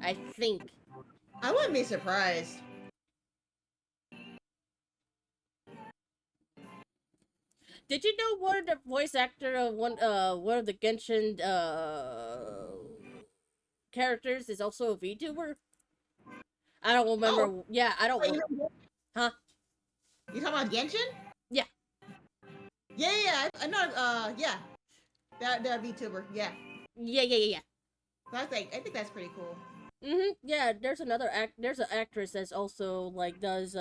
I think. I wouldn't be surprised. Did you know one of the voice actor of one of the Genshin characters is also a VTuber? I don't remember. Oh. Yeah, I don't. Huh? You talking about Genshin? Yeah. Yeah. I know. Yeah. That VTuber. Yeah. Yeah. So I think that's pretty cool. Yeah. There's an actress that's also like does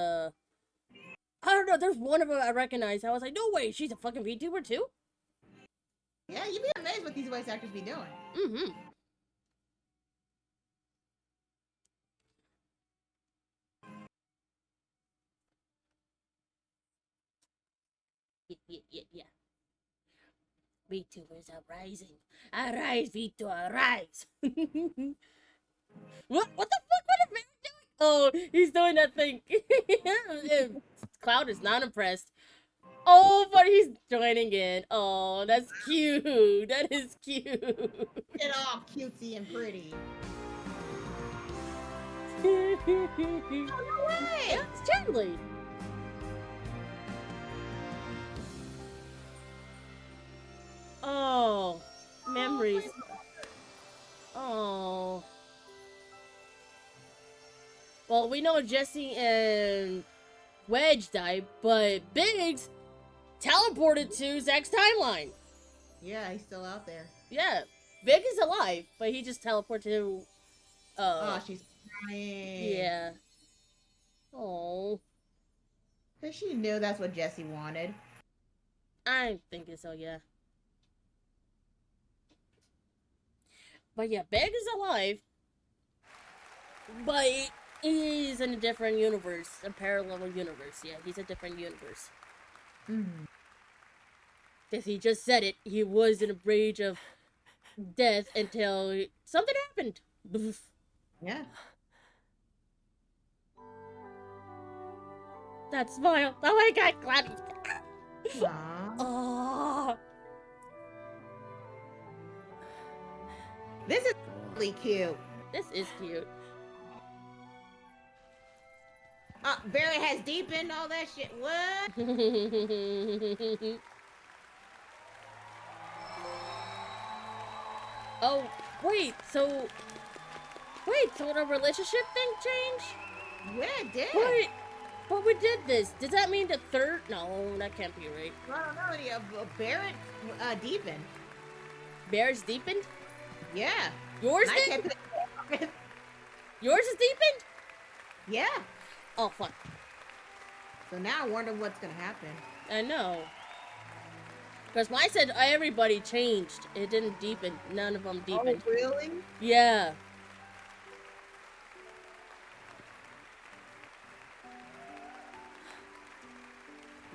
I don't know. There's one of them I recognize. I was like, no way, she's a fucking VTuber too. Yeah, you'd be amazed what these voice actors be doing. Yeah. VTubers are rising. Arise, VTuber, arise. What the fuck? What a man doing? Oh, he's doing that thing. Cloud is not impressed. Oh, but he's joining in. Oh, that's cute. That is cute. Get all cutesy and pretty. Oh, no way! Yeah, it's Chandler. Oh, memories. Oh. Well, we know Jesse and Wedge died, but Biggs teleported to Zach's timeline. Yeah, he's still out there. Yeah, Big is alive, but he just teleported to. Oh, she's crying. Yeah. Oh. Cause she knew that's what Jesse wanted. I'm thinking so, yeah. But yeah, Big is alive, but he's in a different universe, a parallel universe. Yeah, he's a different universe. Because he just said it, he was in a rage of death until something happened. Yeah. That smile. Oh my god, Cloudy. Oh. This is really cute. This is cute. Barry has deepened all that shit. What? Oh, wait, so the relationship thing changed? Yeah, it did. Wait, but we did this. Does that mean the third? No, that can't be right. I don't know. Barrett deepened. Barrett's deepened? Yeah. Yours did? Yours is deepened? Yeah. Oh, fuck. So now I wonder what's gonna happen. I know. Because mine said everybody changed. It didn't deepen. None of them deepened. Oh, really? Yeah.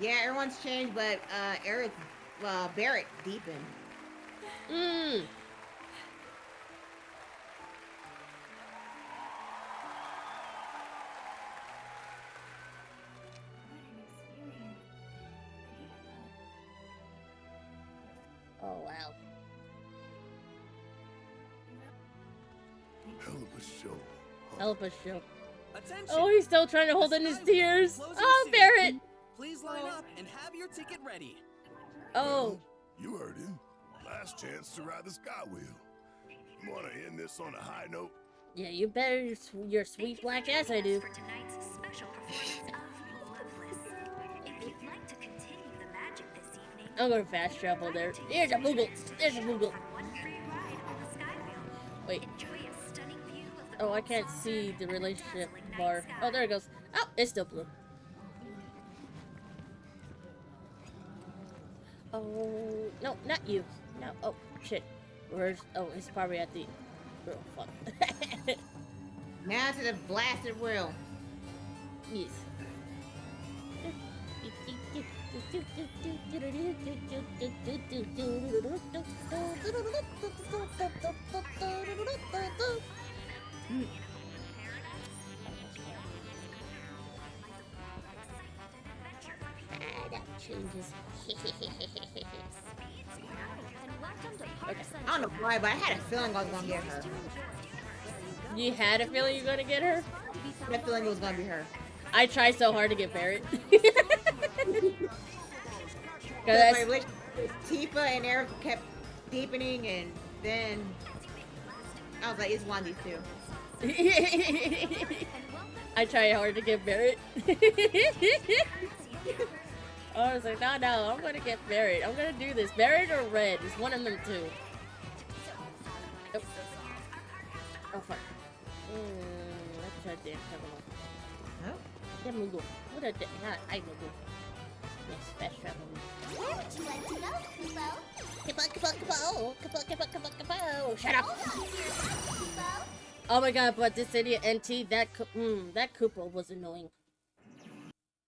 Yeah, everyone's changed, but Barrett deepened. Mmm. Oh, wow. Hell of a show. Hell of a show. Attention. Oh, he's still trying to hold in his tears. Closing Oh, soon. Barrett. Please line up and have your ticket ready. Oh. You heard him. Last chance to ride the Skywheel. You want to end this on a high note? Yeah, you better, your sweet black ass, I do. For tonight's special performance of Loveless. If you'd like to continue the magic this evening, I'm gonna fast travel there. There's a Moogle. There's a Moogle. one free ride on the Skywheel. Wait. Enjoy a stunning view of the Oh, I can't see the relationship bar. Oh, there it goes. Oh, it's still blue. Oh, no, not you. No, oh, shit. Where's, oh, it's probably at the, oh, fuck. Now to the blasted wheel. Yes. That changes. I don't know why, but I had a feeling I was gonna get her. You had a feeling you were gonna get her? I had a feeling it was gonna be her. I tried so hard to get Barrett. Because my relationship with Tifa and Eric kept deepening, and then I was like, it's one of these two. I tried hard to get Barrett. I was like, no, I'm gonna get Barrett. I'm gonna do this. Barrett or Red? It's one of them two. Oh, oh fuck. Let's try to Oh? Yeah, Moogle. What a I Moogle. Yes, fast travel. Where would you like to go, Kupo? Kupo. Shut up. Oh my god, but this idiot NT, that Koopa was annoying.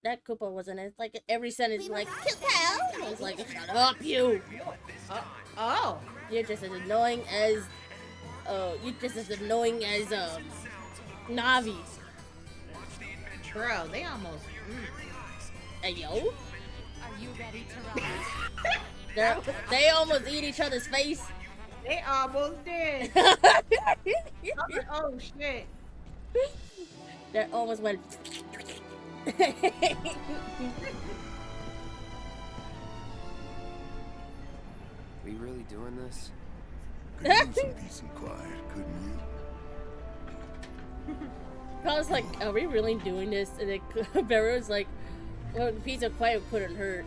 That Koopa wasn't. It's like every sentence like, Koopa. I was like, shut up, you. Oh. You're just as annoying as, Navi. Bro, they almost. Hey, yo. Are you ready to ride? They almost eat each other's face. They almost did. Oh shit. That almost went. We really doing this? Could use some peace and quiet, couldn't you? I was like, are we really doing this? And then Barrow was like, well, peace and quiet couldn't hurt.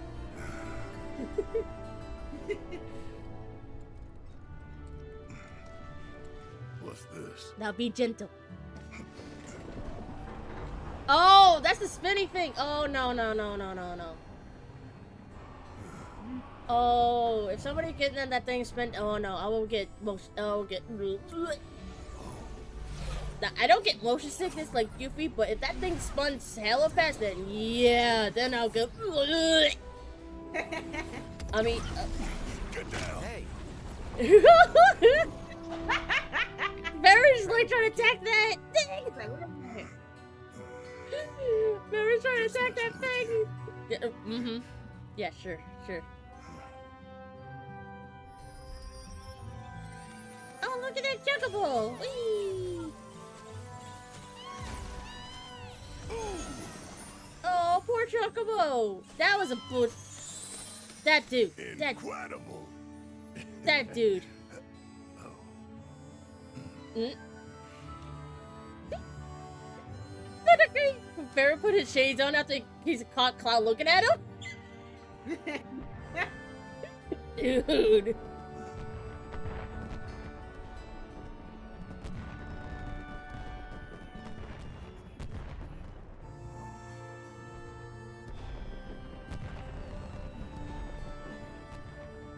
What's this? Now be gentle. Oh, that's the spinny thing. Oh, no. Oh, if somebody gets in that thing spin, oh no, I will get Now, I don't get motion sickness like Yuffie, but if that thing spins hella fast, then yeah, then I'll go. I mean, Get down. Hey. Barry's like trying to attack that thing. Barry's trying to attack that thing. Yeah, yeah, sure. Oh, look at that Chocobo! Whee! Oh, poor Chocobo! That was a bull. That dude. Incredible. That dude. Pharaoh put his shades on after he's caught Cloud looking at him? Dude.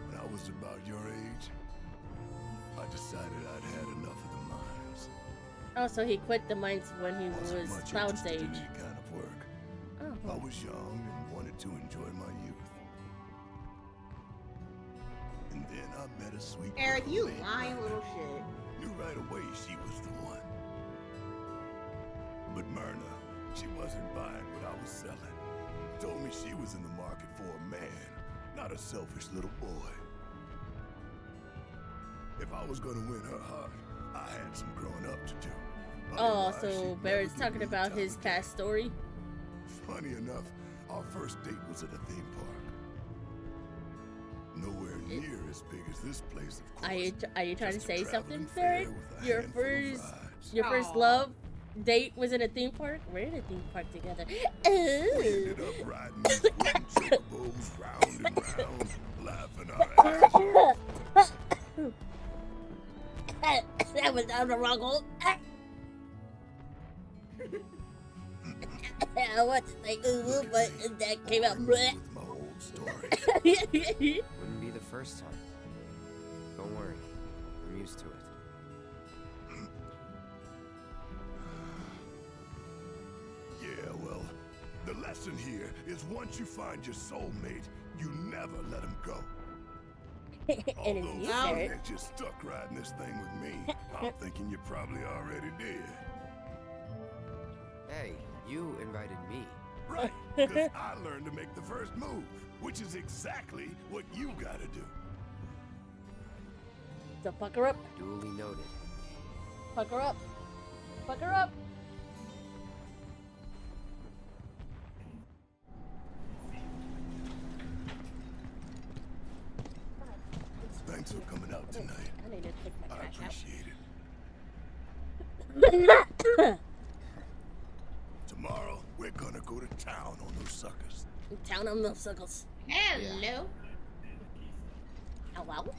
When I was about your age, I decided I'd had enough of the mines. Oh, so he quit the mines when he Wasn't was much Cloud's interested age. in any kind of work. Oh. I was young and wanted to enjoy my youth. And then I met a sweet Eric, girl you named lying Myrna. little shit. Knew right away she was the one. But Myrna, she wasn't buying what I was selling. Told me she was in the market for a man, not a selfish little boy. If I was gonna win her heart, I had some growing up to do. Oh, Otherwise, so she'd never Barrett's give talking me the about time his of day. past story. Funny enough, our first date was at a theme park. Nowhere near as big as this place, of course. Are you trying to Just a say traveling something, fair Barrett? with a Your handful of first rides. Your first love date was in a theme park? We're in a theme park together. We ended up riding these wooden chocobos round and round, laughing our asses off. That was down the wrong hole. I want to say but that came out. With my old story. Wouldn't be the first time. Don't worry. I'm used to it. Yeah, well, the lesson here is once you find your soulmate, you never let him go. And it's Although you, seeing Barrett. that you're stuck riding this thing with me, I'm thinking you probably already did. Hey, you invited me. Right, because I learned to make the first move, which is exactly what you gotta do. So fuck her up. Duly noted. Fuck her up. Fuck her up. Thanks for coming out tonight. I need to take my I trash out. appreciate it. Tomorrow, we're gonna go to town on those suckers. Town on those suckles. Hello. Hello?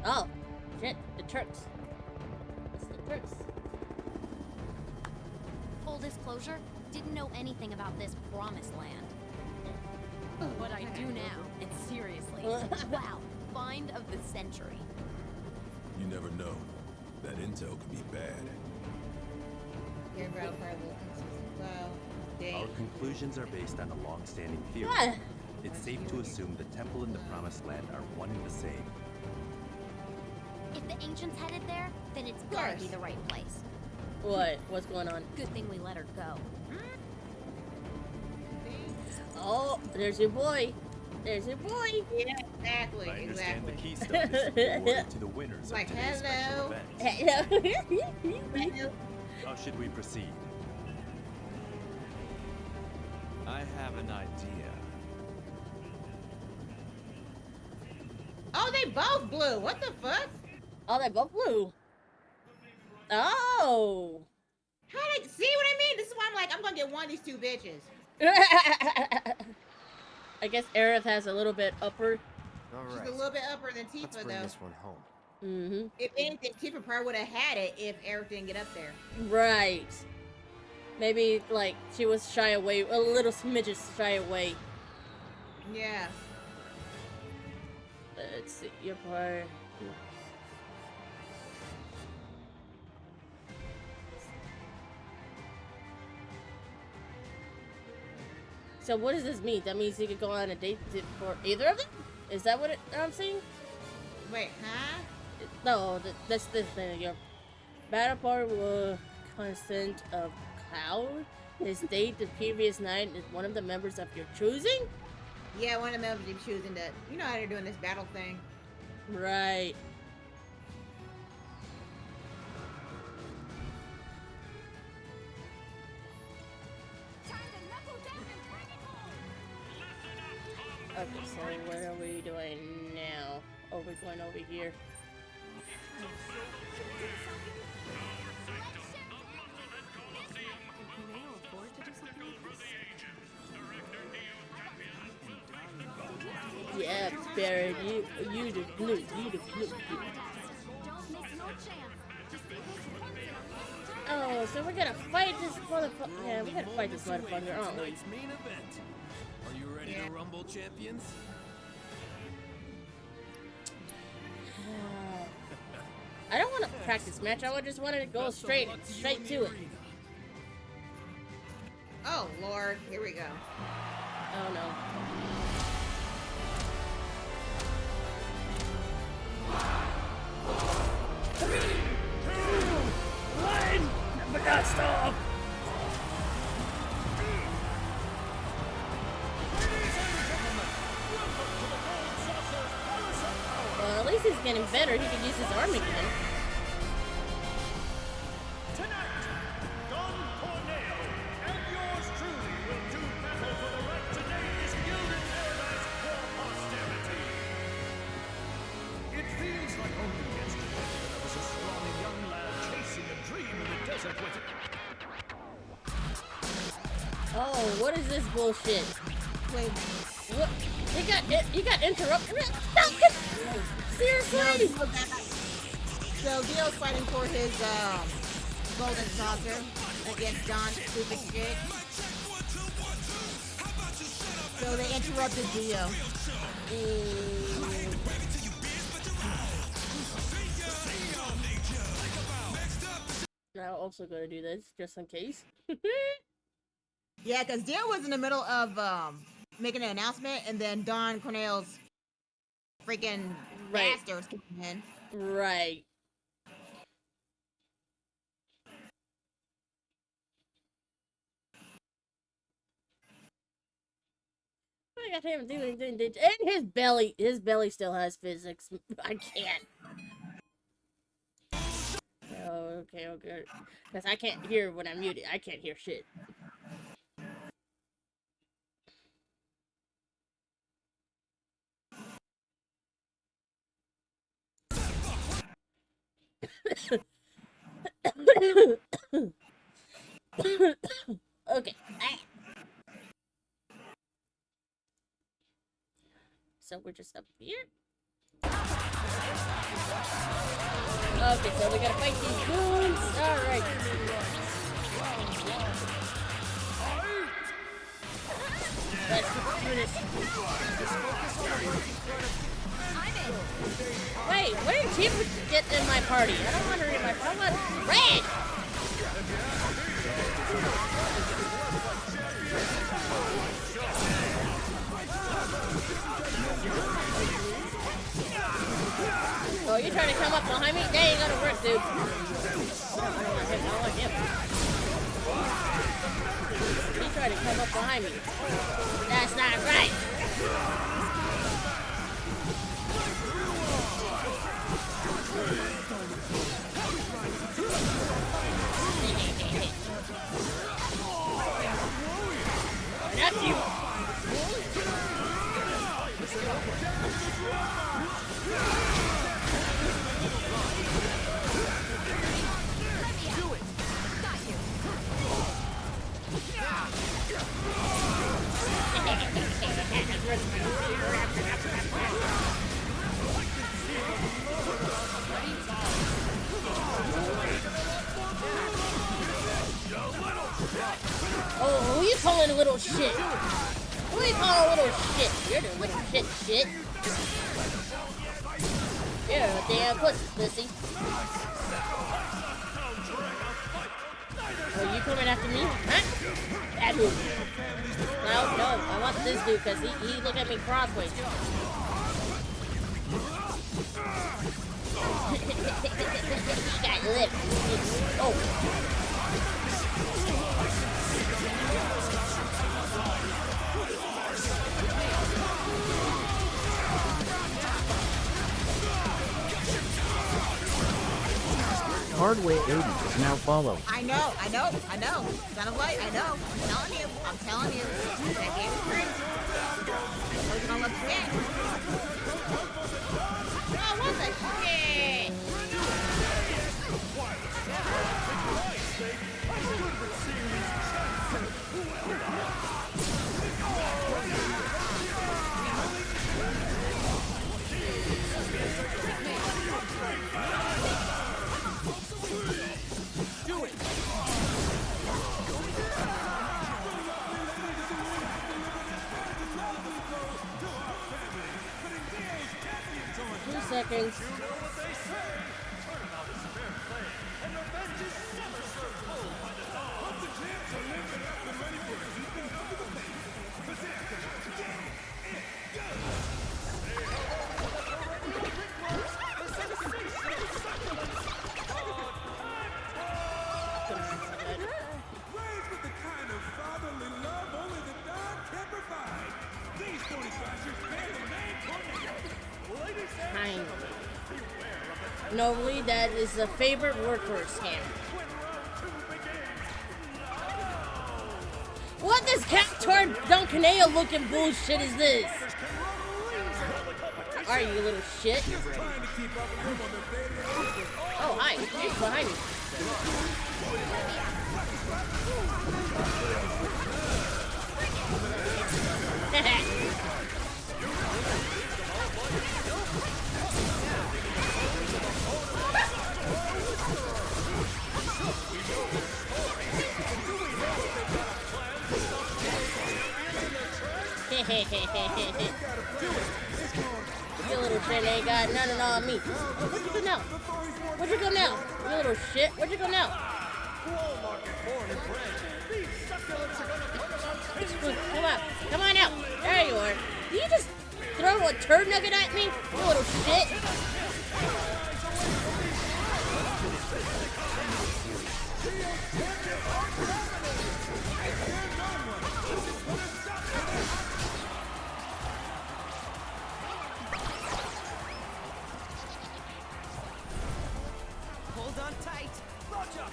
Oh, shit, the Turks. It's the Turks. Full disclosure, didn't know anything about this promised land. But I do now, and seriously. Wow, find of the century. You never know. That intel could be bad. Your battle card looking well. Our conclusions are based on a long-standing theory. Yeah. It's safe to assume the temple and the promised land are one and the same. If the ancients headed there, then it's gotta be the right place. What? What's going on? Good thing we let her go. Oh, there's your boy. There's your boy. Yeah, exactly. I understand the exactly. keystone is to be awarded to the winners Like, of today's special hello. event. Hello. How should we proceed? I have an idea. Oh, they both blue. What the fuck? Oh, they both blue. Oh. How did see what I mean? This is why I'm like, I'm gonna get one of these two bitches. I guess Aerith has a little bit upper. All She's right. a little bit upper than Tifa, Let's bring though. this one home. Mm-hmm. If anything, Tifa probably would have had it if Eric didn't get up there. Right. Maybe, like, she was shy away, a little smidget shy away. Yeah. Let's see, your part. So what does this mean? That means you could go on a date for either of them? Is that what I'm saying? Wait, huh? No, that's the thing. Your battle part will consist of Cloud. His date the previous night is one of the members of your choosing? Yeah, one of the members is choosing to. You know how they're doing this battle thing. Okay, so what are we doing now? Oh, we're going over here. Yeah, Barrett, you the blue, you the blue. Oh, so we're gonna fight this motherfucker. Yeah, we gotta fight this motherfucker, aren't we? Main event. Are you ready to rumble, champions? I don't want to practice match. I just wanted to go straight to it. Oh Lord, here we go. Oh no. One! Never got stop! Well, at least he's getting better. He can use his arm again. Tonight, Don Corneo and yours truly will do battle for the right to name this gilded paradise for posterity. It feels like only yesterday that I was a scrawny young lad chasing a dream in the desert with it. Oh, what is this bullshit? Wait, what? You got interrupted. Stop it! Seriously? So Dio's fighting for his golden saucer against Don's stupid shit. So they interrupted Dio. I'm also gonna do this just in case. Yeah, because Dio was in the middle of making an announcement, and then Don Cornell's freaking bastards came in. Right. I got him doing, and his belly still has physics. I can't. Oh, okay, okay. Because I can't hear when I'm muted. I can't hear shit. Okay. So we're just up here. Okay, so we gotta fight these goons. Alright. Let's do this. Wait, where did Chief get in my party? I don't want her in my party. I want Red! Oh, you're trying to come up behind me? That ain't gonna work, dude. I don't want him. I want him. He's trying to come up behind me. That's not right. Not you. Oh, who you calling a little shit? Who you calling a little shit? You're the little shit. You're a damn pussy. Oh, you coming after me? Huh? That dude. No, I want this dude because he look at me crossways. He got lips. Oh. Hardway 80 is now followed. I know. Son of light, I know. I'm telling you. That game is great. I was gonna let seconds. Normally, that is a favorite word for a scam. What this Cactuar Duncaneo looking bullshit is this? Alright, you little shit. Oh, hi. He's behind me. You little shit ain't got nothing on me. Where'd you go now? Where'd you go now? You little shit. Where'd you go now? Come on. Come on out. There you are. Did you just throw a turd nugget at me? You little shit. Hold on tight. Roger.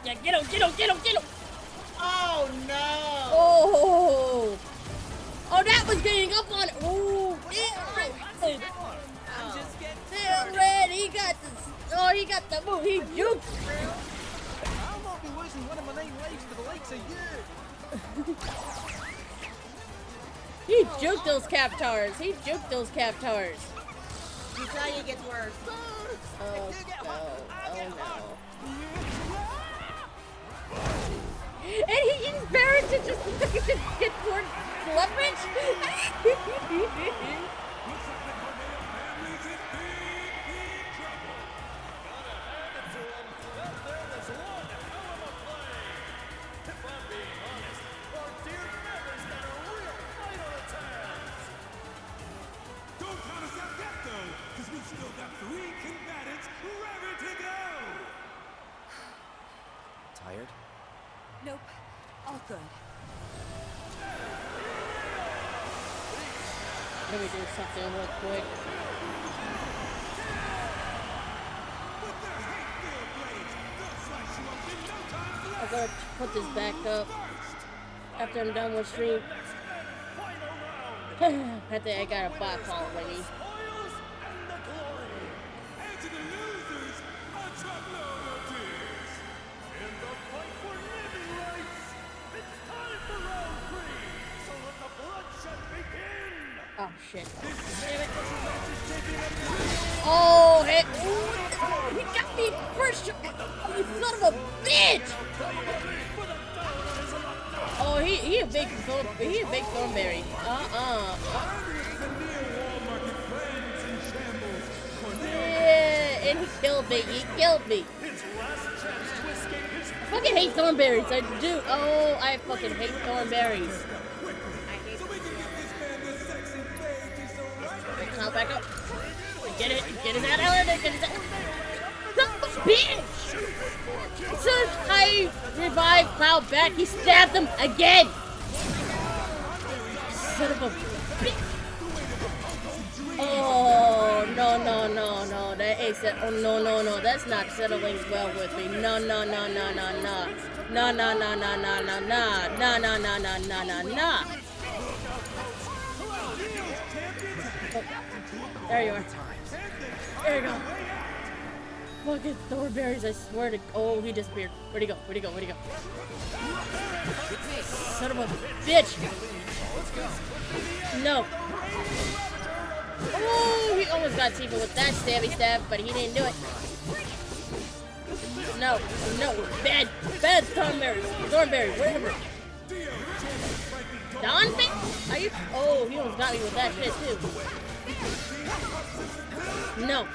Yeah, get him, get him, get him, get him. Oh, no. Oh. Oh, that was getting up on. Oh, damn red. He got this. Oh, he got the move. He juked. I'll not be losing one of my 9 lives to the likes of you. He juked those Captars. He juked those Captars. You tell you it gets worse. Oh, no. Oh, no. And he used Baron to just get toward leverage? Don't count us out yet, though, because we've still got 3 combatants ready to go! Tired? Nope. All good. Let me do something real quick. I'm gonna put this back up after I'm done with stream. I think I got a box already. Oh shit. Damn it. Oh, hey. He got me first. You son of a bitch. Oh, he a big Thornberry. Yeah, and he killed me. He killed me. I fucking hate Thornberries. I do. Oh, I fucking hate Thornberries. I'll back up. Get it out of there. Get it out. Son of a bitch! As soon as I revived Cloud back, he stabbed him again. Son of a bitch! Oh no! That ain't set. Oh no! That's not settling well with me. No! There you are. There you go. Fucking Thornberries, I swear to. Oh, he disappeared. Where'd he go? Son of a bitch! No. Oh, he almost got Tifa with that stabby stab, but he didn't do it. No. Bad Thornberry, whatever. Donphan? Are you? Oh, he almost got me with that shit too. No.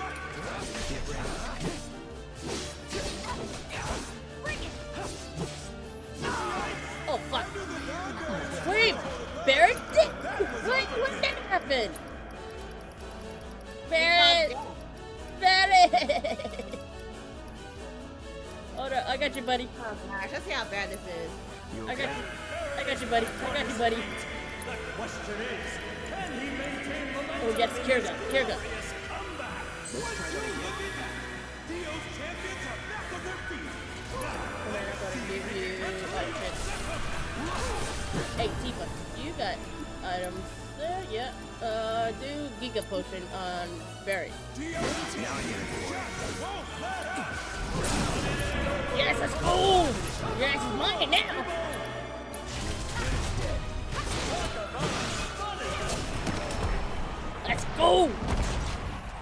Oh fuck. Wait, Barrett? What did happen? Barrett! Barrett! Hold on, I got you, buddy. Oh gosh, let's see how bad this is. I got you, buddy. I got you, buddy. The question is, can he maintain momentum? Oh yes, Kirga. Let's try that again. Dio's champions are back on their feet. I'm gonna give you... Hey, Tifa, you got items there? Yeah. Do Giga Potion on Barry. Yes, let's go! Yes, it's mine now! Let's go!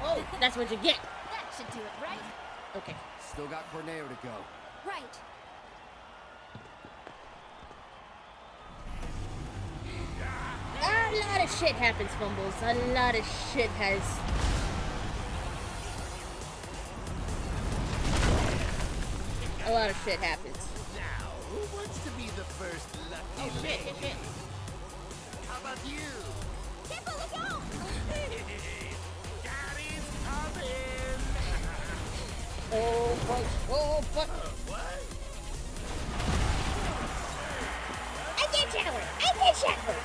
Oh, that's what you get. That should do it, right? Okay. Still got Corneo to go. Right. A lot of shit happens, Fumbles. A lot of shit has... A lot of shit happens. Now, who wants to be the first lucky man? How about you? Kimbo, look out! Daddy's coming! Oh, fuck. Oh, fuck. What? I did shower! I did shower!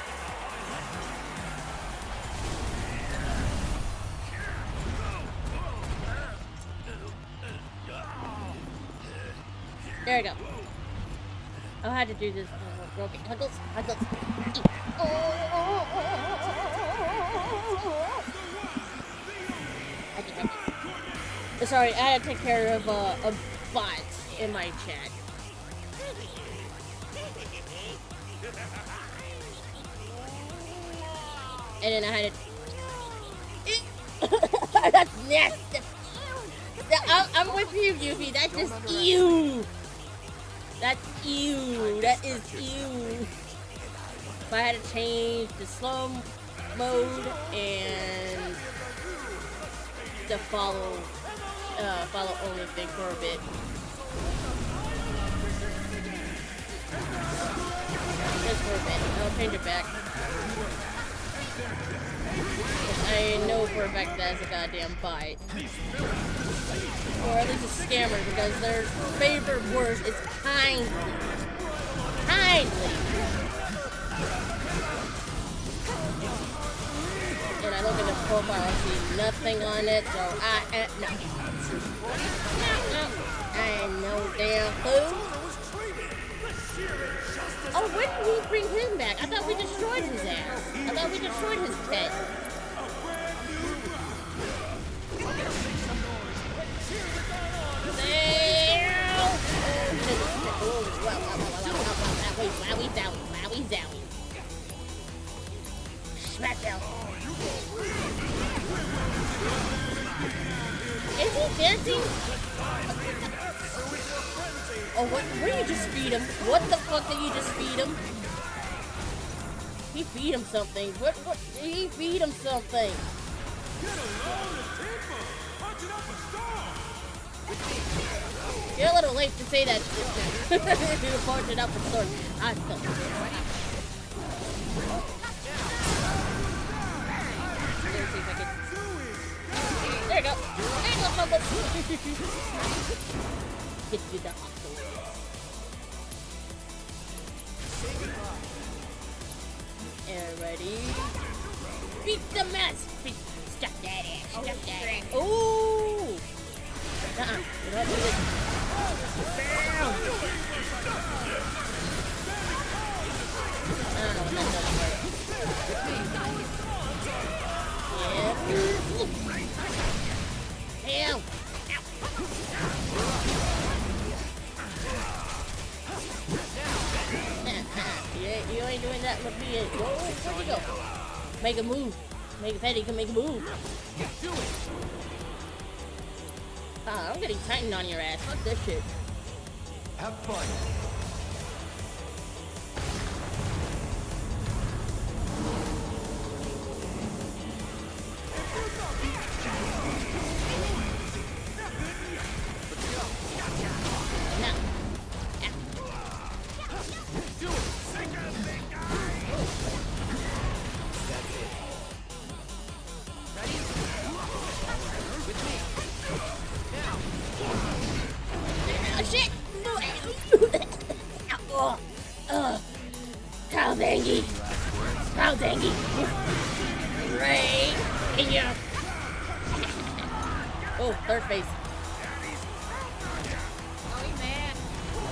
There we go. I'll have to do this. Okay, Huggles. Sorry, I had to take care of a bot in my chat. And then I had to... That's nasty. I'm with you, Yuffie. That's just ew. That's ew. That is ew. If I had to change the slow mode and the follow only thing for a bit. Just for a bit. I'll change it back. I know for a fact that's a goddamn bite. Or at least a scammer, because their favorite word is kindly. Kindly! And I look at the profile and see nothing on it, so no. I ain't no damn fool. Oh, when did we bring him back? I thought we destroyed his ass. I thought we destroyed his pet. Wowie zowie. Smack down. Is he dancing? Oh, what did you just feed him? What the fuck did you just feed him? He feed him something. What? He feed him something. You're a little late to say that, sister. You punch it up for sword. I still. There you go. There you go, Bubbles. Get you the hospital. Ready? Beat the mess. Stuff that ass. Stuff that ass. Ooh. You don't do this. Bam. I don't know what that does work. Yeah. Damn. You ain't doing that with me. Go, where'd you go? Make a move. Make a petty can make a move. I'm getting tightened on your ass. Fuck this shit. Have fun. Baldangi! Baldangi! Right in ya! Oh, third face. Oh, he mad.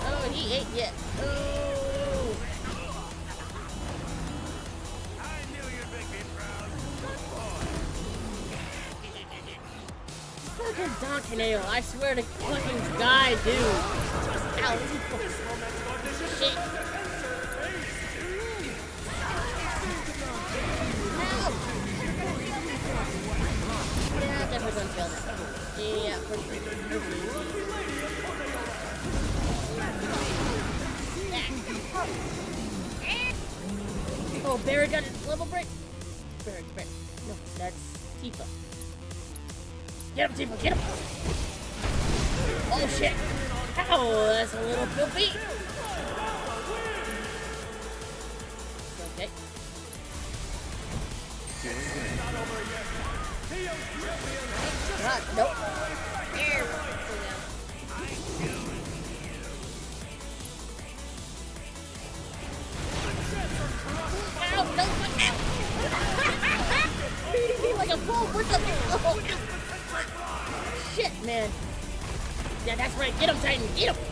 Oh, he ate yet. Oh! Fucking Donkaneo, I swear to fucking God, dude. Ow, shit. Help! Yeah, definitely gonna fail that. Yeah, oh, Barry got his level break. Barry. No, that's Tifa. Get him, Tifa, get him! Oh shit! Ow, that's a little filthy! Okay. Nope. Here. Ow, no, ow! Beating me like a bull with the... Oh. Shit, man. Yeah, that's right. Get him, Titan. Get him.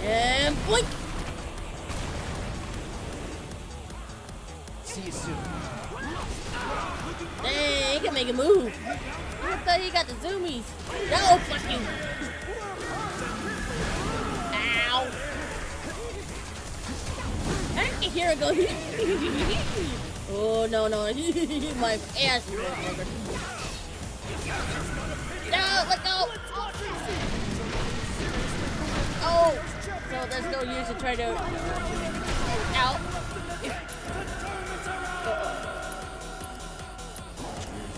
And boink. See you soon. Dang, he can make a move. I thought he got the zoomies. No, fuck you. Ow. I can hear it go. Oh, no. My ass is over. No, let go. Oh, so there's no use to try to... Ow.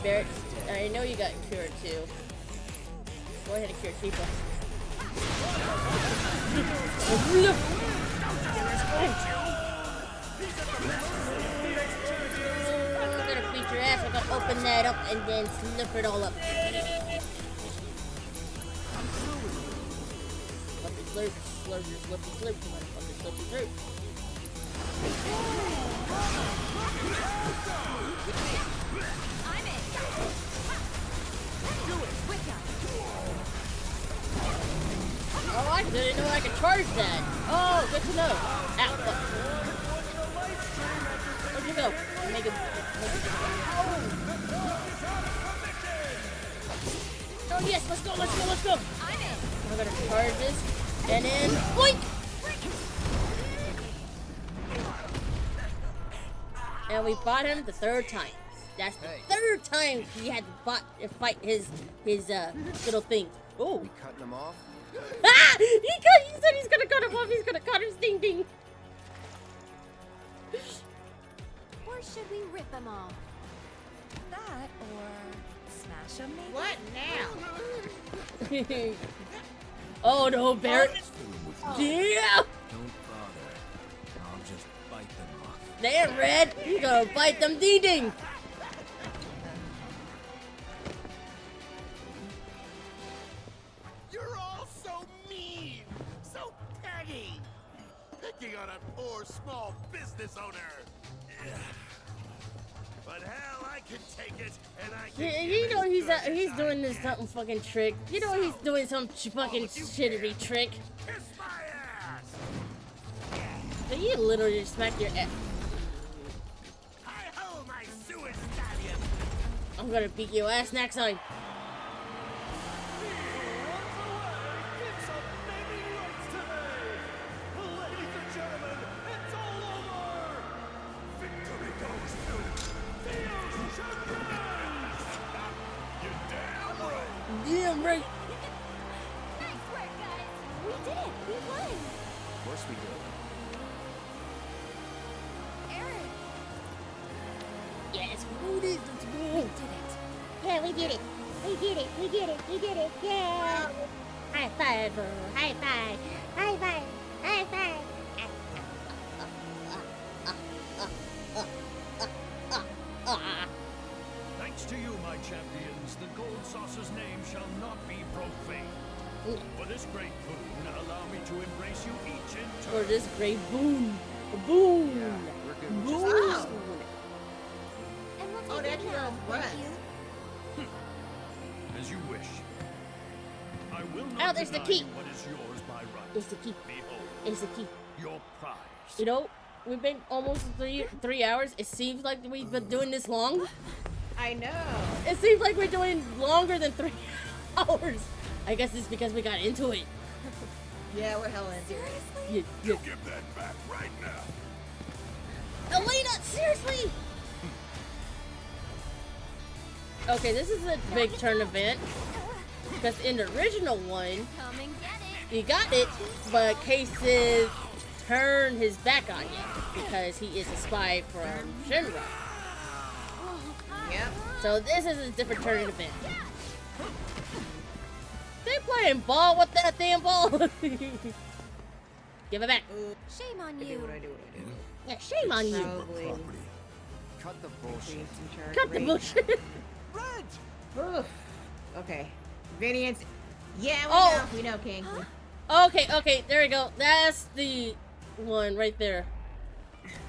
Barrett, I know you got cured too. Go ahead and cure Tifa. I'm gonna beat your ass. I'm gonna open that up and then slip it all up. Slurp, slurpy, slurpy, slurp, motherfucker, slurpy, slurp. I'm in. Do it. Quick up. Oh, I didn't know I could charge that. Oh, good to know. Ow, fuck. Where'd you go? Make it. Oh, yes, let's go. I'm in. I'm gonna charge this. And then, boink! And we fought him the third time. That's the third time he had to fight his little thing. Oh. We cutting him off? Ah! He said he's gonna cut him off. He's gonna cut his ding. Or should we rip him off? That or smash him maybe? What now? Oh no, Barrett. Yeah. Don't bother. I'll just bite them off. Damn, Red. You gonna bite them ding. You're all so mean, so petty, picking on a poor small business owner. But hell, I can take it, and I can. Yeah, you know he's doing this something fucking trick. You know he's doing some fucking shittery trick. Kiss my ass! So you literally just smacked your ass. Hi-ho, my sewer stallion! I'm gonna beat your ass next time. Damn right. Nice work, guys. We did it. We won. Of course we did. Eric. Yes, we did it. Let's go. We did it. Yeah, we did it. We did it. We did it. We did it. Yeah. High five. High five. High five. High five. Thanks to you, my champions, the gold saucer's name shall not be profaned. For this great boon, allow me to embrace you each in turn. For this great boon. Boon. Yeah, we're good with Boon. just Oh, that's your own breath. As you wish. I will Oh, not there's the deny key. you what is yours by right. It's the key. Behold, It's the key. your prize. You know, we've been almost three hours. It seems like we've been doing this long. I know. It seems like we're doing longer than 3 hours. I guess it's because we got into it. Yeah, we're hella into it. You give that back right now. Elena, seriously? Okay, this is a big turn event. Because in the original one, Come and get it. he got it, but Cases turned his back on you because he is a spy from Shinra. Yep. So this is a different turn event. They playing ball with that damn ball. Give it back. Shame on I do you. what I do. Yeah, shame on you. Probably. Cut the bullshit. Cut the bullshit. Oof. Okay. Variants. Yeah, we know, King. Okay, there we go. That's the one right there.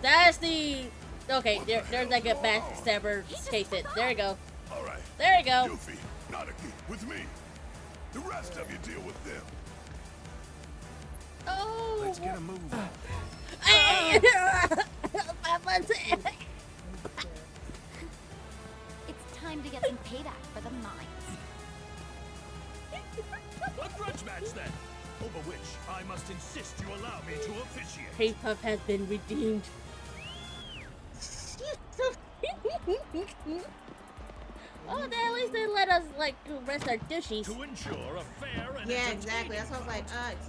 That's the... Okay, there's like a backstabber case it. There we go. All right. There you go. Yuffie, Nadaki, with me. The rest of you deal with them. Oh. Let's get a move on. Hey! It's time to get some payback for the mines. A grudge match then, over which I must insist you allow me to officiate. K-pop has been redeemed. Oh, at least they let us like rest our dishes. To ensure a fair and Yeah, exactly. That's what I was like,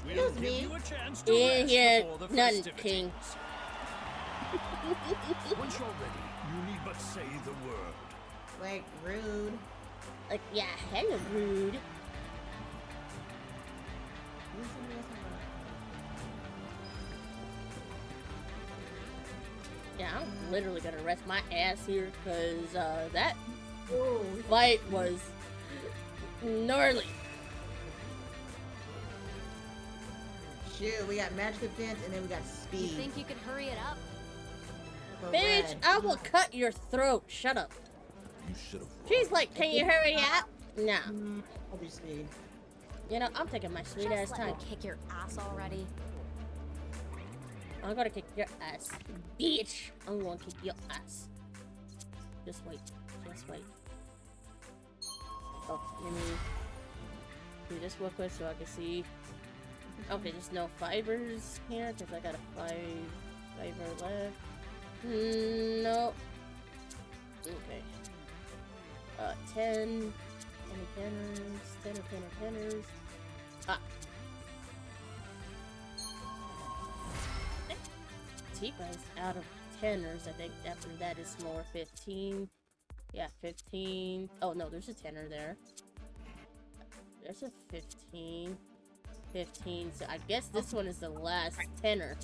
we'll excuse give me. you a chance to In rest here, before the none, festivities. King. Once you're ready, you need but say the word. Like, rude. Like, yeah, hella rude. Yeah, I'm literally gonna rest my ass here because that fight was gnarly. Shoot, we got magic defense and then we got You speed. think you could hurry it up? For Bitch, red. I will cut your throat. Shut up. You should have. She's like, can you hurry up? Nah. I'll be speed. You know, I'm taking my sweet ass Just let time. me kick your ass already. I'm gonna kick your ass. Bitch! I'm gonna kick your ass. Just wait. Just wait. Oh, let me do this real quick so I can see. Okay, there's no fibers here because I got a fiber left. No. Okay. 10. Any tenners? 10 or 10 or tenners. Ah. Tifa's out of tenners. I think after that is more 15. Yeah, 15. Oh no, there's a tenner there. There's a 15. 15. So I guess this one is the last tenner.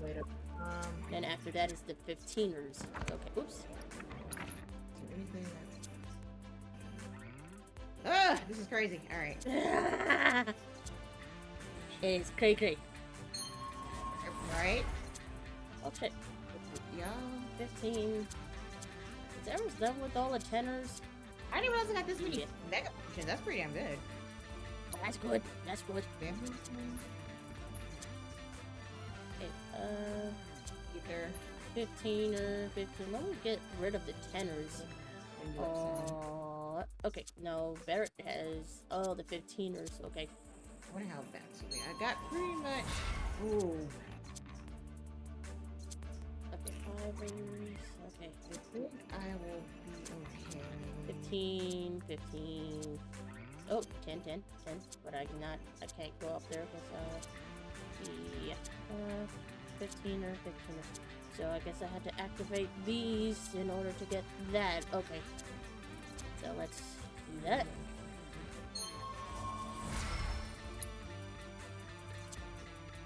And after that is the 15ers. Okay, oops. This is crazy. Alright. It's cray. Right? Okay. Yeah. 15. Is everyone's done with all the tenors? I didn't realize I got this many mega potions. That's pretty damn good. That's good. That's good. Okay, Either 15 or 15. Let me get rid of the tenors. Okay, no, Barrett has the 15ers. Okay. What how fancy we? I got pretty much. Ooh. Okay, fibers. Okay. I think I will be okay. 15, 15. Oh, 10. But I can't go up there because, yeah. 15 or 15. So I guess I had to activate these in order to get that. Okay. So let's do that.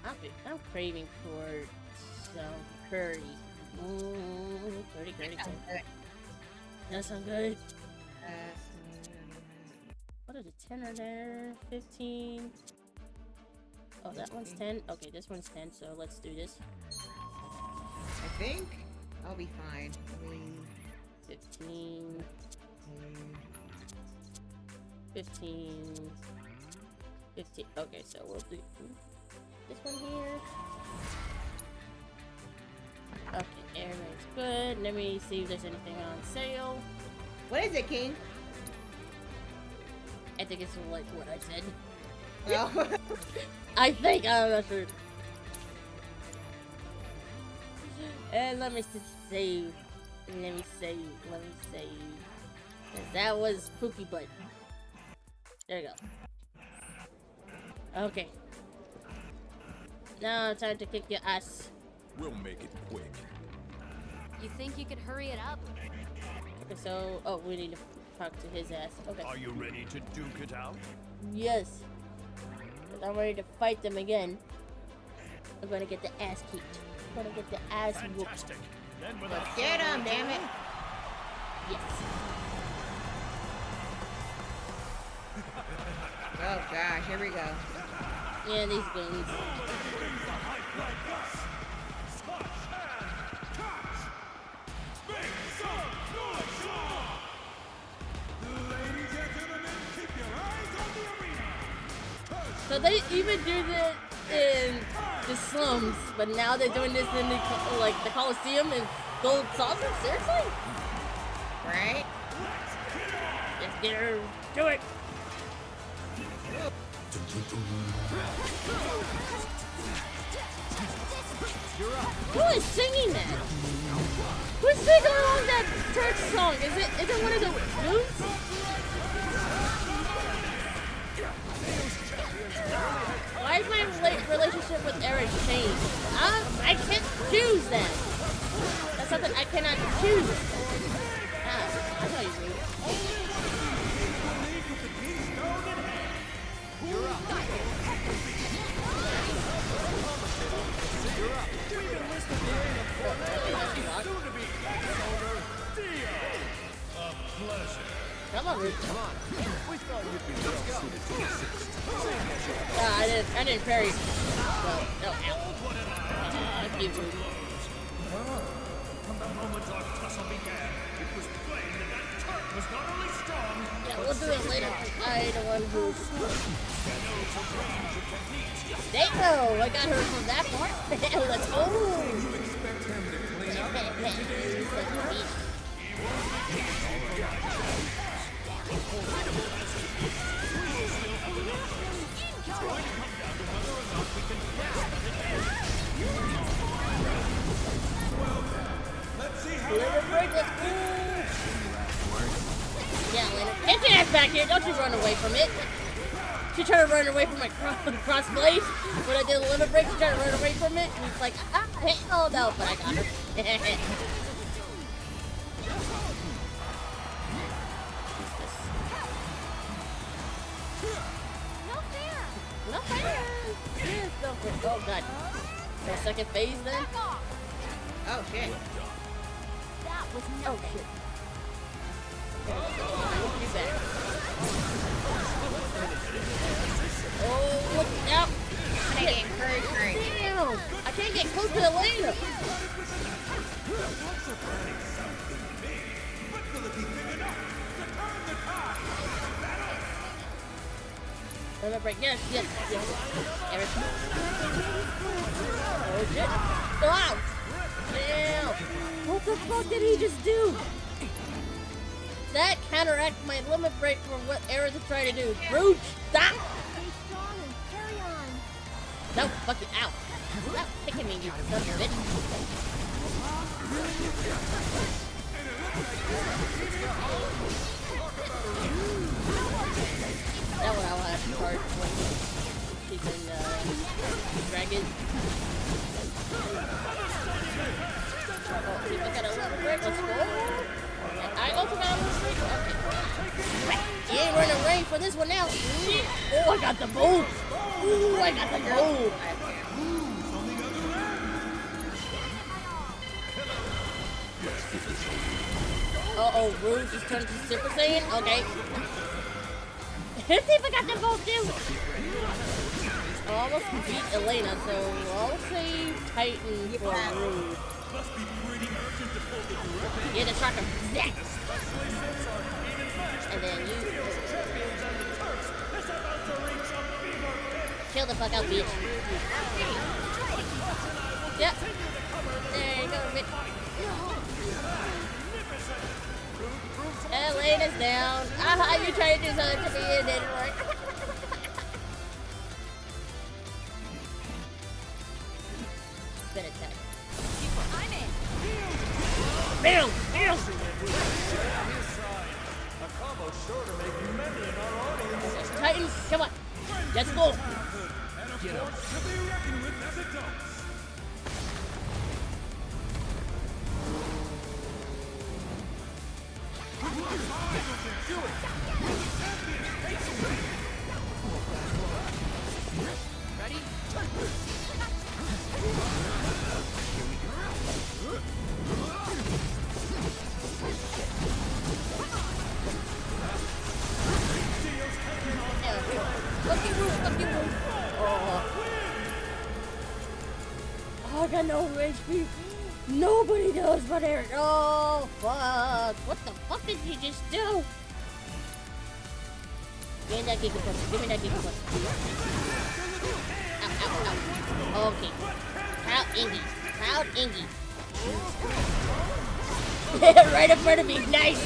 I'm craving for some curry. Curry. That sounds good. What is a tenner there? 15. Oh, that one's 10? Okay, this one's 10, so let's do this. I think I'll be fine. I mean, 15. 15. 15. Okay, so we'll do this one here. Okay, everything's good. Let me see if there's anything on sale. What is it, King? I think it's like what I said. Oh. I think, I'm not sure. And let me save. Let me save. That was Pookie Butt. There you go. Okay. Now time to kick your ass. We'll make it quick. You think you could hurry it up? Okay, so we need to talk to his ass. Okay. Are you ready to duke it out? Yes. But I'm ready to fight them again. I'm gonna get the ass kicked. I'm gonna get the ass whooped. Fantastic. Then Let's get him, damn it. Yes. Oh gosh, here we go. Yeah, these guns. So they even do that in the slums, but now they're doing this in the the Coliseum and Gold Saucer? Seriously? Right? Let's get her. Do it. Who is singing that? Who's singing along that church song? Is it one of the dudes? Why is my relationship with Eric changed? I can't choose that. That's something I cannot choose. I know you do. You're up. We've been listed here in the soon to be ex-owner, Dio. A pleasure. Come on, Ruth. Come on. We thought you'd be well suited to assist. I didn't parry. So, no, ow. Keep Ruth. From the moment our tussle began, it was plain that Turk was not only strong. Yeah, we'll do it later. I the one who's. There you go! I got her from that part. Let's go! You expect him to clean up? Let's see how yeah, Lena. Get your ass back here! Don't you run away from it! She tried to run away from my cross blade. When I did a limit break, she tried to run away from it. And he's like, hell no, but I got her. No fair! Yes, no fair. Oh god. For a second phase then? Oh shit. That was Oh shit. Oh, look out! I can't hurry. Damn! I can't get close to Elena! Remember, yes. Everything. Oh shit! Wow! Damn! What the fuck did he just do? That counteracts my limit break from what Eric is trying to do. Rude, stop! Stay strong and carry on. No, fuck it, ow. Stop kicking me, you son of a bitch. That one I'll have to charge when she's in, Dragon. Oh, see, I got a limit break, let's go. I also got a little break. Okay. You ain't running away for this one now. Oh, I got the bolt. Ooh, I got the gold. Uh-oh, Rouge just turned to Super Saiyan? Okay. Let's see if I got the bolt too. almost beat Elena, so I'll say Titan for Rude. Yeah, the shocker. Yeah. And then you chill the fuck out, bitch. Yep. There you go, bitch. Elena's down. Aha, you tried to do something to me and it didn't work. Spin attack. I'm in. Bam! Bam! Titan, come on. Let's go. Get up. To be reckoned with as adults. Ready? Oh, I got no HP. Nobody knows but Eric. Oh, fuck. What the fuck did he just do? Give me that Giga Punch. Give me that Giga Punch. Ow, ow, ow. Okay. Proud Ingy. Proud Ingy. Right in front of me. Nice.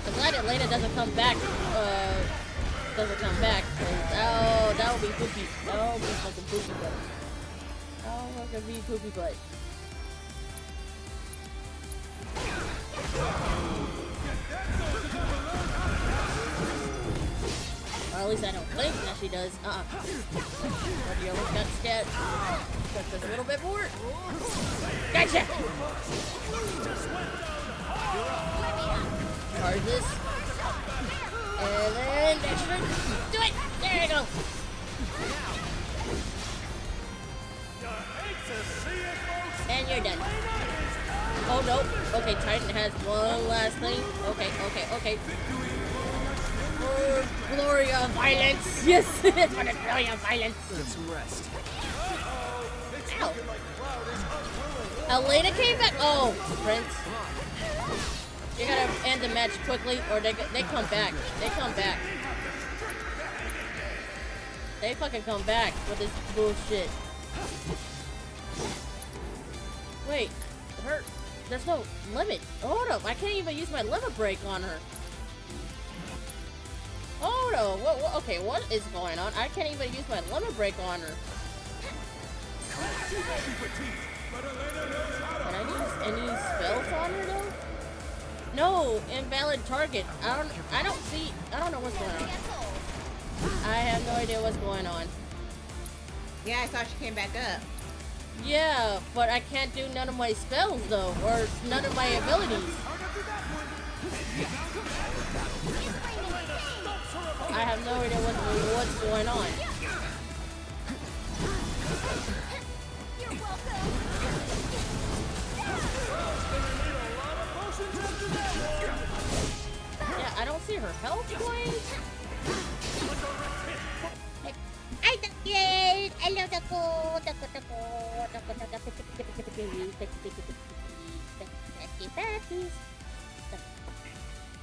I'm glad Elena doesn't come back. Oh, that would be poopy. That would be fucking poopy butt. That would fucking be poopy butt. Or at least I don't think that she does. But you almost got scared. Got this a little bit more. Gotcha! Charge this. And then next one. Do it! There you go! And you're done. Oh no. Okay, Titan has one last thing. Okay. For glory of violence! Yes! For the glory of violence! Get some rest. Ow! Elena came back? Oh, Prince. You gotta end the match quickly, or they come back. They come back. They fucking come back with this bullshit. Wait, there's no limit. Hold up, I can't even use my limit break on her. Hold up, okay, what is going on? I can't even use my limit break on her. Can I use any spells on her though? No, invalid target. I don't know what's going on. I have no idea what's going on. Yeah, I thought she came back up. Yeah, but I can't do none of my spells though, or none of my abilities. I have no idea what's going on. You're welcome. Yeah, I don't see her health point. I don't get. I love the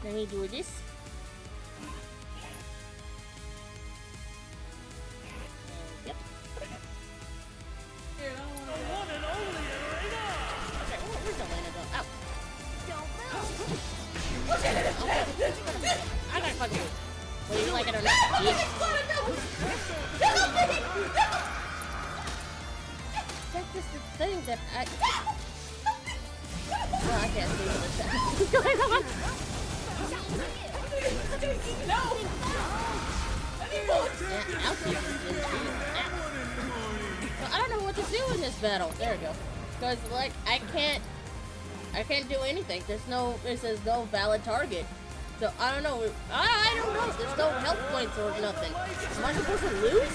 Let me do this. Yep. The one and only Elena! Okay, where's Elena go? Ow. I gotta fuck you. Whether you like it or not. That's just the thing that I... Oh, I can't see what is going on. Yeah, I'll see well, I don't know what to do in this battle. There we go. Because, like, I can't do anything. It says no valid target. So I don't know. I don't know. There's no health points or nothing. Am I supposed to lose?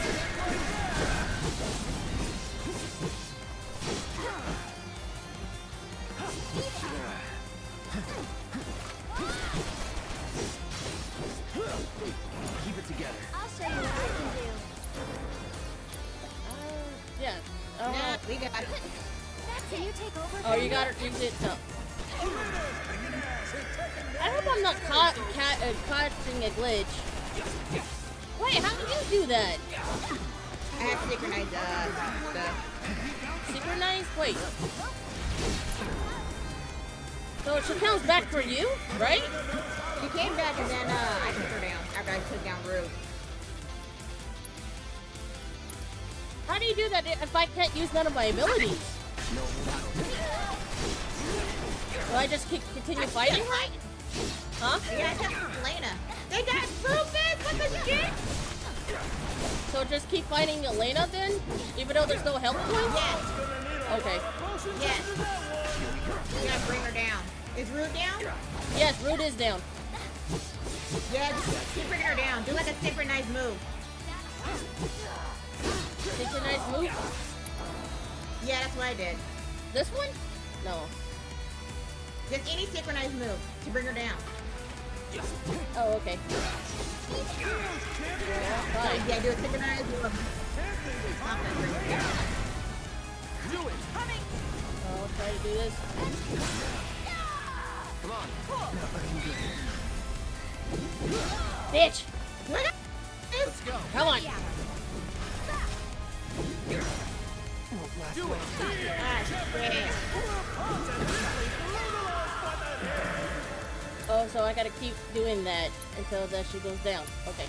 got it. Can you take over? Oh, you got it. You did no. I hope I'm not catching a glitch. Wait, how did you do that? I have synchronized stuff. Synchronized? Wait. So she comes back for you, right? She came back and then I took her down after I took down Rue. How do you do that if I can't use none of my abilities? Will I just continue fighting her? Huh? Yeah, I took Elena. They got Rufus! What the shit? So just keep fighting Elena then? Even though there's no health points? Yes. Okay. Yes. You gotta bring her down. Is Root down? Yes, Root is down. Yeah, just keep bringing her down. Do like a synchronized move. Synchronized move? Yeah, that's what I did. This one? No. Just any synchronized move to bring her down. Oh, okay. Yeah, do a synchronized move. Do it! I'll try to do this. Come on. Bitch! Let's go. Come on. Do it! Oh, so I gotta keep doing that until that she goes down. Okay.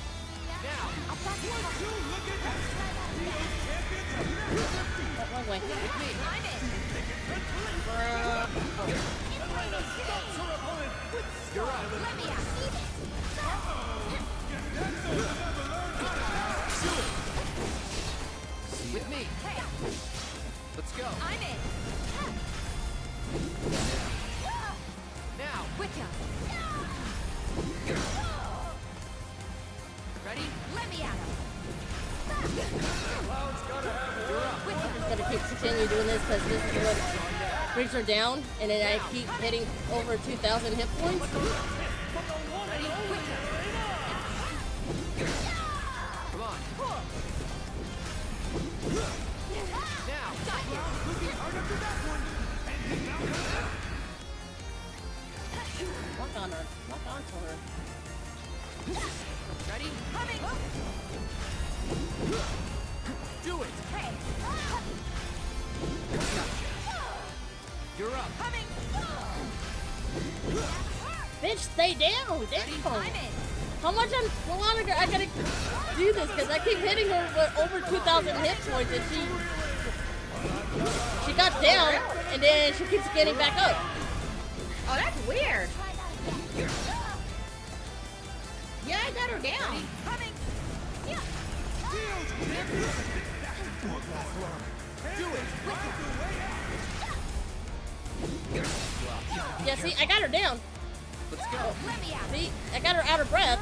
Wrong way. You're up. With me. Let's go. I'm in. Now. Wicca. Ready? Let me at him. I'm just gonna keep continue doing this because this is what brings her down, and then I keep hitting over 2,000 hit points. Ready? Come on. Now. Lock on her. Lock onto her. Ready? Do it. You're up. Bitch, stay down. Damn. How much longer I gotta do this? Because I keep hitting her with over 2,000 hit points, and she got down, and then she keeps getting back up. Oh, that's weird. Yeah, I got her down. Do it. Yeah, see, I got her down. Let's go. See, I got her out of breath.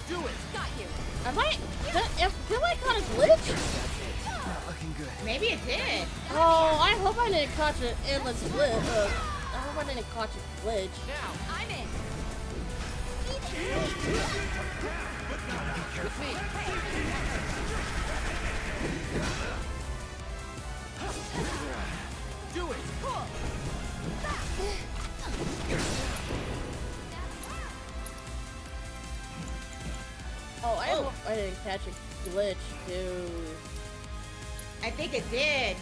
Do it. Got you. Do I caught a glitch? Maybe it did. Oh, I hope I didn't catch an endless glitch. I hope I didn't catch a glitch. Now. I'm in. With me. Do it. Oh, I hope I didn't catch a glitch, dude. I think it did.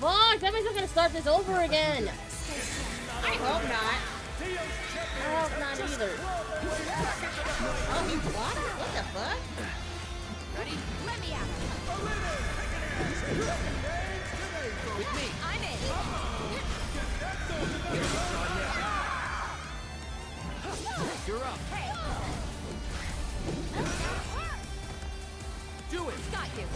Fuck, that means I'm gonna start this over again. I hope not. I hope not either. Oh, he blocked it? What the fuck? Ready? Let me at him. With me. I'm in. You're up. Do it. Got you.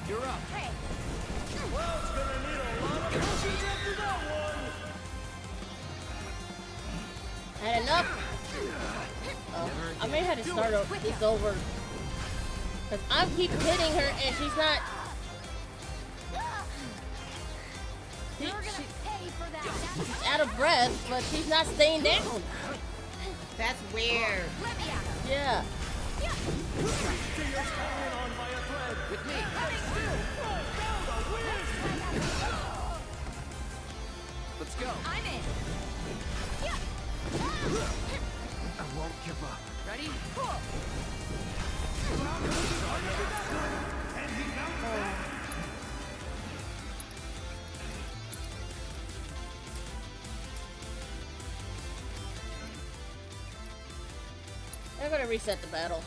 You're up. Well, it's gonna need a lot of potions after that one. Had enough? Oh, I may have to start this over. Because I keep hitting her and she's not... You're gonna pay for that. She's out of breath, but she's not staying down. That's weird. Yeah. With me. Let's go. I'm in. I won't give up. Ready? I'm gonna reset the battle.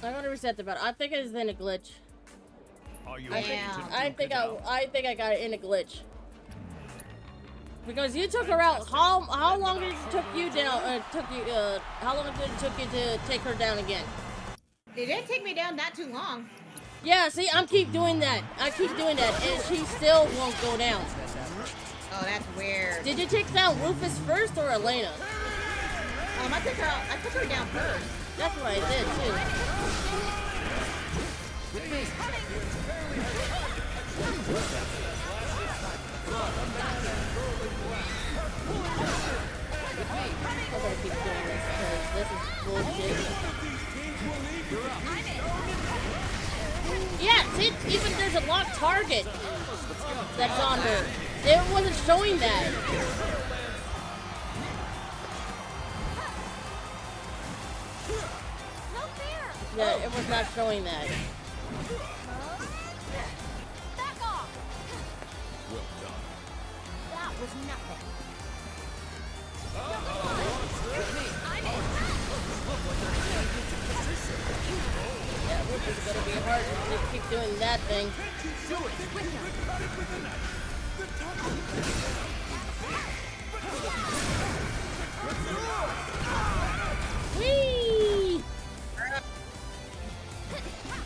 I'm gonna reset the battle. I think it is in a glitch. Are you I think I got it in a glitch. Because you took her out. How long did it took you down? How long did it took you to take her down again? It didn't take me down not too long. Yeah, see, I keep doing that. And she still won't go down. Oh, that's weird. Did you take down Rufus first or Elena? I took her down first. That's what I did too. I'm gonna keep doing this because this is bullshit. Yeah, see, even there's a locked target that's on her. It wasn't showing that. Yeah, it was not showing that. Back off. Well done. That was nothing. Yeah, Rufus is gonna be hard to keep doing that thing. Whee!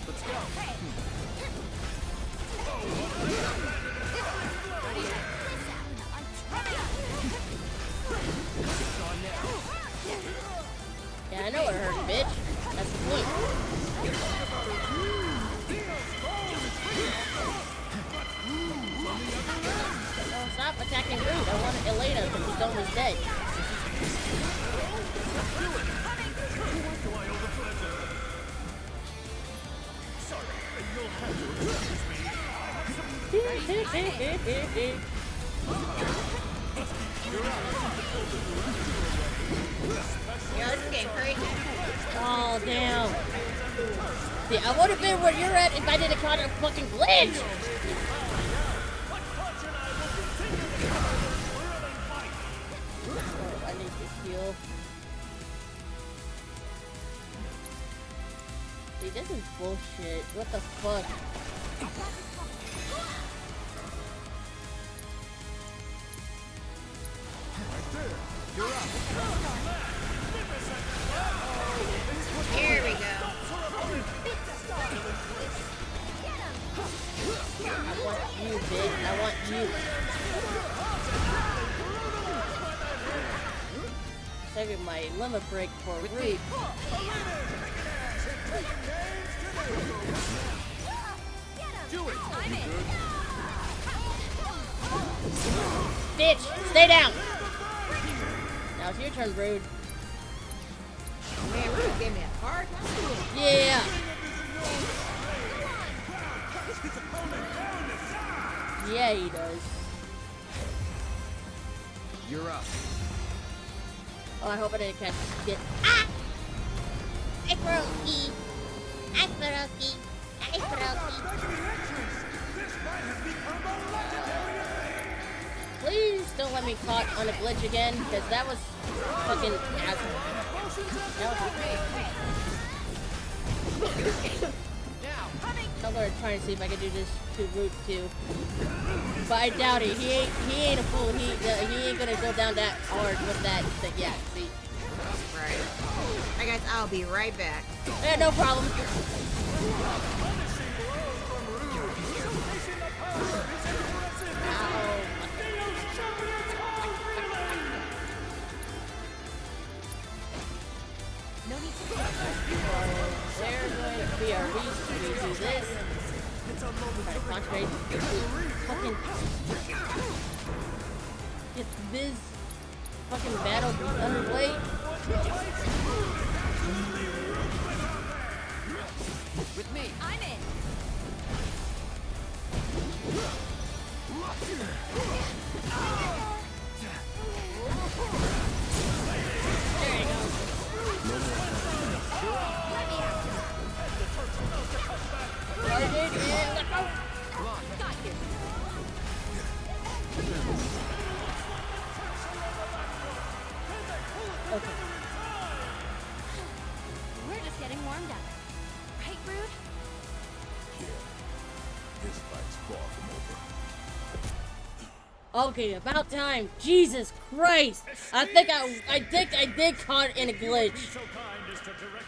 Let's go. Yeah, I know it hurt, bitch. That's the point. Oh, stop attacking Root. I want Elena because she's almost dead. Yeah, this is getting crazy. Oh, damn. Yeah, I would have been where you're at if I didn't caught a fucking glitch. Oh, I need to heal. See, this is bullshit. What the fuck? Here we go. I want you, bitch. I want you. Saving my limit break for Root. Bitch, stay down. Now it's your turn, Rude. Man, Rude gave me a hard time. Yeah. Yeah, he does. You're up. Oh, I hope I didn't catch it. Ah! I broke it. I broke it. I broke it. Please don't let me caught on a glitch again, because that was fucking asshole. That was I'm gonna try and see if I can do this to Root too. But I doubt it. He ain't a fool. He ain't gonna go down that hard with that thing. Yeah, see. Right. Alright guys, I'll be right back. Yeah, no problem. There's going to be a reason we do this. Concentrate. Fucking get this fucking battle underway. With me. I'm in. There you go. Guarded and let go. Come on. Got you. Okay. We're just getting warmed up. Right, Rude? Yeah. This fight's far from over. Okay, about time. Jesus Christ! I think I did caught in a glitch.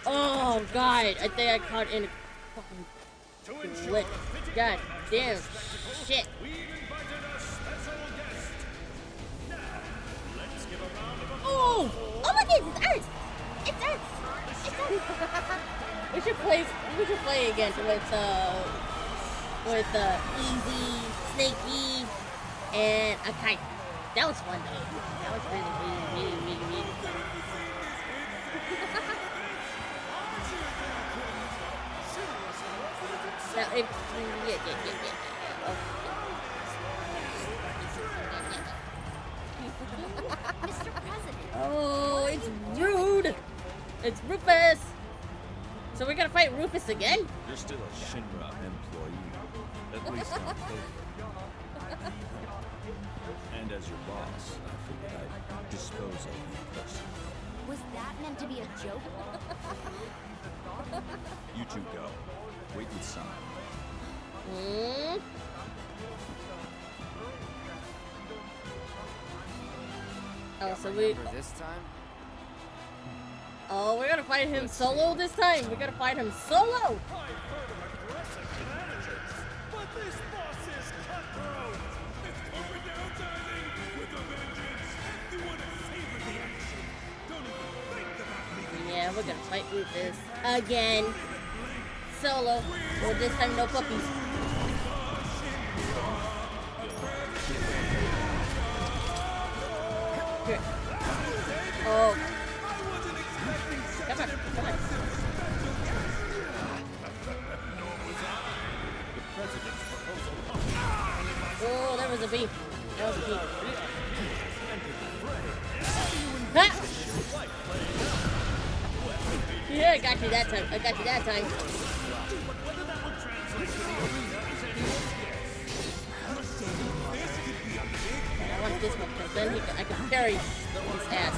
Oh God, I think I caught in a fucking glitch. God damn shit. Oh! Oh my God, it's Earth! It's Earth! It's Earth! we should play again with Easy, Snaky, and a kite. That was fun though. That was really fun. Now, Mr. President. Oh, it's Rude! It's Rufus! So we're gonna fight Rufus again? You're still a Shinra employee. At least on paper. And as your boss, I figured I'd dispose of you personally. Was that meant to be a joke? You two go. Wait with Sun. Oh, so we... this time? Oh, we're gonna fight him solo this time. We're gonna fight him solo. But this boss is cutthroat. It's over downsizing with a vengeance. You want to savor the action. Don't even think about me. Yeah, we're gonna fight Rufus again. Solo. Or this time no puppies. Here. Oh. Come on, come on. Oh, there was a bee. That was a bee. Ha! Yeah, I got you that time. I got you that time. I want this one because then I can parry his ass.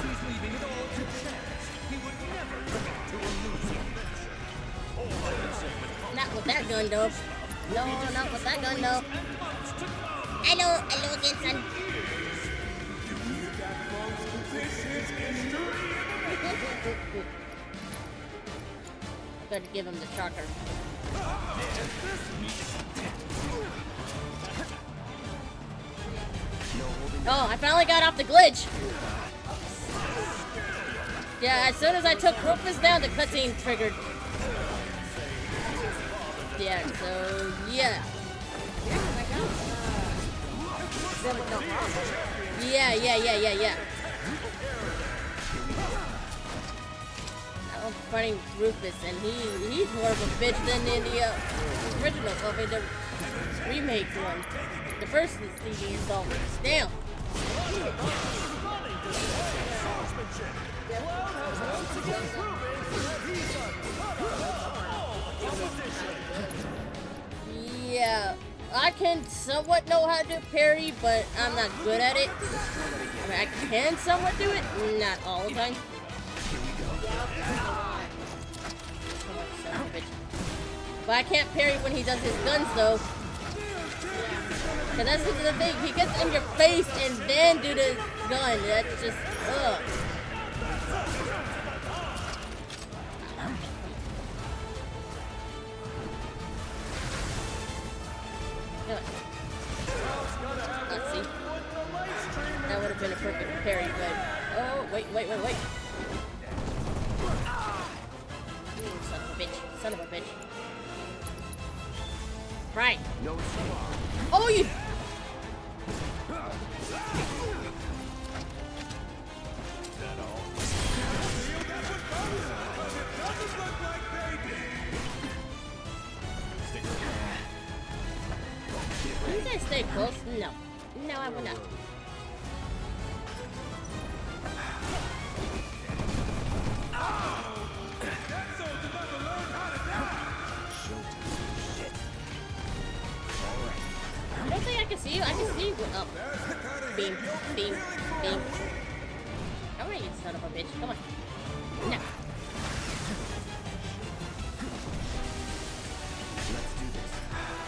Not with that gun though. No, not with that gun though. Hello again, son. I better give him the shocker. Oh, I finally got off the glitch. Yeah, as soon as I took Rufus down, the cutscene triggered. Yeah, so yeah. Yeah. I'm fighting Rufus, and he's more of a bitch than in the original, the remake one. The first CD installment. Damn. Yeah, I can somewhat know how to do parry, but I'm not good at it. I mean, I can somewhat do it, not all the time. But I can't parry when he does his guns, though. Cause that's the thing, he gets in your face and then do the gun. That's just, ugh. Let's see. That would have been a perfect parry, but oh, wait. Son of a bitch. Right. No tomorrow. Oh, you. You guys stay close? No. No, I will not. I don't think I can see you. I can see you. Oh. Beam. Beam. Beam. Alright, you son of a bitch. Come on. No.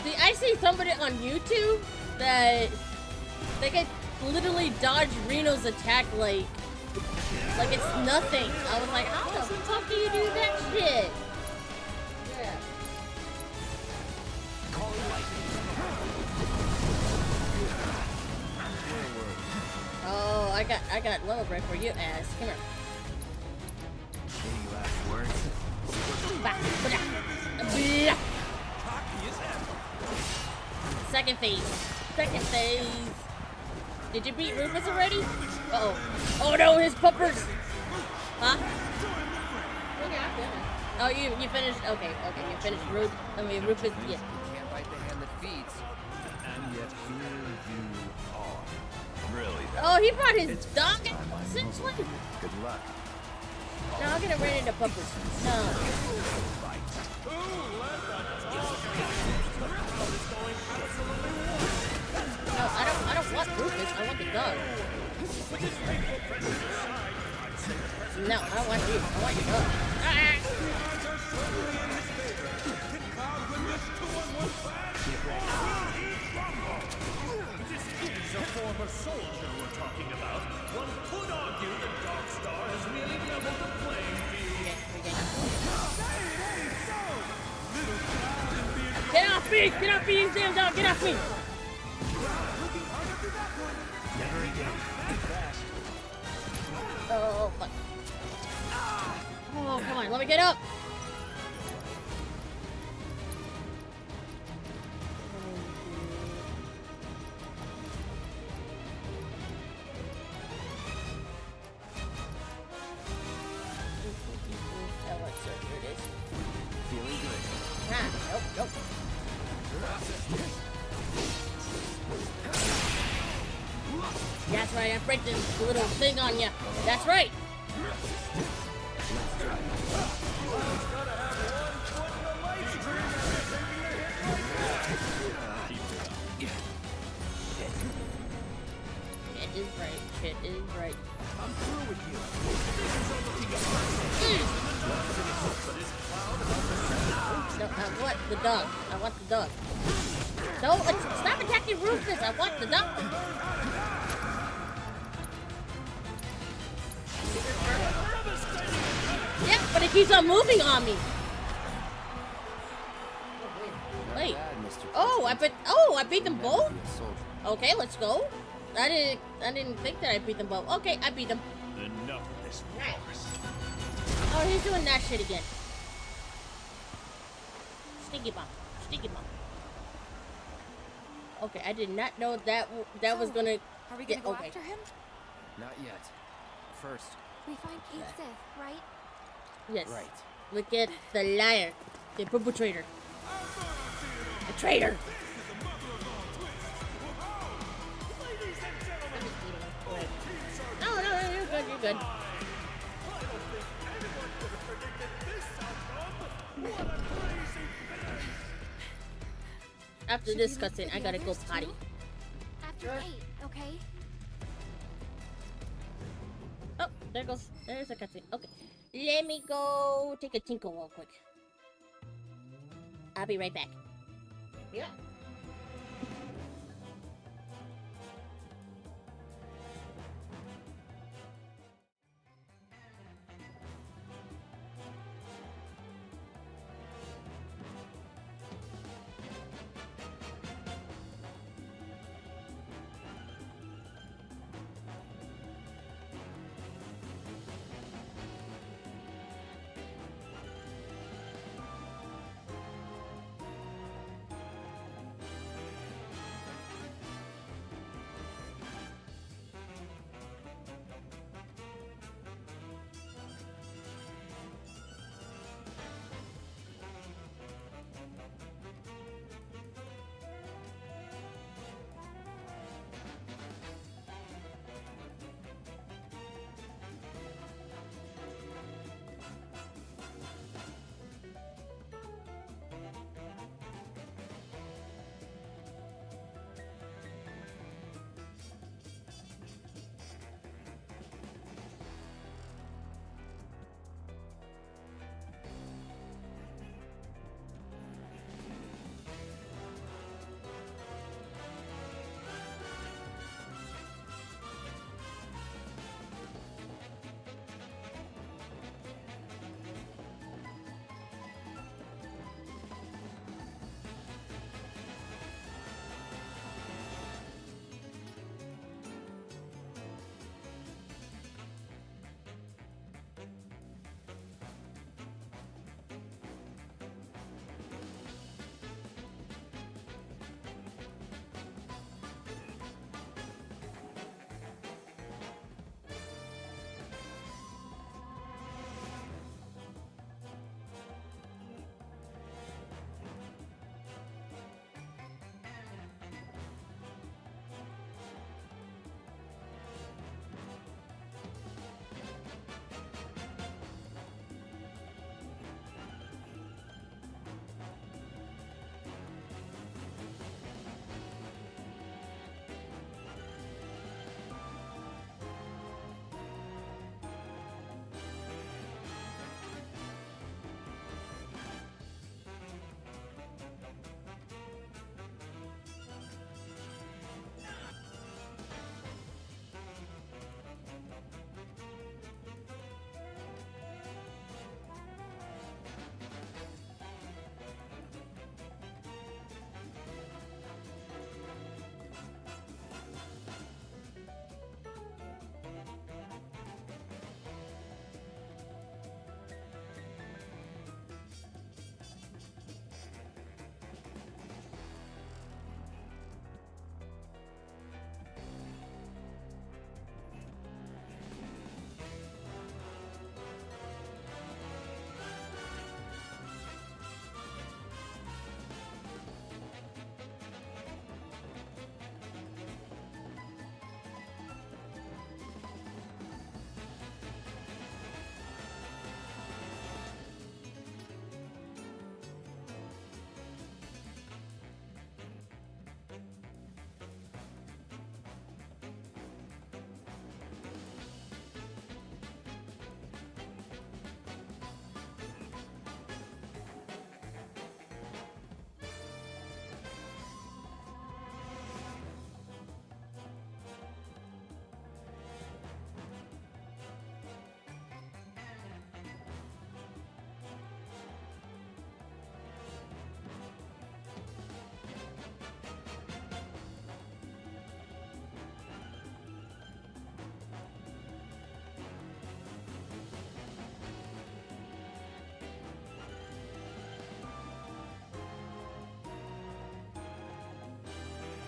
See, I see somebody on YouTube that they can literally dodge Reno's attack like it's nothing. I was like, how the fuck do you do that shit? Yeah. Oh, I got low break for you ass. Come here. Any last words? Second phase. Second phase. Did you beat Rufus already? Uh-oh. Oh no, his puppers! Huh? Oh, you finished? Okay, you finished Rufus. Yeah. You can't bite the hand that feeds. And yet here you are. Really? Oh, he brought his dog in, essentially? Good luck. No, I'm gonna run into puppers. No. No, I don't want Rufus. I want the dog. No, I don't want you. I want your dog. This is a former soldier we're talking about. One could argue that Darkstar has really leveled the playing field. Get off me! Get off me, you damn dog! Get off me! Never again. Oh, fuck. Oh, come on, let me get up! Feeling good. Ah, nope, nope. That's right, I break this little thing on ya. That's right. Shit is right. Shit is right. I'm through with you. No, I want the dog. I want the dog. No, stop attacking Rufus. I want the dog. Yeah, but it keeps on moving on me. Wait. I beat them both? Okay, let's go. I didn't think that I beat them both. Okay, I beat them. Enough of this forest. Oh, he's doing that shit again. Stinky bomb. Stinky bomb. Okay, I did not know that was gonna. Are we gonna go okay. after him? Not yet. First. We find King Sith, right? Yes. Right. Look at the liar, the perpetrator, the traitor. No, you're good. You're good. After this cutscene, I gotta go potty. After 8, okay? Oh, there's a cutscene. Okay, let me go take a tinkle real quick. I'll be right back. Yeah.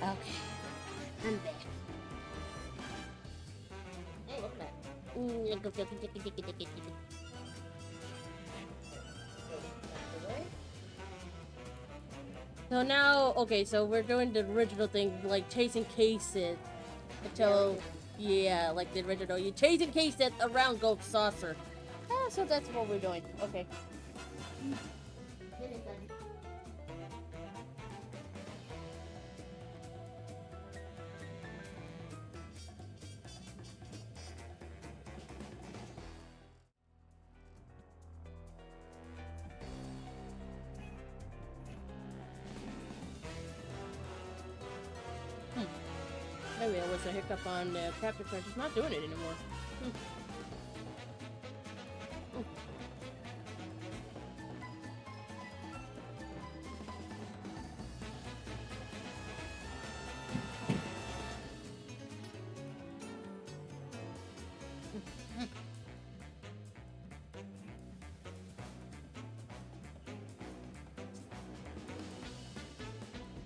Okay. I'm back. Hey, look at that. So now, okay, so we're doing the original thing, like chasing cases until, yeah, like the original. You're chasing cases around Gold Saucer. Ah, so that's what we're doing. Okay. Maybe it was a hiccup on the Captain Crunch. It's not doing it anymore.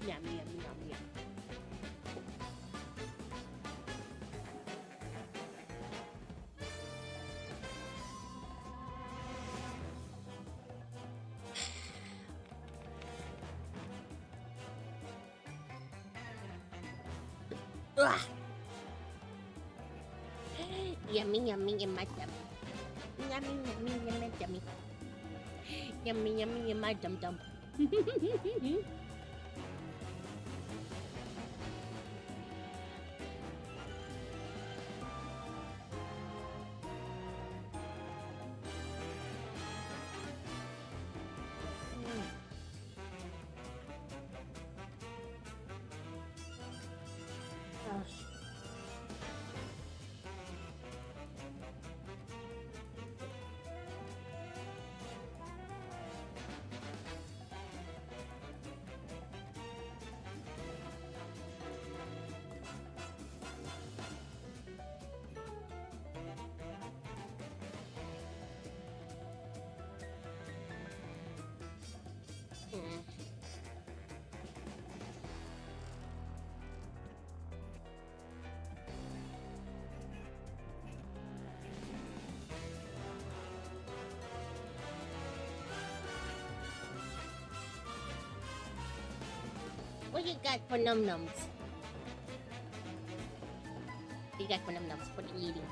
Yummy, yummy, yummy, yummy. Ugh. Yummy, yummy in my tummy. Yummy, yummy in my tummy. Yummy, yummy in my dum dum. What you got for num-nums? What you got for num-nums? What are you eating?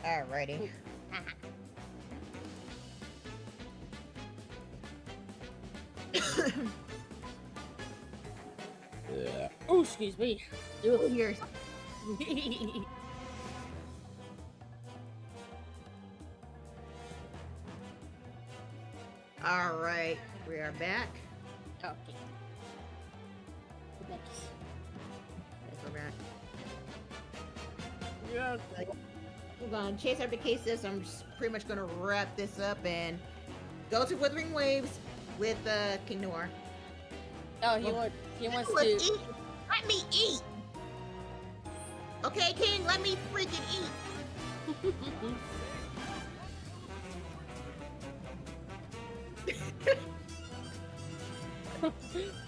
Alrighty. Oh, excuse me. Oh, yours. All right, we are back. Okay. Yes, we're back. Yeah. We're gonna chase after cases. I'm just pretty much gonna wrap this up and go to Withering Waves with King Noir. Oh, he wants to eat. Let me eat. Okay, King, let me freaking eat.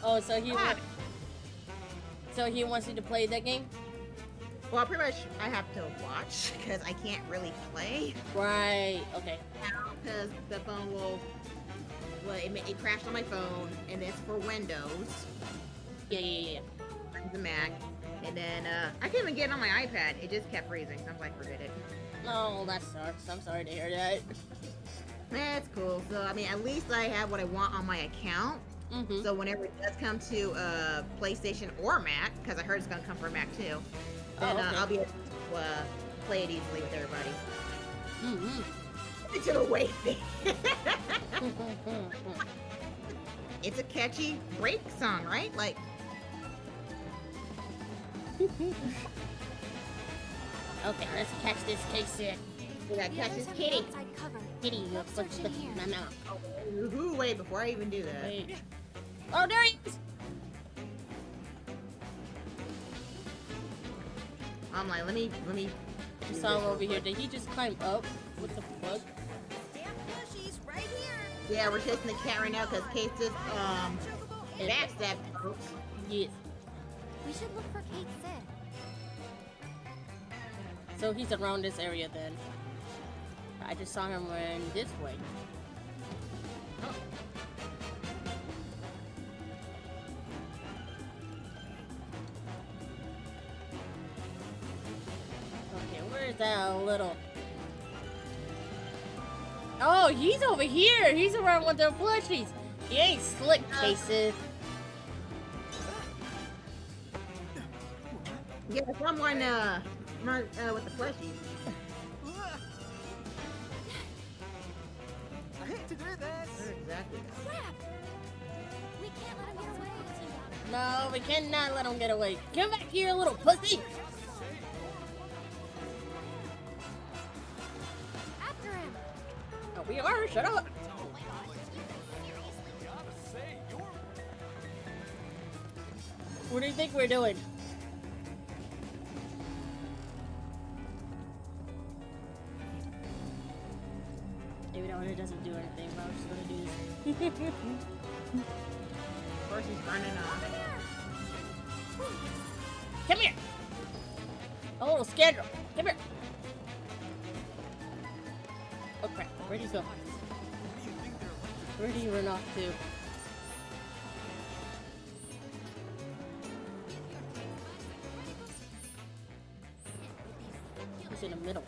Oh, so he wants you to play that game? Well, pretty much I have to watch because I can't really play. Right. Okay. Because the phone will, it crashed on my phone, and it's for Windows. Yeah. The Mac, and then I couldn't even get it on my iPad. It just kept freezing. So I'm like, forget it. Oh, that sucks. I'm sorry to hear that. That's cool. So I mean, at least I have what I want on my account. Mm-hmm. So whenever it does come to PlayStation or Mac, because I heard it's gonna come for Mac too, then okay. I'll be able to play it easily with everybody. Mm-hmm. To the way thing. It's a catchy break song, right? Like. Okay, let's catch this case here. We gotta catch this kitty. Kitty, you no. Ooh, wait, before I even do that. Wait. Oh, there he is! I'm like, let me. I saw him over here. Did he just climb up? What the fuck? Yeah, we're chasing the cat right now because Kate just backstabbed folks. Yes. We should look for Kate Sid. So he's around this area then. I just saw him run this way. Oh. Okay, where's that little... Oh, he's over here! He's around with the plushies! He ain't slick, Casey. Yeah, someone with the plushies. I hate to do this. Exactly. Crap! We can't let him get away. No, we cannot let him get away. Come back here, little pussy! After him! Oh, we are? Shut up! What do you think we're doing? Even though it doesn't do anything, but I'm just gonna do this. Of course he's running off. Come here! A little scoundrel! Come here! Oh crap, where'd he go? Where'd he run off to? He's in the middle.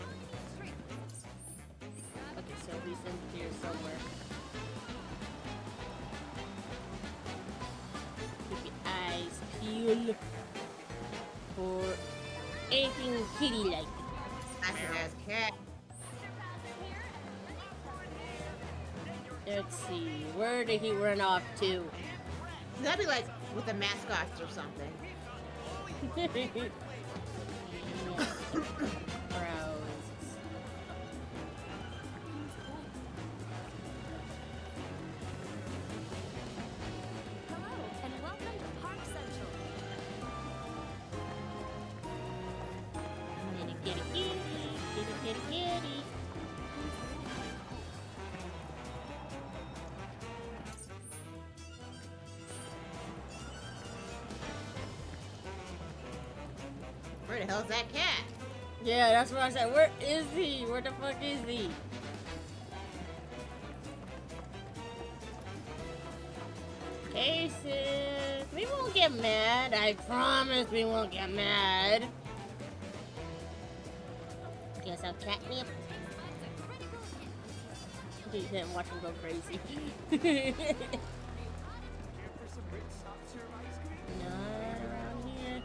Okay, so he's in here somewhere. Keep your eyes peeled for anything kitty-like. That's an ass cat. Let's see, where did he run off to? That'd be like with the mascots or something. Hello, and welcome to Park Central. Kitty, kitty, kitty, kitty, kitty, kitty. Where the hell's that cat? Yeah, that's what I said. Where is he? Where the fuck is he? Cases. We won't get mad. I promise we won't get mad. Get some catnip. You didn't watch him go crazy. Not around here.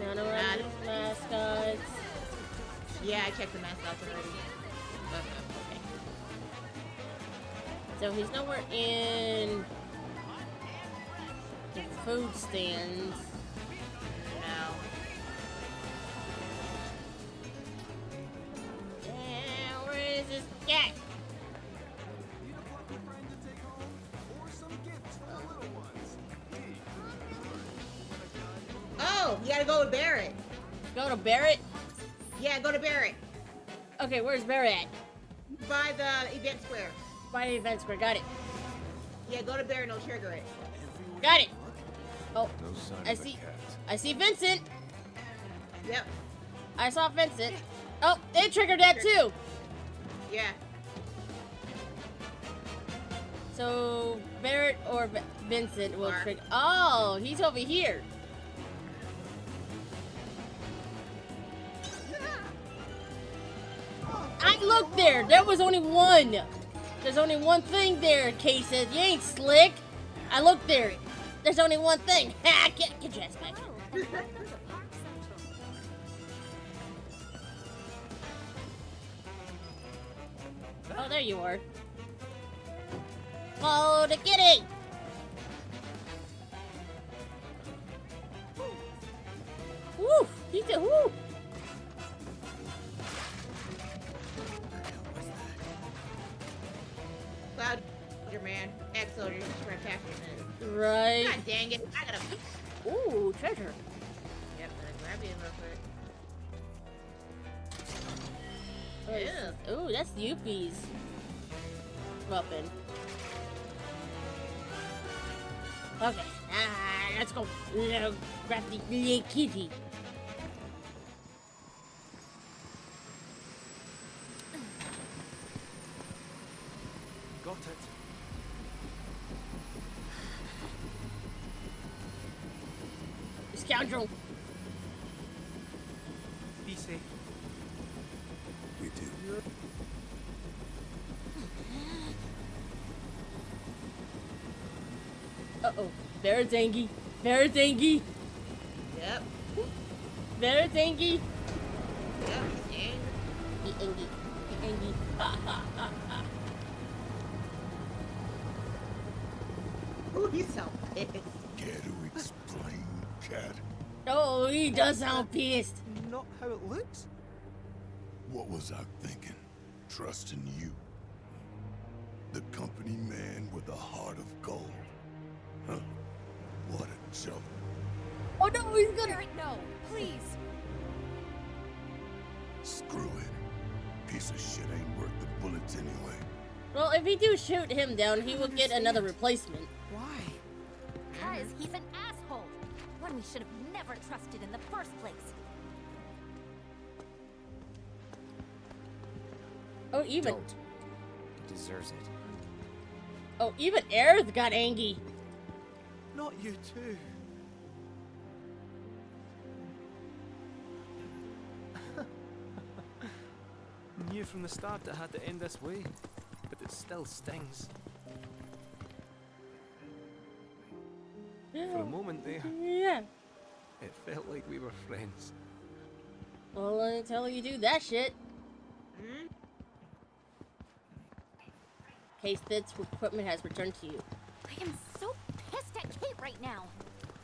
None around these mascots. Yeah, I checked the mascots already. Okay. So he's nowhere in the food stands. No. Yeah, where is this cat? Oh, you gotta go to Barrett. Go to Barrett? Yeah, go to Barrett. Okay, where's Barrett at? By the event square. By the event square, got it. Yeah, go to Barrett and it'll trigger it. Got it. Oh, No sign I of see. a cat. I see Vincent. Yep. I saw Vincent. Oh, they triggered that too. Yeah. So Barrett or Vincent will trigger. Oh, he's over here. I looked there. There was only one. There's only one thing there, Cases. You ain't slick. I looked there. There's only one thing. Ha! Get your ass back here. Oh, there you are. Follow the kitty. Woo! He said, woo! Cloud, your man. X-Soldier, just for a faction. Right. God dang it. I gotta. Ooh, treasure. Yep, gonna grab you real quick. Yeah. Ooh, that's Yuppie's weapon. Okay, let's go. Grab the kitty. Got it. Scoundrel. Be safe. We do. Uh-oh. Varietygamer. Varietygamer. Yep. Varietygamer. Yep. Angie. Angie. Ooh, he's so pissed. Care to explain, cat? Oh, he does sound pissed. Not how it looks. What was I thinking? Trusting you. The company man with a heart of gold. Huh? What a joke. Oh no, he's gonna... Barrett, no, please. Screw it. Piece of shit ain't worth the bullets anyway. Well, if we do shoot him down, he will get another replacement. Why? Because he's an asshole. One we should have never trusted in the first place. Oh, even... Don't. He deserves it. Oh, even Aerith got angry. Not you too. Knew from the start it had to end this way, but it still stings. For a moment there, Yeah. it felt like we were friends. Well, until you do that shit. Case Fitz equipment has returned to you. I am so pissed at Kate right now.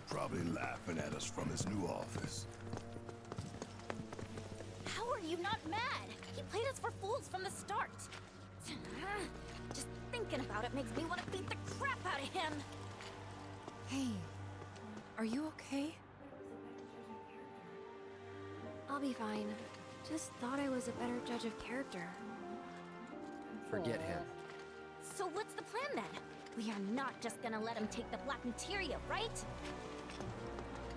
Probably laughing at us from his new office. How are you not mad? He played us for fools from the start. Just thinking about it makes me want to beat the crap out of him. Hey, are you okay? I'll be fine. Just thought I was a better judge of character. Forget him. So what's the plan then? We are not just gonna let him take the black materia, right?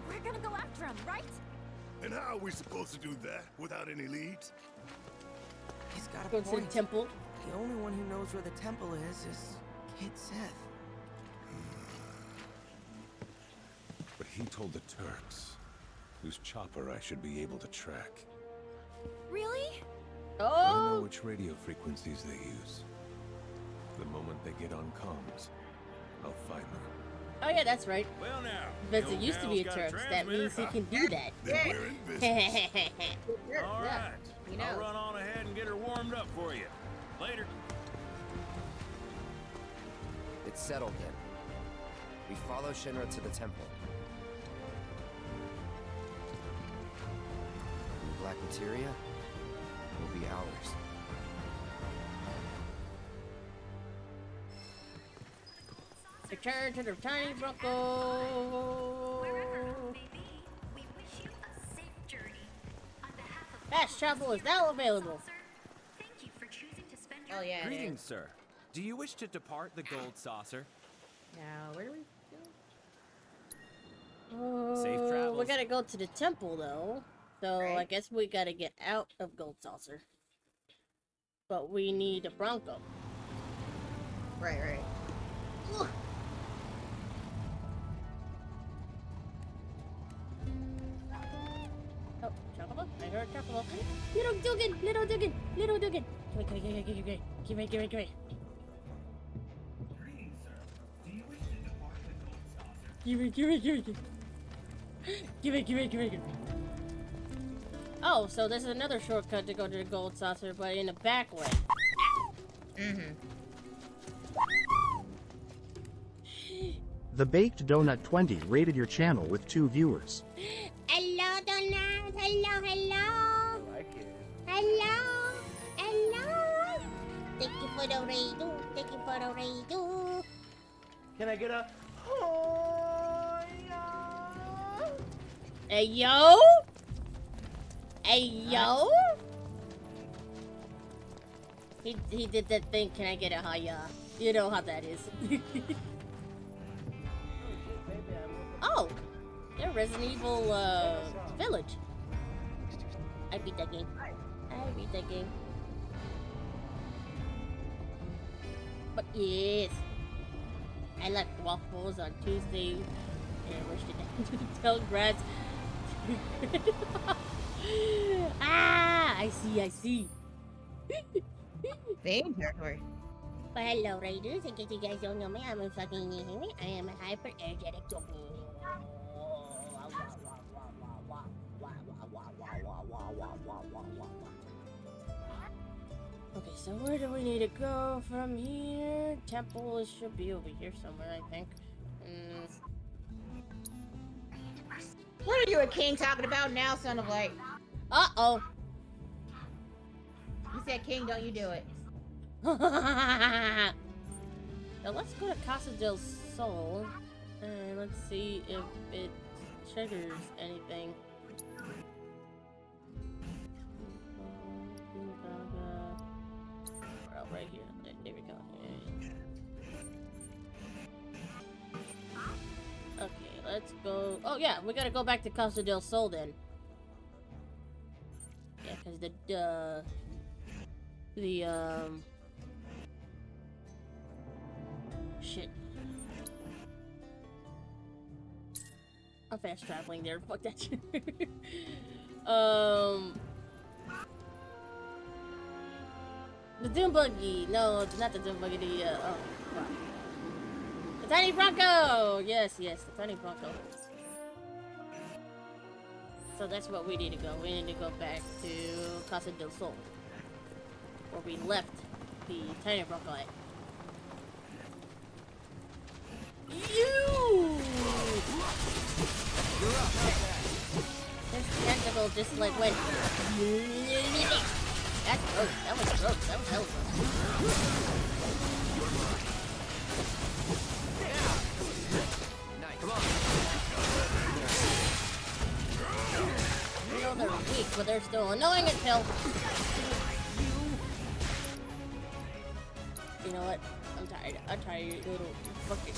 We're gonna go after him, right? And how are we supposed to do that without any leads? He's got a Go to the point. temple. The only one who knows where the temple is Kid Seth. But he told the Turks, whose chopper I should be able to track. Really? I know which radio frequencies they use. The moment they get on comms, I'll find them. Oh yeah, that's right. Well now, Vince used to be a Turk. That means he can do that. All right. You know. I'll run on ahead and get her warmed up for you. Later. It's settled then. We follow Shinra to the temple. And the black materia will be ours. Return to the tiny Bronco. Fast travel is now available. Oh yeah. Greetings, sir. Do you wish to depart the gold saucer? Now, where do we Oh, Safe travels. we gotta go to the temple though. So I Right. guess we gotta get out of Gold Saucer. But we need a Bronco. Right, right. Ugh. Oh, Chocobo? I heard Chocobo. Little Dugan! Little Dugan! Little Dugan! Come here, come here, come here, come here. Come here, come here, come here. Give me, give me, give me, give me. Give me, give me, give me, give me. Oh, so this is another shortcut to go to the Gold Saucer, but in a back way. The Baked Donut 20 rated your channel with 2 viewers. Hello, Donut. Hello, hello. I like it. Hello. Hello. Thank you for the redo. Thank you for the redo. Can I get a? Hey, yo! Hey, yo! He did that thing, can I get a hiya? You know how that is. Oh! They're Resident Evil, Village. I beat that game. I beat that game. But yes, I left waffles on Tuesday and wished it tell grads. Ah, I see. Same territory. But hello, Raiders. In case you guys don't know me, I'm Usagi Inuhime. I am a hyper energetic dog. Okay, so where do we need to go from here? Temple should be over here somewhere, I think. What are you a king talking about now, son of like? Uh-oh. You said king, don't you do it. Now let's go to Casa del Sol and let's see if it triggers anything. Right here. There we go. Okay, let's go. Oh yeah, we gotta go back to Casa del Sol then. Yeah, because shit. I'm fast traveling there. Fuck that shit. The Doom Buggy. No, not the Doom Buggy. Oh, wow. The Tiny Bronco. Yes, the Tiny Bronco. So that's what we need to go. We need to go back to Casa del Sol, where we left the Tiny Bronco at. You! This tentacle just like went. That's gross. That was gross. That was hella gross. Nice. Come on. You know they're weak, but they're still annoying until. You know what? I'm tired. I'm tired, you little fucking.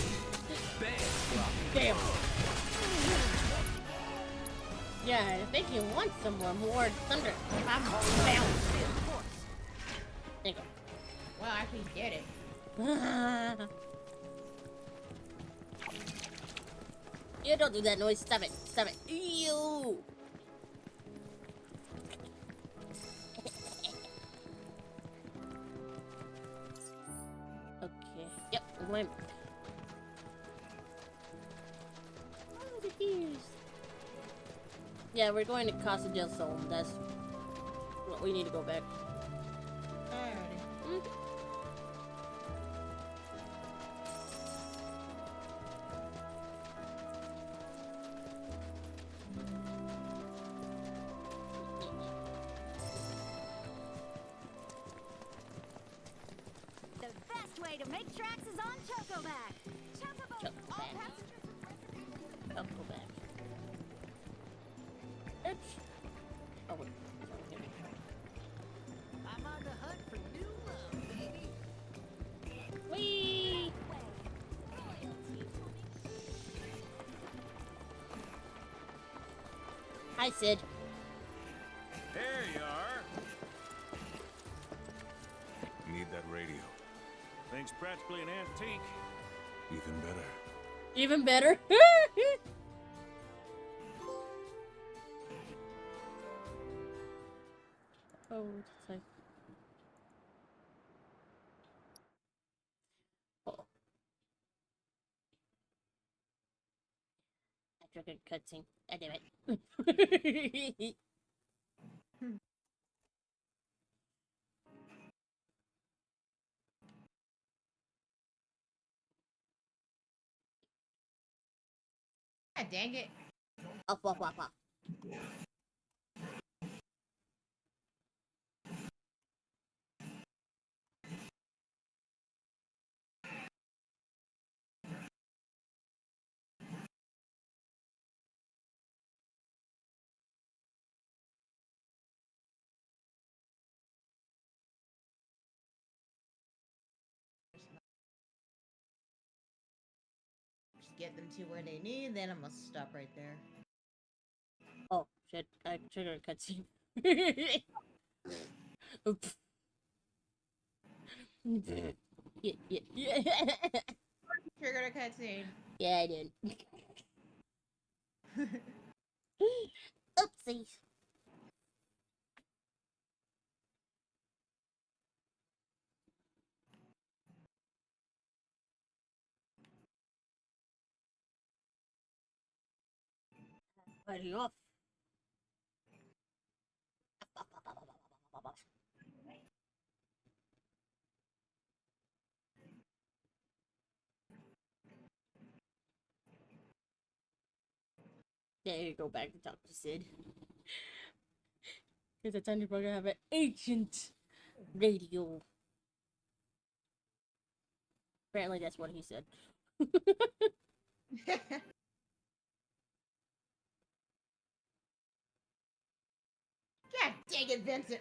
Bam! Yeah, I think you want some more thunder. Bam! There you go. Well, I actually get it. You don't do that noise. Stop it. Stop it. Ew! Okay. Yep, I'm going. Oh, the ears. Yeah, we're going to Casa del Sol. That's what we need to go back. Alrighty. The best way to make tracks is on Chocoback. Chocoback. Chocoback. Oops. Oh wait. I'm on the hunt for new love, baby. Whee! Hi, Sid. There you are. Need that radio. Thing's practically an antique. Even better. Even better. Oh, it's like. Oh. After a good cutscene. I did it. God dang it. Up, up, up, up. get them to where they need, then I'm gonna stop right there. Oh shit! I triggered a cutscene. Oops. Yeah. Triggered a cutscene. Yeah, I did. Oopsies. Buddy off. There you go, back to talk to Sid. Because the Tiny Bugger have an ancient radio. Apparently that's what he said. God dang it, Vincent!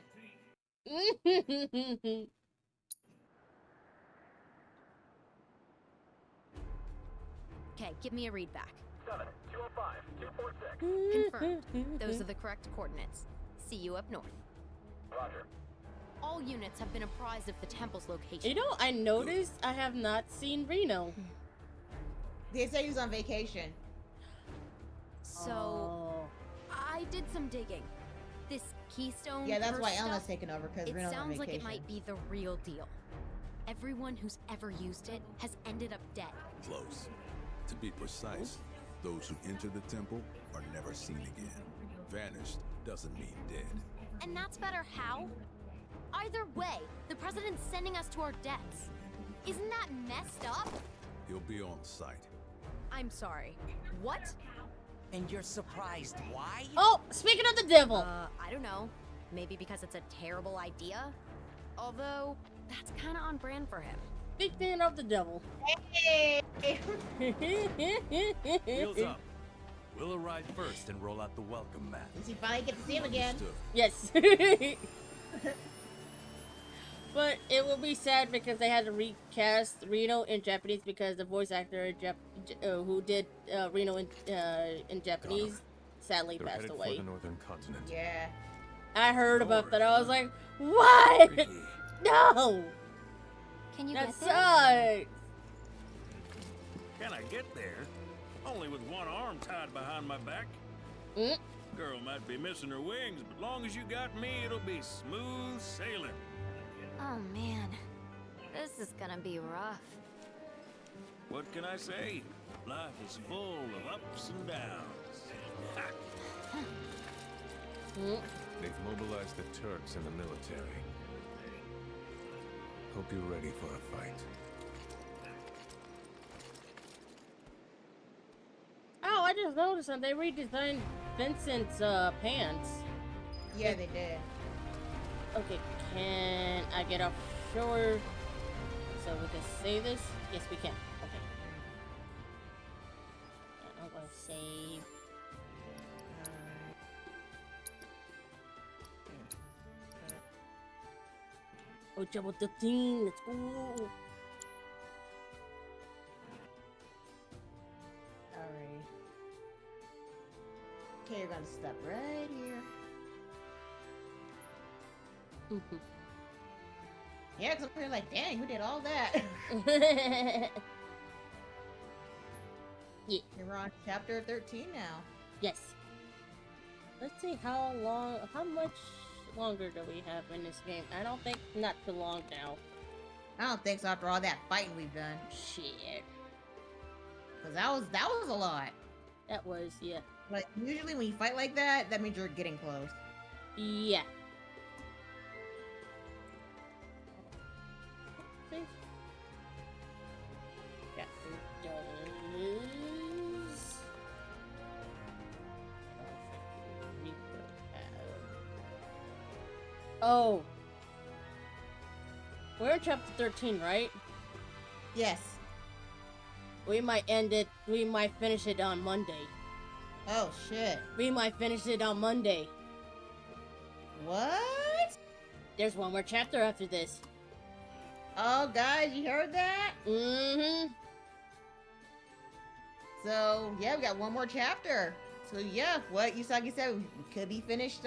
Okay, give me a read back. 7, 205, 246. Confirmed. Those are the correct coordinates. See you up north. Roger. All units have been apprised of the temple's location. You know, I noticed I have not seen Reno. They say he's on vacation. So, I did some digging. This keystone. Yeah, that's curse why Elna's stuff, taking over, because it Reno's on sounds vacation. like it might be the real deal. Everyone who's ever used it has ended up dead. Close. To be precise, those who enter the temple are never seen again. Vanished doesn't mean dead. And that's better how? Either way, the president's sending us to our deaths. Isn't that messed up? He'll be on site. I'm sorry. What? And you're surprised why? Oh, speaking of the devil. I don't know. Maybe because it's a terrible idea? Although, that's kind of on brand for him. Speaking of the devil. Hey! Wheels up. We'll arrive first and roll out the welcome mat. Does he finally get to see him again? Yes. But it will be sad because they had to recast Reno in Japanese because the voice actor who did Reno in Japanese sadly They're passed headed away. for the northern continent. Yeah. I heard about that. I was like, what? No. Can you That get there? sucks. Can I get there? Only with one arm tied behind my back. Girl might be missing her wings, but long as you got me, it'll be smooth sailing. Oh man, this is gonna be rough. What can I say? Life is full of ups and downs. Ha! They've mobilized the Turks and the military. Hope you're ready for a fight. Oh, I just noticed that they redesigned Vincent's pants. Yeah, they did. Okay, can I get offshore so we can save this? Yes, we can. Okay. I'm gonna save. Oh, Trouble 13, let's go. Alright. Okay, you're gonna stop right here. Yeah, because I'm here like, dang, who did all that? Yeah. You're on chapter 13 now. Yes. Let's see how much longer do we have in this game? I don't think not too long now. I don't think so after all that fighting we've done. Shit. Because that was a lot. That was, yeah. Like, usually when you fight like that, that means you're getting close. Yeah. Oh. We're in chapter 13, right? Yes. We might finish it on Monday. Oh, shit. We might finish it on Monday. What? There's one more chapter after this. Oh, guys, you heard that? Mm-hmm. So yeah, we got one more chapter. So yeah, what Usagi said, we could be finished.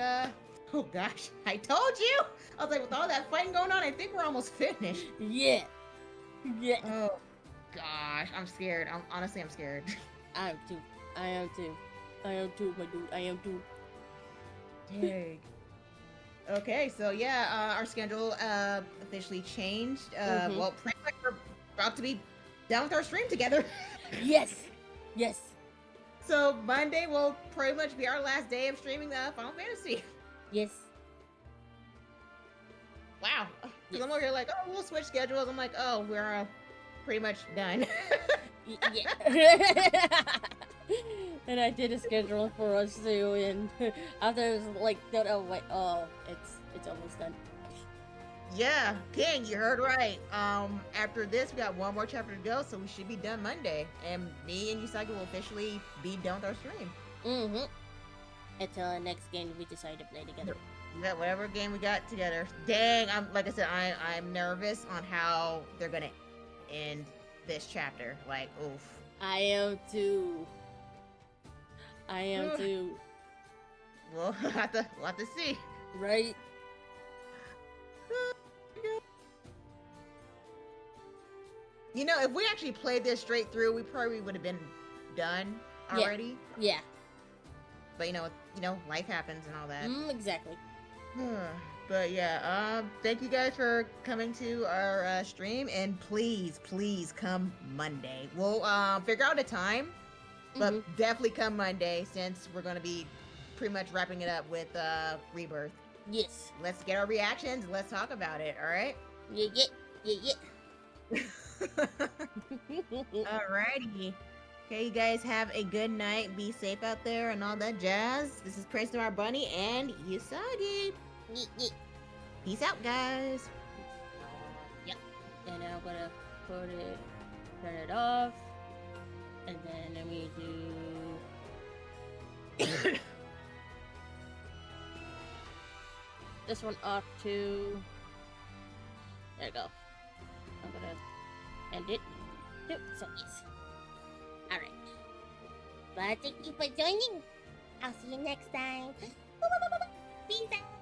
Oh gosh, I told you. I was like, with all that fighting going on, I think we're almost finished. Yeah. Yeah. Oh gosh, I'm scared. Honestly, I'm scared. I am too. I am too. I am too, my dude. I am too. Dang. Okay, so yeah, our schedule officially changed. Well, pretty much we're about to be done with our stream together. Yes. Yes. So Monday will pretty much be our last day of streaming Final Fantasy. Yes. Wow. Because I'm over here like, oh, we'll switch schedules. I'm like, oh, we're pretty much done. Yeah. And I did a schedule for us too, and after it was like, no, wait, oh, it's almost done. Yeah, King, you heard right. After this, we got one more chapter to go, so we should be done Monday, and me and Usagi will officially be done with our stream. Mm-hmm. Until the next game we decide to play together. Yeah, whatever game we got together. Dang, like I said, I'm nervous on how they're gonna end this chapter. Like, oof. I am too. I am too. We'll have to see. Right? You know, if we actually played this straight through, we probably would have been done already. Yeah. But you know, life happens and all that. Exactly. But yeah, thank you guys for coming to our stream, and please come Monday. We'll figure out a time, but definitely come Monday since we're gonna be pretty much wrapping it up with Rebirth. Yes. Let's get our reactions. Let's talk about it. All right. Yeah. Alrighty. Okay, you guys have a good night. Be safe out there and all that jazz. This is Princeton, our bunny, and Usagi. Peace out, guys. Yep. And I'm gonna turn it off, and then let me do this one off too. There you go. I'm gonna end it. Yep, so yes. Alright. But thank you for joining. I'll see you next time. Peace out.